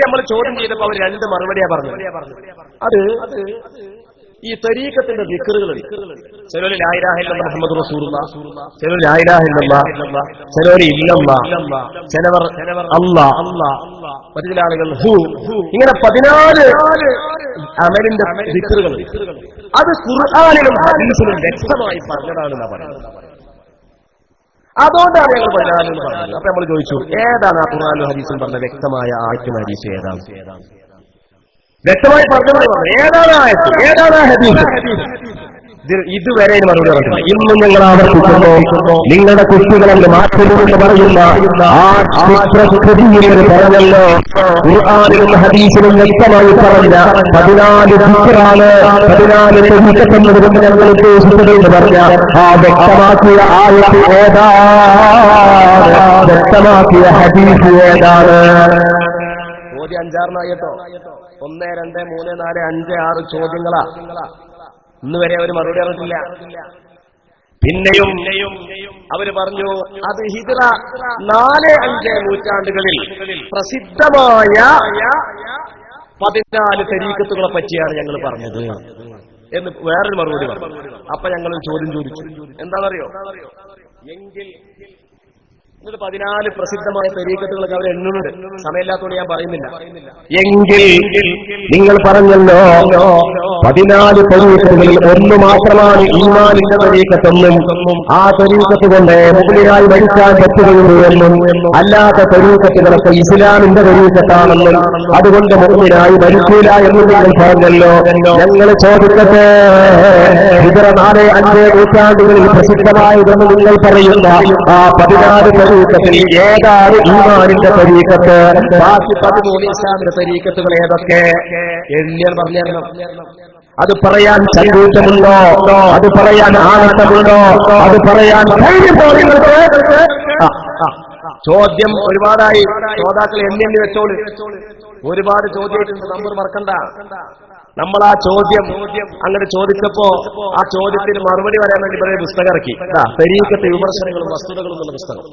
നമ്മൾ ചോദ്യം ചെയ്തപ്പോ അവർ 2 മറുപടിയാ പറഞ്ഞത്. അത് ഈ തരീഖത്തിന്റെ ദിക്റുകളുണ്ട്. ചിലര് ലാ ഇലാഹ ഇല്ലല്ലാഹ് മുഹമ്മദ് റസൂലുള്ളാഹ്, ചിലർ ലാ ഇലാഹ ഇല്ലല്ലാഹ്, ചിലർ ഇല്ലല്ലാഹ്, ചിലവർ അല്ലാഹ്, മറ്റു ചില ആളുകൾ ഹു. ഇങ്ങനെ 14 അമലിന്റെ ദിക്റുകൾ. അത് ഖുർആനിലും ഹദീസിലും വ്യക്തമായി പറഞ്ഞതാണെന്നാണ് പറയുന്നത്. അതുകൊണ്ടാണ് ഞങ്ങൾ 14 എന്ന് പറഞ്ഞത്. അപ്പൊ നമ്മൾ ചോദിച്ചു, ഏതാണ് ആ ഖുർആനിലും ഹദീസിലും പറഞ്ഞ വ്യക്തമായ ആയത്തും ഹദീസും ഏതാണ്? വ്യക്തമായി പറഞ്ഞു ഏതാണ് ആയത്ത്, ഏതാണ് ഹദീസ്? ഇതുവരെ മറുപടി പറഞ്ഞില്ല. ഇന്നും ഞങ്ങൾ ആവർത്തിക്കുന്നു, നിങ്ങളുടെ കുട്ടികളെന്ന് മാറ്റുമെന്ന് പറയുന്ന ആ ചിത്രകൃതിയിൽ പറഞ്ഞല്ലോ, ഖുർആനിലും ഹദീസിലും വ്യക്തമായി പറഞ്ഞ 14 ദിക്റാണ്, 14 തരീഖത്ത് കൊണ്ട് ഞങ്ങൾ ഉദ്ദേശിച്ചതെന്ന് പറഞ്ഞ ആ വ്യക്തമാക്കിയ ആയത്ത് ഏതാണ്? വ്യക്തമാക്കിയ ഹദീസ് ഏതാണ്? 5-6 ആയത്തോ 1, 2, 3, 4, 5, 6 ചോദ്യങ്ങളാ. ഇന്ന് വരെ അവർ മറുപടി അറിഞ്ഞിട്ടില്ല. പിന്നെയും അവര് പറഞ്ഞു അത് ഹിജ്റ 4-5 നൂറ്റാണ്ടുകളിൽ പ്രസിദ്ധമായ 14 തരീഖത്തുകളെ പറ്റിയാണ് ഞങ്ങൾ പറഞ്ഞത് എന്ന് വേറൊരു മറുപടി പറഞ്ഞു. അപ്പൊ ഞങ്ങൾ ചോദ്യം ചോദിച്ചു, എന്താണെന്നറിയോ? എങ്കിൽ 14 പ്രസിദ്ധമായ തരീഖത്തുകളൊക്കെ അവർ എണ്ണുന്നുണ്ട്. സമയമില്ലാത്തതുകൊണ്ട് ഞാൻ പറയുന്നില്ല. എങ്കിൽ നിങ്ങൾ പറഞ്ഞല്ലോ 14 തരീഖത്തുകളിൽ ഒന്ന് മാത്രമാണ് ഈമാനിന്റെ തരീഖത്തെന്നും ആ തരീഖത്ത് കൊണ്ട് മുഅ്മിനായി മരിക്കാൻ പറ്റുകയുള്ളൂ എന്നും അല്ലാത്ത തരീഖത്തുകളൊക്കെ ഇസ്ലാമിന്റെ തരീഖത്താണെന്നും അതുകൊണ്ട് മുഅ്മിനായി മരിക്കൂല എന്നും നിങ്ങൾ പറഞ്ഞല്ലോ. ഞങ്ങൾ ചോദിക്കട്ടെ, ഹിജ്റ 4-5 നൂറ്റാണ്ടുകളിൽ പ്രസിദ്ധമായതെന്ന് നിങ്ങൾ പറയുന്ന ആ 14 ഏതാണ് ഈമാനിന്റെ തരീഖത്ത്? ബാക്കി 13 ഇസ്ലാമിന്റെ തരീഖത്തുകൾ ഏതൊക്കെ എഴുതിയാൽ പറഞ്ഞായിരുന്നു. അത് പറയാൻ ചങ്കൂറ്റമുണ്ടോ? അത് പറയാൻ ആനന്ദമുണ്ടോ? അത് പറയാൻ ചോദ്യം ഒരുപാടായി ശ്രോതാക്കൾ എണ്ണി വെച്ചോളൂ. ഒരുപാട് ചോദ്യമായിട്ടുണ്ട്, നമ്പർ മറക്കണ്ട. നമ്മൾ ആ ചോദ്യം അങ്ങനെ ചോദിച്ചപ്പോ ആ ചോദ്യത്തിന് മറുപടി പറയാൻ വേണ്ടി പറയുന്ന പുസ്തകം ഇറക്കി, തരീഖത്തെ വിമർശനങ്ങളും വസ്തുതകളും എന്നുള്ള പുസ്തകം.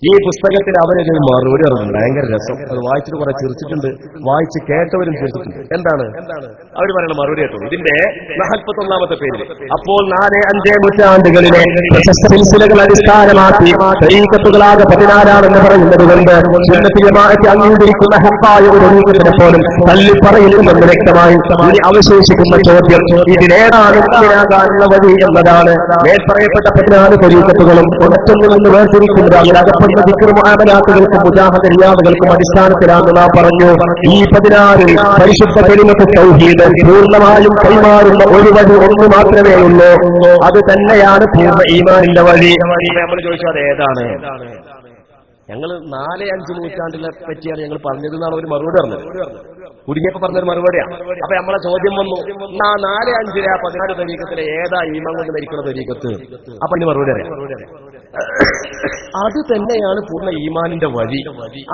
ഈ പുസ്തകത്തിൽ അവരൊരു മറുപടി ഇറങ്ങുന്നുണ്ട്, ഭയങ്കര രസം. അത് വായിച്ചിട്ട് കുറെ ചിരിച്ചിട്ടുണ്ട്, വായിച്ച് കേട്ടവരും ചിരിച്ചിട്ടുണ്ട്. എന്താണ് അവർ പറയുന്ന മറുപടി കേട്ടോ? ഇതിന്റെ 41ാമത്തെ പേരിൽ, അപ്പോൾ 4-5 നൂറ്റാണ്ടുകളിലെ സിൽസിലകൾ അടിസ്ഥാനമാക്കി തരീഖത്തുകളാകെ 14 പറയുന്നത് കൊണ്ട് സുന്നത്ത് ജമാഅത്ത് അംഗീകരിക്കുന്ന ഹഖായ ഒരു തരീഖത്തിനെ പോലും തള്ളിപ്പറയുന്നുവെന്ന് വ്യക്തമായി. ഇനി അവശേഷിക്കുന്ന ചോദ്യം, ഇതിലേതാണ് മുഅ്മിനാകാനുള്ള വഴി എന്നതാണ്. മേൽപ്പറയപ്പെട്ട 14 തരീഖത്തുകളും ഒറ്റൊന്നിൽ നിന്ന് വേർതിരിക്കുന്നത് അതിലകപ്പെടുന്ന ദിക്ർ മുആമലാത്തുകൾക്കും മുജാഹദ റിയാദുകൾക്കും അടിസ്ഥാനത്തിലാണെന്ന് നാം പറഞ്ഞു. ഈ 14 പരിശുദ്ധ കലിമത്ത് തൗഹീദ് പൂർണ്ണമായും കൈമാറുന്ന ഒരു വഴി ഒന്ന് മാത്രമേ ഉള്ളൂ. അത് തന്നെയാണ് പൂർണ്ണ ഈമാനിന്റെ വഴി. നമ്മൾ ചോദിച്ചു അത് ഏതാണ്? ഞങ്ങൾ 4-5 നൂറ്റാണ്ടിനെ പറ്റിയാണ് ഞങ്ങൾ പറഞ്ഞതെന്നാണ് ഒരു മറുപടി പറഞ്ഞത്. കുടുങ്ങിയപ്പോ പറഞ്ഞൊരു മറുപടിയാണ്. അപ്പൊ നമ്മളെ ചോദ്യം വന്നു, 4-5 14 തരീഖത്തിലെ ഏതാ ഈമാൻ കൊണ്ട് മരിക്കുന്ന തരീഖത്ത്? അപ്പൊ ഇനി മറുപടി അറിയാം. അത് തന്നെയാണ് പൂർണ്ണ ഈമാനിന്റെ വഴി.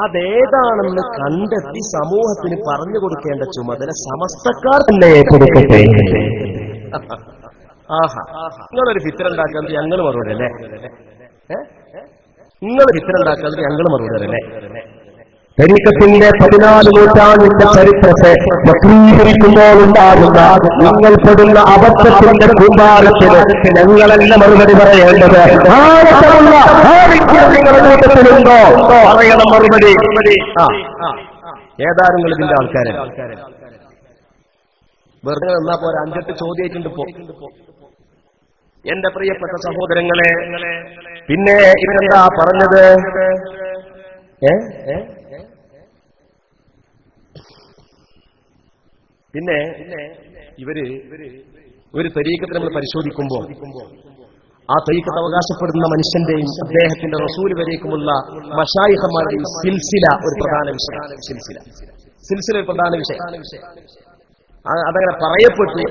അതേതാണെന്ന് കണ്ടെത്തി സമൂഹത്തിന് പറഞ്ഞു കൊടുക്കേണ്ട ചുമതല സമസ്തക്കാർ തന്നെ ഏറ്റെടുക്കട്ടെ. ആഹാ, നിങ്ങളൊരു ഫിത്ന ഉണ്ടാക്കുന്നത് ഞങ്ങൾ മറുപടി അല്ലേ? നിങ്ങൾ ഫിത്ന ഉണ്ടാക്കുന്നത് ഞങ്ങൾ മറുപടി അല്ലേ? തരീഖത്തിന്റെ 14 നൂറ്റാണ്ടിന്റെ ചരിത്രത്തെ വക്രീകരിക്കുമ്പോൾ ഉണ്ടാകുന്ന നിങ്ങൾ പെടുന്ന അബദ്ധത്തിന്റെ കൂമ്പാരത്തിന് ഞങ്ങളല്ല മറുപടി പറയേണ്ടത്. നിങ്ങളുടെ കൂട്ടത്തിലുണ്ടോ? പറയണം മറുപടി. ഏതാനും ഇതിന്റെ ആൾക്കാരെ വെറുതെ എന്നാ പോലെ 5-8 ചോദ്യമായിട്ടുണ്ട് ഇപ്പോ. എന്റെ പ്രിയപ്പെട്ട സഹോദരങ്ങളെ, പിന്നെ ഇവരെന്താ പറഞ്ഞത്? പിന്നെ ഇവര് ഒരു തരീഖത്ത് നമ്മൾ പരിശോധിക്കുമ്പോൾ ആ തരീഖത്ത് അവകാശപ്പെടുന്ന മനുഷ്യന്റെയും അദ്ദേഹത്തിന്റെ റസൂൽ വരേക്കുമുള്ള മശായിഖന്മാരുടെയും സിൽസില ഒരു പ്രധാന വിഷയം. സിൽസില ഒരു പ്രധാന വിഷയം. അതങ്ങനെ പറയപ്പെട്ടു,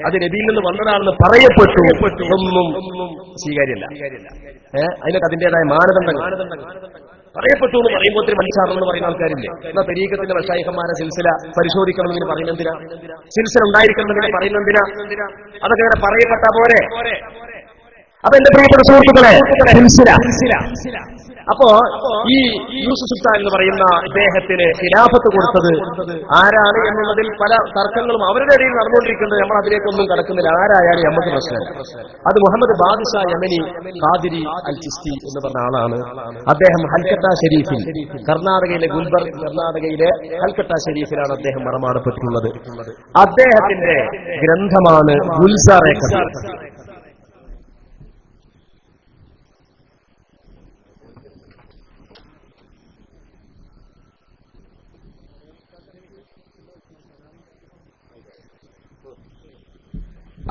അത് നബിയിൽ നിന്ന് വന്നതാണെന്ന് പറയപ്പെട്ടു, ഒന്നും സ്വീകാര്യമല്ല. അതിനൊക്കെ അതിന്റേതായ മാനദണ്ഡങ്ങൾ. പറയപ്പെട്ടു എന്ന് പറയുമ്പോൾ ഒത്തിരി മനസ്സിലാണെന്ന് പറയുന്ന ആൾക്കാരില്ലേ? എന്നാ തരീഖത്തിന്റെ മശായിഖന്മാരെ സിൽസില പരിശോധിക്കണമെന്ന് പറയുന്നതിനാ? സിൽസില ഉണ്ടായിരിക്കണമെന്ന് പറയുന്നതിനാ? അതൊക്കെ അങ്ങനെ പറയപ്പെട്ട പോരെ? അപ്പൊ എന്റെ പ്രിയപ്പെട്ട സുഹൃത്തുക്കളെ, സിൽസില. അപ്പോ ഈ യൂസുഫ് സുൽത്താൻ എന്ന് പറയുന്ന ഇദ്ദേഹത്തിന് ഖിലാഫത്ത് കൊടുത്തത് ആരാണ് എന്നുള്ളതിൽ പല തർക്കങ്ങളും അവരുടെ ഇടയിൽ നടന്നുകൊണ്ടിരിക്കുന്നത്. നമ്മൾ അതിലേക്കൊന്നും കടക്കുന്നില്ല. ആരായാലും നമുക്ക് പ്രശ്നമില്ല. അത് മുഹമ്മദ് ബാദിഷാ യമനി ഖാദിരി അൽ ചിസ്തി എന്ന് പറഞ്ഞ ആളാണ്. അദ്ദേഹം ഹൽക്കട്ട ഷെരീഫിൽ, കർണാടകയിലെ ഗുൽബർഗ്, കർണാടകയിലെ ഹൽക്കട്ട ഷെരീഫിലാണ് അദ്ദേഹം മറമാടപ്പെട്ടിട്ടുള്ളത്. അദ്ദേഹത്തിന്റെ ഗ്രന്ഥമാണ് ഗുൽസാറെ ഖദീർ.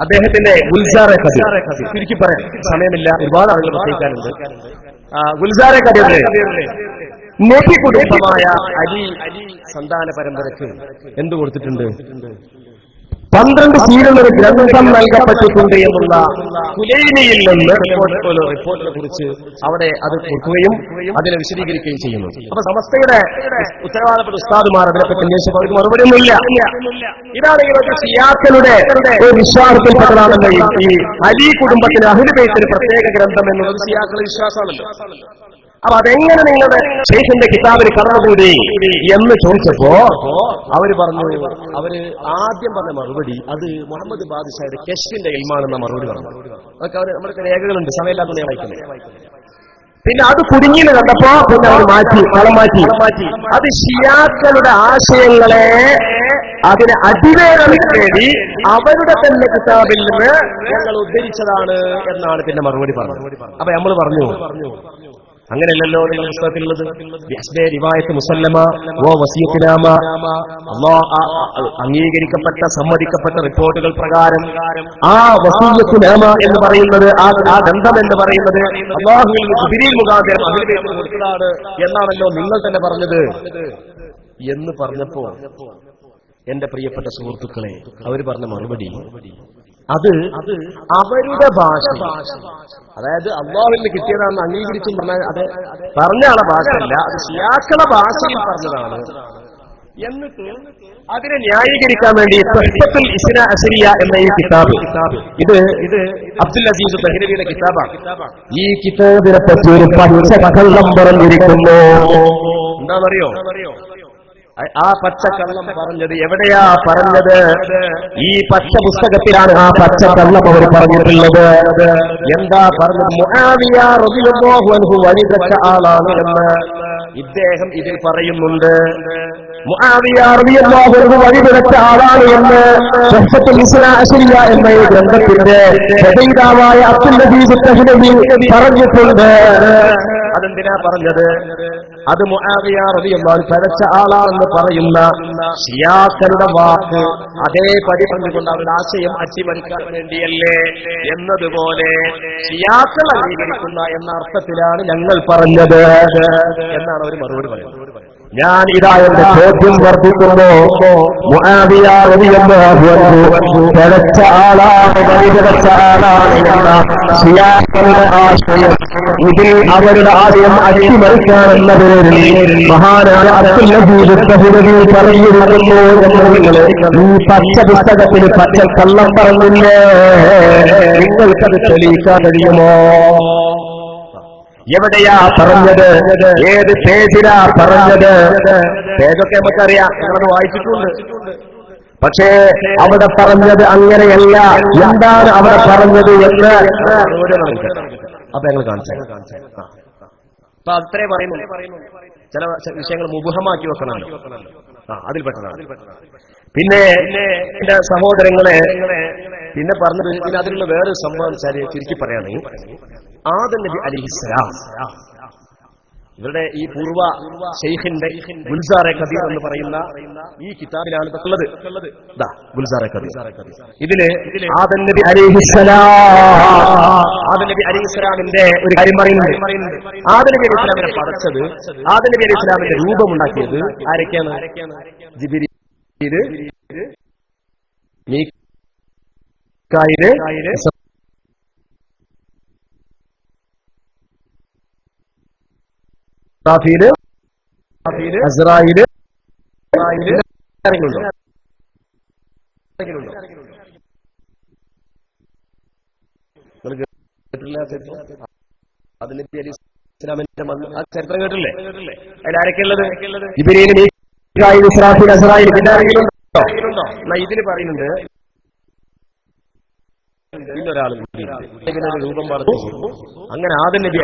അദ്ദേഹത്തിന്റെ ഗുൽസാറെ ഖദീർ ചുരുക്കി പറയാൻ സമയമില്ല, ഒരുപാട് ആളുകൾ പ്രസംഗിക്കാനുണ്ട്. ഗുൽസാറെ ഖദീറിലെ നബി കുടുംബമായ അലി സന്താന പരമ്പരക്ക് എന്ത് കൊടുത്തിട്ടുണ്ട്? 12 സീലുള്ളൊരു ഗ്രന്ഥം നൽകപ്പെട്ടിട്ടുണ്ട് എന്നുള്ള കുലൈനിയിൽ നിന്ന് റിപ്പോർട്ടിനെ കുറിച്ച് അവിടെ അത് കൊടുക്കുകയും അതിനെ വിശദീകരിക്കുകയും ചെയ്യുന്നു. അപ്പൊ സമസ്തയുടെ ഉത്തരവാദപ്പെട്ട ഉസ്താദുമാർ അതിനെപ്പറ്റി അന്വേഷിച്ചപ്പോൾ അവർക്ക് മറുപടിയൊന്നുമില്ല. ഇതാണെങ്കിൽ ഒരു ഷിയാക്കളുടെ ഒരു വിശ്വാസത്തിൽപ്പെട്ടതാണല്ലോ ഈ അലി കുടുംബത്തിന് അഹ്ലു ബൈത്തിന് പ്രത്യേക ഗ്രന്ഥം എന്നുള്ളത് ഷിയാക്കളുടെ വിശ്വാസമാണല്ലോ. അപ്പൊ അതെങ്ങനെ നിങ്ങളുടെ ശേഷന്റെ കിതാബിന് കടന്നുകൂടി എന്ന് ചോദിച്ചപ്പോ അവര് പറഞ്ഞു, അവര് ആദ്യം പറഞ്ഞ മറുപടി അത് മുഹമ്മദ് ബാദിഷായുടെ കശ്ഫിന്റെ ഇൽമാണെന്ന മറുപടി പറഞ്ഞു. അതൊക്കെ അവർ നമ്മുടെ രേഖകളുണ്ട്, സമയമില്ലാത്ത ഞാൻ വായിക്കുന്നത്. പിന്നെ അത് കുടുങ്ങിയെന്ന് കണ്ടപ്പോ പിന്നെ അവർ കളം മാറ്റി അത് ഷിയാക്കളുടെ ആശയങ്ങളെ അതിനെ അതിവേഗം നേടി അവരുടെ തന്നെ കിതാബിൽ നിന്ന് ഞങ്ങൾ ഉദ്ധരിച്ചതാണ് എന്നാണ് പിന്നെ മറുപടി പറഞ്ഞത്. അപ്പൊ നമ്മൾ പറഞ്ഞു, അങ്ങനെയല്ലല്ലോ നിങ്ങൾ പുസ്തകത്തിലുള്ളത്. റിവായത്ത് മുസല്ലമ ഓ വസിയത്തിനാമ, അംഗീകരിക്കപ്പെട്ട സമ്മതിക്കപ്പെട്ട റിപ്പോർട്ടുകൾ പ്രകാരം ആ വസിയത്തുനാമ എന്ന് പറയുന്നത്, ആ ഗ്രന്ഥം എന്ന് പറയുന്നത് അല്ലാഹുവിൽ ജിബ്രീൽ മുഖാന്തരം അഹ്ലു ബൈത്തിന് കൊടുത്തതാണ് എന്നാണല്ലോ നിങ്ങൾ തന്നെ പറഞ്ഞത് എന്ന് പറഞ്ഞപ്പോ എന്റെ പ്രിയപ്പെട്ട സുഹൃത്തുക്കളെ, അവർ പറഞ്ഞ മറുപടി അത് അവരുടെ ഭാഷ, അതായത് അല്ലാഹുവിൽ നിന്ന് കിട്ടിയതാണെന്ന് അംഗീകരിച്ചും പറഞ്ഞാൽ അത് പറഞ്ഞ ആളെ ഭാഷയല്ല, അത് ഷിയാക്കളുടെ ഭാഷയിൽ പറഞ്ഞതാണ്. എന്നിട്ട് അതിനെ ന്യായീകരിക്കാൻ വേണ്ടി തുഹ്ഫത്തുൽ ഇസ്നാ അശരിയ എന്ന ഈ കിതാബ്, ഇത് അബ്ദുൽ അസീസ് ദഹ്ലവിയുടെ കിതാബാണ്. ഈ കിതാബിനെ പറ്റി ഒരു പച്ചക്കള്ളം പറഞ്ഞിരിക്കുന്നു. എന്താണെന്നറിയോ? ആ പച്ചക്കള്ളം പറഞ്ഞത് എവിടെയാ പറഞ്ഞത്? ഈ പച്ച പുസ്തകത്തിലാണ് ആ പച്ചക്കള്ളം അവർ പറഞ്ഞിട്ടുള്ളത്. എന്താ പറഞ്ഞത്? മുആവിയ റളിയല്ലാഹു അൻഹു വഴിതെറ്റ ആളാണ് എന്ന് ഇദ്ദേഹം ഇതിൽ പറയുന്നുണ്ട്. മുആവിയ റളിയല്ലാഹു അൻഹു വഴിതെറ്റ ആളാണ് എന്ന് തുഹ്ഫത്തുൽ ഇസ്നാ അശരിയ എന്ന ഈ ഗ്രന്ഥത്തിന്റെ രചയിതാവായ അബ്ദുൽ അസീസ് ദഹ്ലവി പറഞ്ഞിട്ടുണ്ട്. അതെന്തിനാ പറഞ്ഞത്? അത് മുആവിയ റളിയല്ലാഹു അൻഹു പഴച്ച ആളാണെന്ന് പറയുന്ന ഷിയാക്കളുടെ വാക്ക് അതേപടി പറഞ്ഞുകൊണ്ട് അവരുടെ ആശയം അട്ടിമറിക്കാൻ വേണ്ടിയല്ലേ എന്നതുപോലെ ഷിയാക്കൾ അംഗീകരിക്കുന്ന എന്ന അർത്ഥത്തിലാണ് ഞങ്ങൾ പറഞ്ഞത് എന്നാണ് അവർ മറുപടി പറയുന്നത്. ഞാൻ ഇതാ എന്റെ ചോദ്യം വർദ്ധിക്കുന്നു. മുആവിയ റളിയല്ലാഹു അൻഹു പഴച്ച ആളാണ്, വഴിപിഴച്ച ആളാണ് എന്ന ഷിയാക്കളുടെ ആശയം, ഇതിൽ അവരുടെ ആശയം അട്ടിമറിക്കാനെന്ന പേരിൽ മഹാനായ അബ്ദുൽ അസീസ് ദഹ്ലവി പറഞ്ഞിരിക്കുന്നു എന്ന് നിങ്ങൾ ഈ പച്ച പുസ്തകത്തിൽ പച്ച കള്ളം പറഞ്ഞില്ലേ? നിങ്ങൾക്കത് തെളിയിക്കാൻ കഴിയുമോ? എവിടെയാ പറഞ്ഞത്? ഏത് പേജിലാ പറഞ്ഞത്? പേജൊക്കെ നമുക്കറിയാം, ഞങ്ങളത് വായിച്ചിട്ടുണ്ട്. പക്ഷേ അവിടെ പറഞ്ഞത് അങ്ങനെയല്ല. എന്താണ് അവിടെ പറഞ്ഞത് എന്ന് അപ്പൊ ഞങ്ങൾ കാണിച്ചു. അപ്പൊ അത്രേ പറയുന്നു. ചില വിഷയങ്ങൾ മുബഹമാക്കി വെക്കണം, അതിൽപ്പെട്ടതാണ്. പിന്നെ എന്റെ സഹോദരങ്ങളെ, പിന്നെ പറഞ്ഞത് പിന്നെ അതിലുള്ള വേറൊരു സംഭവം ചുരുക്കി പറയുകയാണെങ്കിൽ, ആദം നബി അലൈഹിസ്സലാം ഇവരുടെ ഈ പൂർവ്വ ശൈഖിന്റെ ഗുൽസാറെ ഖദീർ എന്ന് പറയുന്ന ഈ കിതാബിലാണ് ഇതൊക്കെയുള്ളത്. ഗുൽസാറെ ഖദീർ. ഇതില് ആദം നബി അലൈഹിസ്സലാമിന്റെ ഒരു കാര്യം പറയുന്നുണ്ട്. ആദം നബി അലൈഹി സ്വലാമിനെ പടച്ചത്, ആദം നബി അലൈഹി സ്വലാമിന്റെ രൂപമുണ്ടാക്കിയത് ആരൊക്കെയാണ്? ജിബ്രീൽ, മീകായിൽ, അസ്രായീൽ, ആരെങ്കിലുണ്ടോ? അതിൽ നബി അലൈഹി സ്വലാമിന്റെ ആ ചരിത്രം കേട്ടില്ലേ? അതിൽ ആരൊക്കെയുള്ളത്? ജിബ്രീൽ, മീകായിൽ, ഇസ്രാഫീൽ, അസ്രായീൽ. പിന്നെ ആരെങ്കിലും ഉണ്ടോ? ഇതിന് പറയുന്നുണ്ട് ഇന്നൊരാൾ രൂപം പറഞ്ഞു. അങ്ങനെ ആദം നബി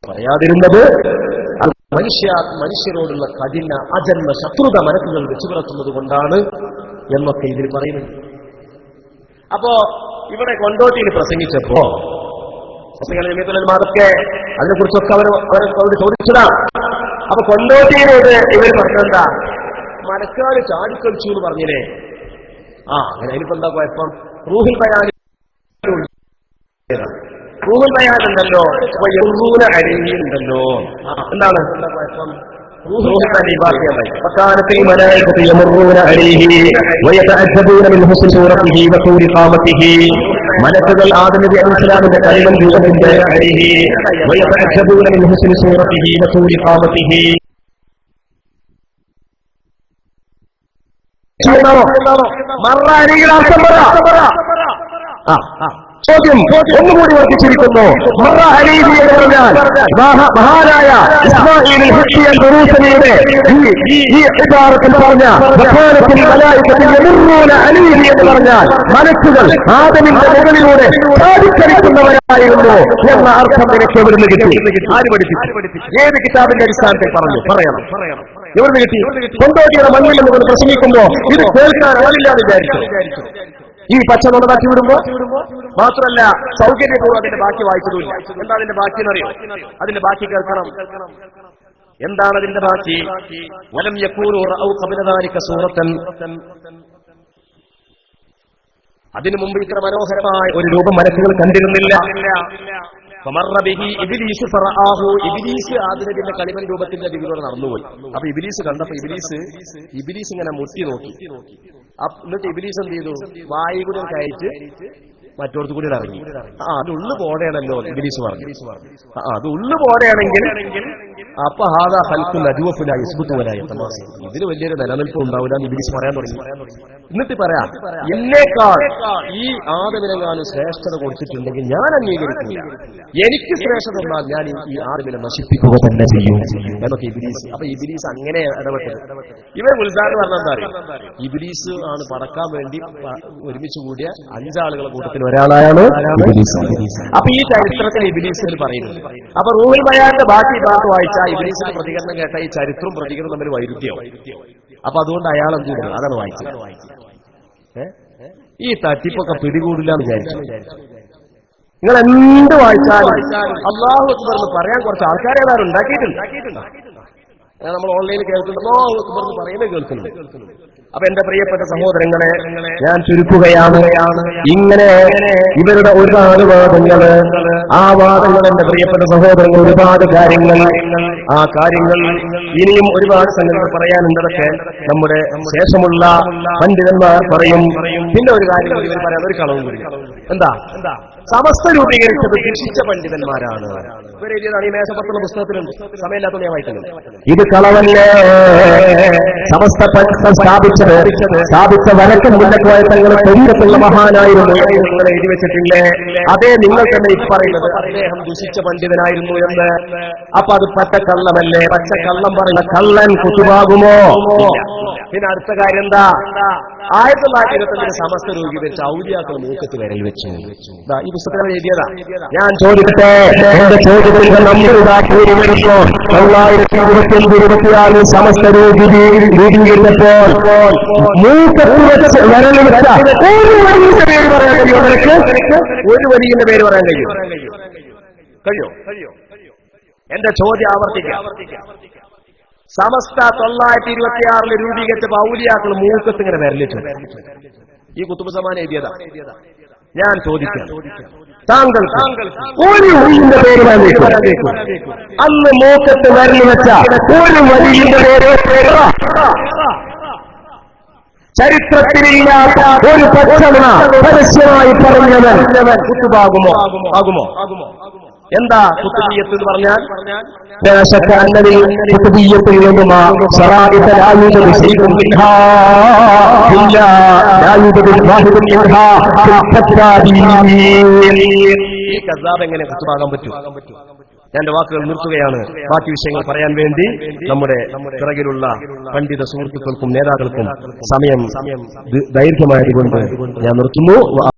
പറയാതിരുന്നത് മനുഷ്യരോടുള്ള കഠിന അജന്മ ശത്രുത മനസ്സുകൾ വെച്ചു പുലർത്തുന്നത് കൊണ്ടാണ് എന്നൊക്കെ ഇതിൽ പറയുന്നത്. അപ്പോ ഇവിടെ കൊണ്ടോട്ടിയിൽ പ്രസംഗിച്ചപ്പോ മാതൊക്കെ അതിനെക്കുറിച്ചൊക്കെ അവരോട് ചോദിച്ചതാണ്. അപ്പൊ കൊണ്ടോട്ടിയിലോട് ഇവർ പറഞ്ഞെന്താ? മലക്കാട് ചാടിക്കളിച്ചു എന്ന് പറഞ്ഞില്ലേ? അങ്ങനെ അതിനിപ്പോ എന്താ കുഴപ്പം? റൂഹിൽ ബയാൻ ഉണ്ടല്ലോ, അപ്പൊ യൗറൂന അരിയുണ്ടല്ലോ. എന്താണ് എന്താ കുഴപ്പം? فكانت الملائكة يمرون عليه ويتعجبون من حسن صورته وطول قامته. മലക്കുകൾ ആദം നബി അലൈഹിസ്സലാമിന്റെ കൈകൾ രൂപത്തിന്റെ അരിഹി ويتعجبون من حسن صورته وطول قامته. മറ അർത്ഥം പറ. ചോദ്യം ഒന്നുകൂടി വർദ്ധിച്ചിരിക്കുന്നു. മറ അലീഹി എന്ന് പറഞ്ഞാൽ മഹാനായ ഇസ്മാഈൽ ഹിസ്സിയൻ ദുറൂസനിയുടെ ഈ ഇബാറത്തിൽ പറഞ്ഞ വഖാലത്തിൽ മലായികത്തിൽ യമുറൂന അലീഹി എന്ന് പറഞ്ഞാൽ മലക്കുകൾ ആദമിന്റെ മുകളിലൂടെ ചാടിക്കളിക്കുന്നവരായിരുന്നു എന്ന അർത്ഥം നിനക്ക് എവിടുന്ന് കിട്ടി? ആര് പഠിപ്പിച്ചു? ഏത് കിതാബിന്റെ അടിസ്ഥാനത്തിൽ പറഞ്ഞു? പറയണം. എവിടുന്ന് കിട്ടി? കൊണ്ടോട്ടിയുടെ മണ്ണിൽ എന്ന് പ്രസംഗിക്കുമ്പോ ഇത് കേൾക്കാൻ ആളില്ലാതെ വിചാരിച്ചു. ഈ പച്ച നുണതാക്കി വിടുമ്പോ മാത്രമല്ല സൗകര്യപൂർവ്വം അതിന്റെ ബാക്കി വായിച്ചതുമില്ല. എന്താ അതിന്റെ ബാക്കി എന്നറിയോ? അതിന്റെ ബാക്കി കേൾക്കണം. എന്താണ് അതിന്റെ ബാക്കി? വലം യഖൂലു റഅൗ ഖബല ദാലിക സൂറത്തൻ. അതിനു മുമ്പ് ഇത്ര മനോഹരമായ ഒരു രൂപം മലക്കുകൾ കണ്ടിരുന്നില്ല. ഇബ്ലീസ് ആദിനബിന്റെ കളിമൺ രൂപത്തിന്റെ ദിവിലൂടെ നടന്നുപോയി. അപ്പൊ ഇബ്ലീസ് കണ്ടപ്പോ ഇബ്ലീസ് ഇങ്ങനെ മുട്ടി നോക്കി. എന്നിട്ട് ഇബ്ലീസ് എന്ത് ചെയ്തു? വായി കൂടി കയറ്റ് മറ്റോടത്ത് കൂടി ഇറങ്ങി. അത് ഉള്ളു പോടെയാണല്ലോ ഇബ്ലീസ് പറഞ്ഞു. അത് ഉള്ളു പോടെയാണെങ്കിൽ അപ്പൊ ഹാദാ ഖൽഖുൽ അജ്വഫുല യസ്ബുതുവല യതമാസി, ഇതിന് വലിയൊരു നിലനിൽപ്പ് ഉണ്ടാവില്ല എന്ന് ഇബ്ലീസ് പറയാൻ തുടങ്ങി. എന്നിട്ട് പറയാം, എന്നേക്കാൾ ഈ ആദമിനെങ്ങാനും ശ്രേഷ്ഠത കൊടുത്തിട്ടുണ്ടെങ്കിൽ ഞാൻ അംഗീകരിക്കില്ല. എനിക്ക് ശ്രേഷ്ഠത എന്നാൽ ഞാൻ ഈ ആദമിനെ നശിപ്പിക്കുക തന്നെ ചെയ്യും എന്നൊക്കെ ഇബ്ലീസ്. അപ്പൊ ഇബ്ലീസ് അങ്ങനെ ഇടപെട്ടത്. ഇവർ ഉൽദാൻ പറഞ്ഞാൽ എന്താ അറിയാം? ഇബ്ലീസ് ആണ് പറക്കാൻ വേണ്ടി ഒരുമിച്ച് കൂടിയ 5 ആളുകളെ കൂട്ടത്തിൽ ഒരാളായാണ് ഇബ്ലീസ്. അപ്പൊ ഈ ചരിത്രത്തിൽ ഇബ്ലീസിൽ പറയുന്നത്. അപ്പൊ റൂഹുൽ ബയാന്റെ ബാക്കി ഭാഗത്ത് വായിച്ച ഇബ്ലീസിന്റെ പ്രതികരണം കേട്ട ഈ ചരിത്രവും പ്രതികരണം തമ്മിൽ വൈരുദ്ധ്യവും. അപ്പൊ അതുകൊണ്ട് അയാൾ എന്ത് ചെയ്തു? അതാണ് വായിച്ചത്. ഈ തട്ടിപ്പൊക്കെ പിടികൂടില്ല എന്ന് വിചാരിച്ചു. നിങ്ങൾ എന്ത് വായിച്ചാലും അല്ലാഹു അക്ബർ എന്ന് പറയാൻ കുറച്ച് ആൾക്കാരെ ഏതായാലും ഉണ്ടാക്കിയിട്ടുണ്ട്. നമ്മൾ ഓൺലൈനിൽ കേൾക്കുന്നുണ്ട്, അല്ലാഹു അക്ബർ എന്ന് പറയുന്നത് കേൾക്കുന്നുണ്ട്. അപ്പൊ എന്റെ പ്രിയപ്പെട്ട സഹോദരങ്ങളെ, ഞാൻ ചുരുക്കുകയാണ്. ഇങ്ങനെ ഇവരുടെ ഒരുപാട് വാദങ്ങള്, ആ വാദങ്ങൾ എന്റെ പ്രിയപ്പെട്ട സഹോദരങ്ങൾ ഒരുപാട് കാര്യങ്ങൾ, ആ കാര്യങ്ങൾ ഇനിയും ഒരുപാട് സംഗതികൾ പറയാനുണ്ടതൊക്കെ നമ്മുടെ ശേഷമുള്ള പണ്ഡിതന്മാർ പറയും. പിന്നെ ഒരു കാര്യം കൂടി ഇവർ പറയാൻ ഒരു കളവും കൂടി. എന്താ? സമസ്ത രൂപീകരിച്ചത് ദുഷിച്ച പണ്ഡിതന്മാരാണ്. ഇവരെഴുതിയതാണ്. ഈ മേശപ്പുറത്തുള്ള പുസ്തകത്തിലുണ്ട്, സമയമില്ലാത്ത ഞാൻ വായിക്കുന്നുണ്ട്. ഇത് കളവല്ലേ? സമസ്ത സ്ഥാപിച്ച വരക്കൻ മുല്ലക്കോയ തങ്ങളുടെ ശരീരത്തുള്ള മഹാനായിരുന്നു നിങ്ങൾ എഴുതി വെച്ചിട്ടില്ലേ? അതേ നിങ്ങൾ തന്നെ ഈ പറയുന്നത് അദ്ദേഹം ദുഷിച്ച പണ്ഡിതനായിരുന്നു എന്ന്. അപ്പൊ അത് പച്ചക്കള്ളമല്ലേ? പച്ചക്കള്ളം പറയുന്ന കള്ളൻ കുത്തുവാകുമോ? പിന്നെ അടുത്ത കാര്യം എന്താ? 1925 സമസ്ത രൂപീകരിച്ച ഔലിയാക്കൾ മൂക്കത്ത് വിരൽ വെച്ചു. ഈ പുസ്തകം എഴുതിയതാ. ഞാൻ ചോദിക്കട്ടെ, എന്റെ ചോദ്യത്തിന്റെ നമ്പർ ഇതാക്കി വരുമ്പോ 1925-26 സമസ്ത രൂപീകരിച്ചപ്പോൾ മൂക്കത്ത് വെച്ച് വിരൽ വെച്ച ഒരു വലിയ പേര് പറയാൻ കഴിയോ? നിനക്ക് ഒരു വലിയ പേര് പറയാൻ കഴിയോ? എന്റെ ചോദ്യം ആവർത്തിക്കാം. സമസ്ത 1926 രൂപീകരിച്ച ഔലിയാക്കൾ മൂക്കത്ത് ഇങ്ങനെ വിരലിച്ചു. ഈ കുത്തുബ് സമാൻ എഴുതിയതാ. ഞാൻ ചോദിക്കാം, താങ്കൾ ഒരു വലിയുടെ പേര് അന്ന് മൂക്കത്ത് വിരൽ വെച്ച ഒരു വലിയുടെ പേര് ചരിത്രത്തിലില്ലാത്ത ഒരു പച്ചമണ പരസ്യമായി പറഞ്ഞവൻ കുത്തുബാകുമോ? എന്താ കുത്തുബിയ്യത്ത് എന്ന് പറഞ്ഞാൽ? കുത്തുബിയ്യത്തിൽ നിന്നും ഈ കസാബ് എങ്ങനെ കുത്തുബാകാൻ പറ്റും? ഞാൻ എന്റെ വാക്കുകൾ നിർത്തുകയാണ്. ബാക്കി വിഷയങ്ങൾ പറയാൻ വേണ്ടി നമ്മുടെ പിറകിലുള്ള പണ്ഡിത സുഹൃത്തുക്കൾക്കും നേതാക്കൾക്കും സമയം ദൈർഘ്യമായതുകൊണ്ട് ഞാൻ നിർത്തുന്നു.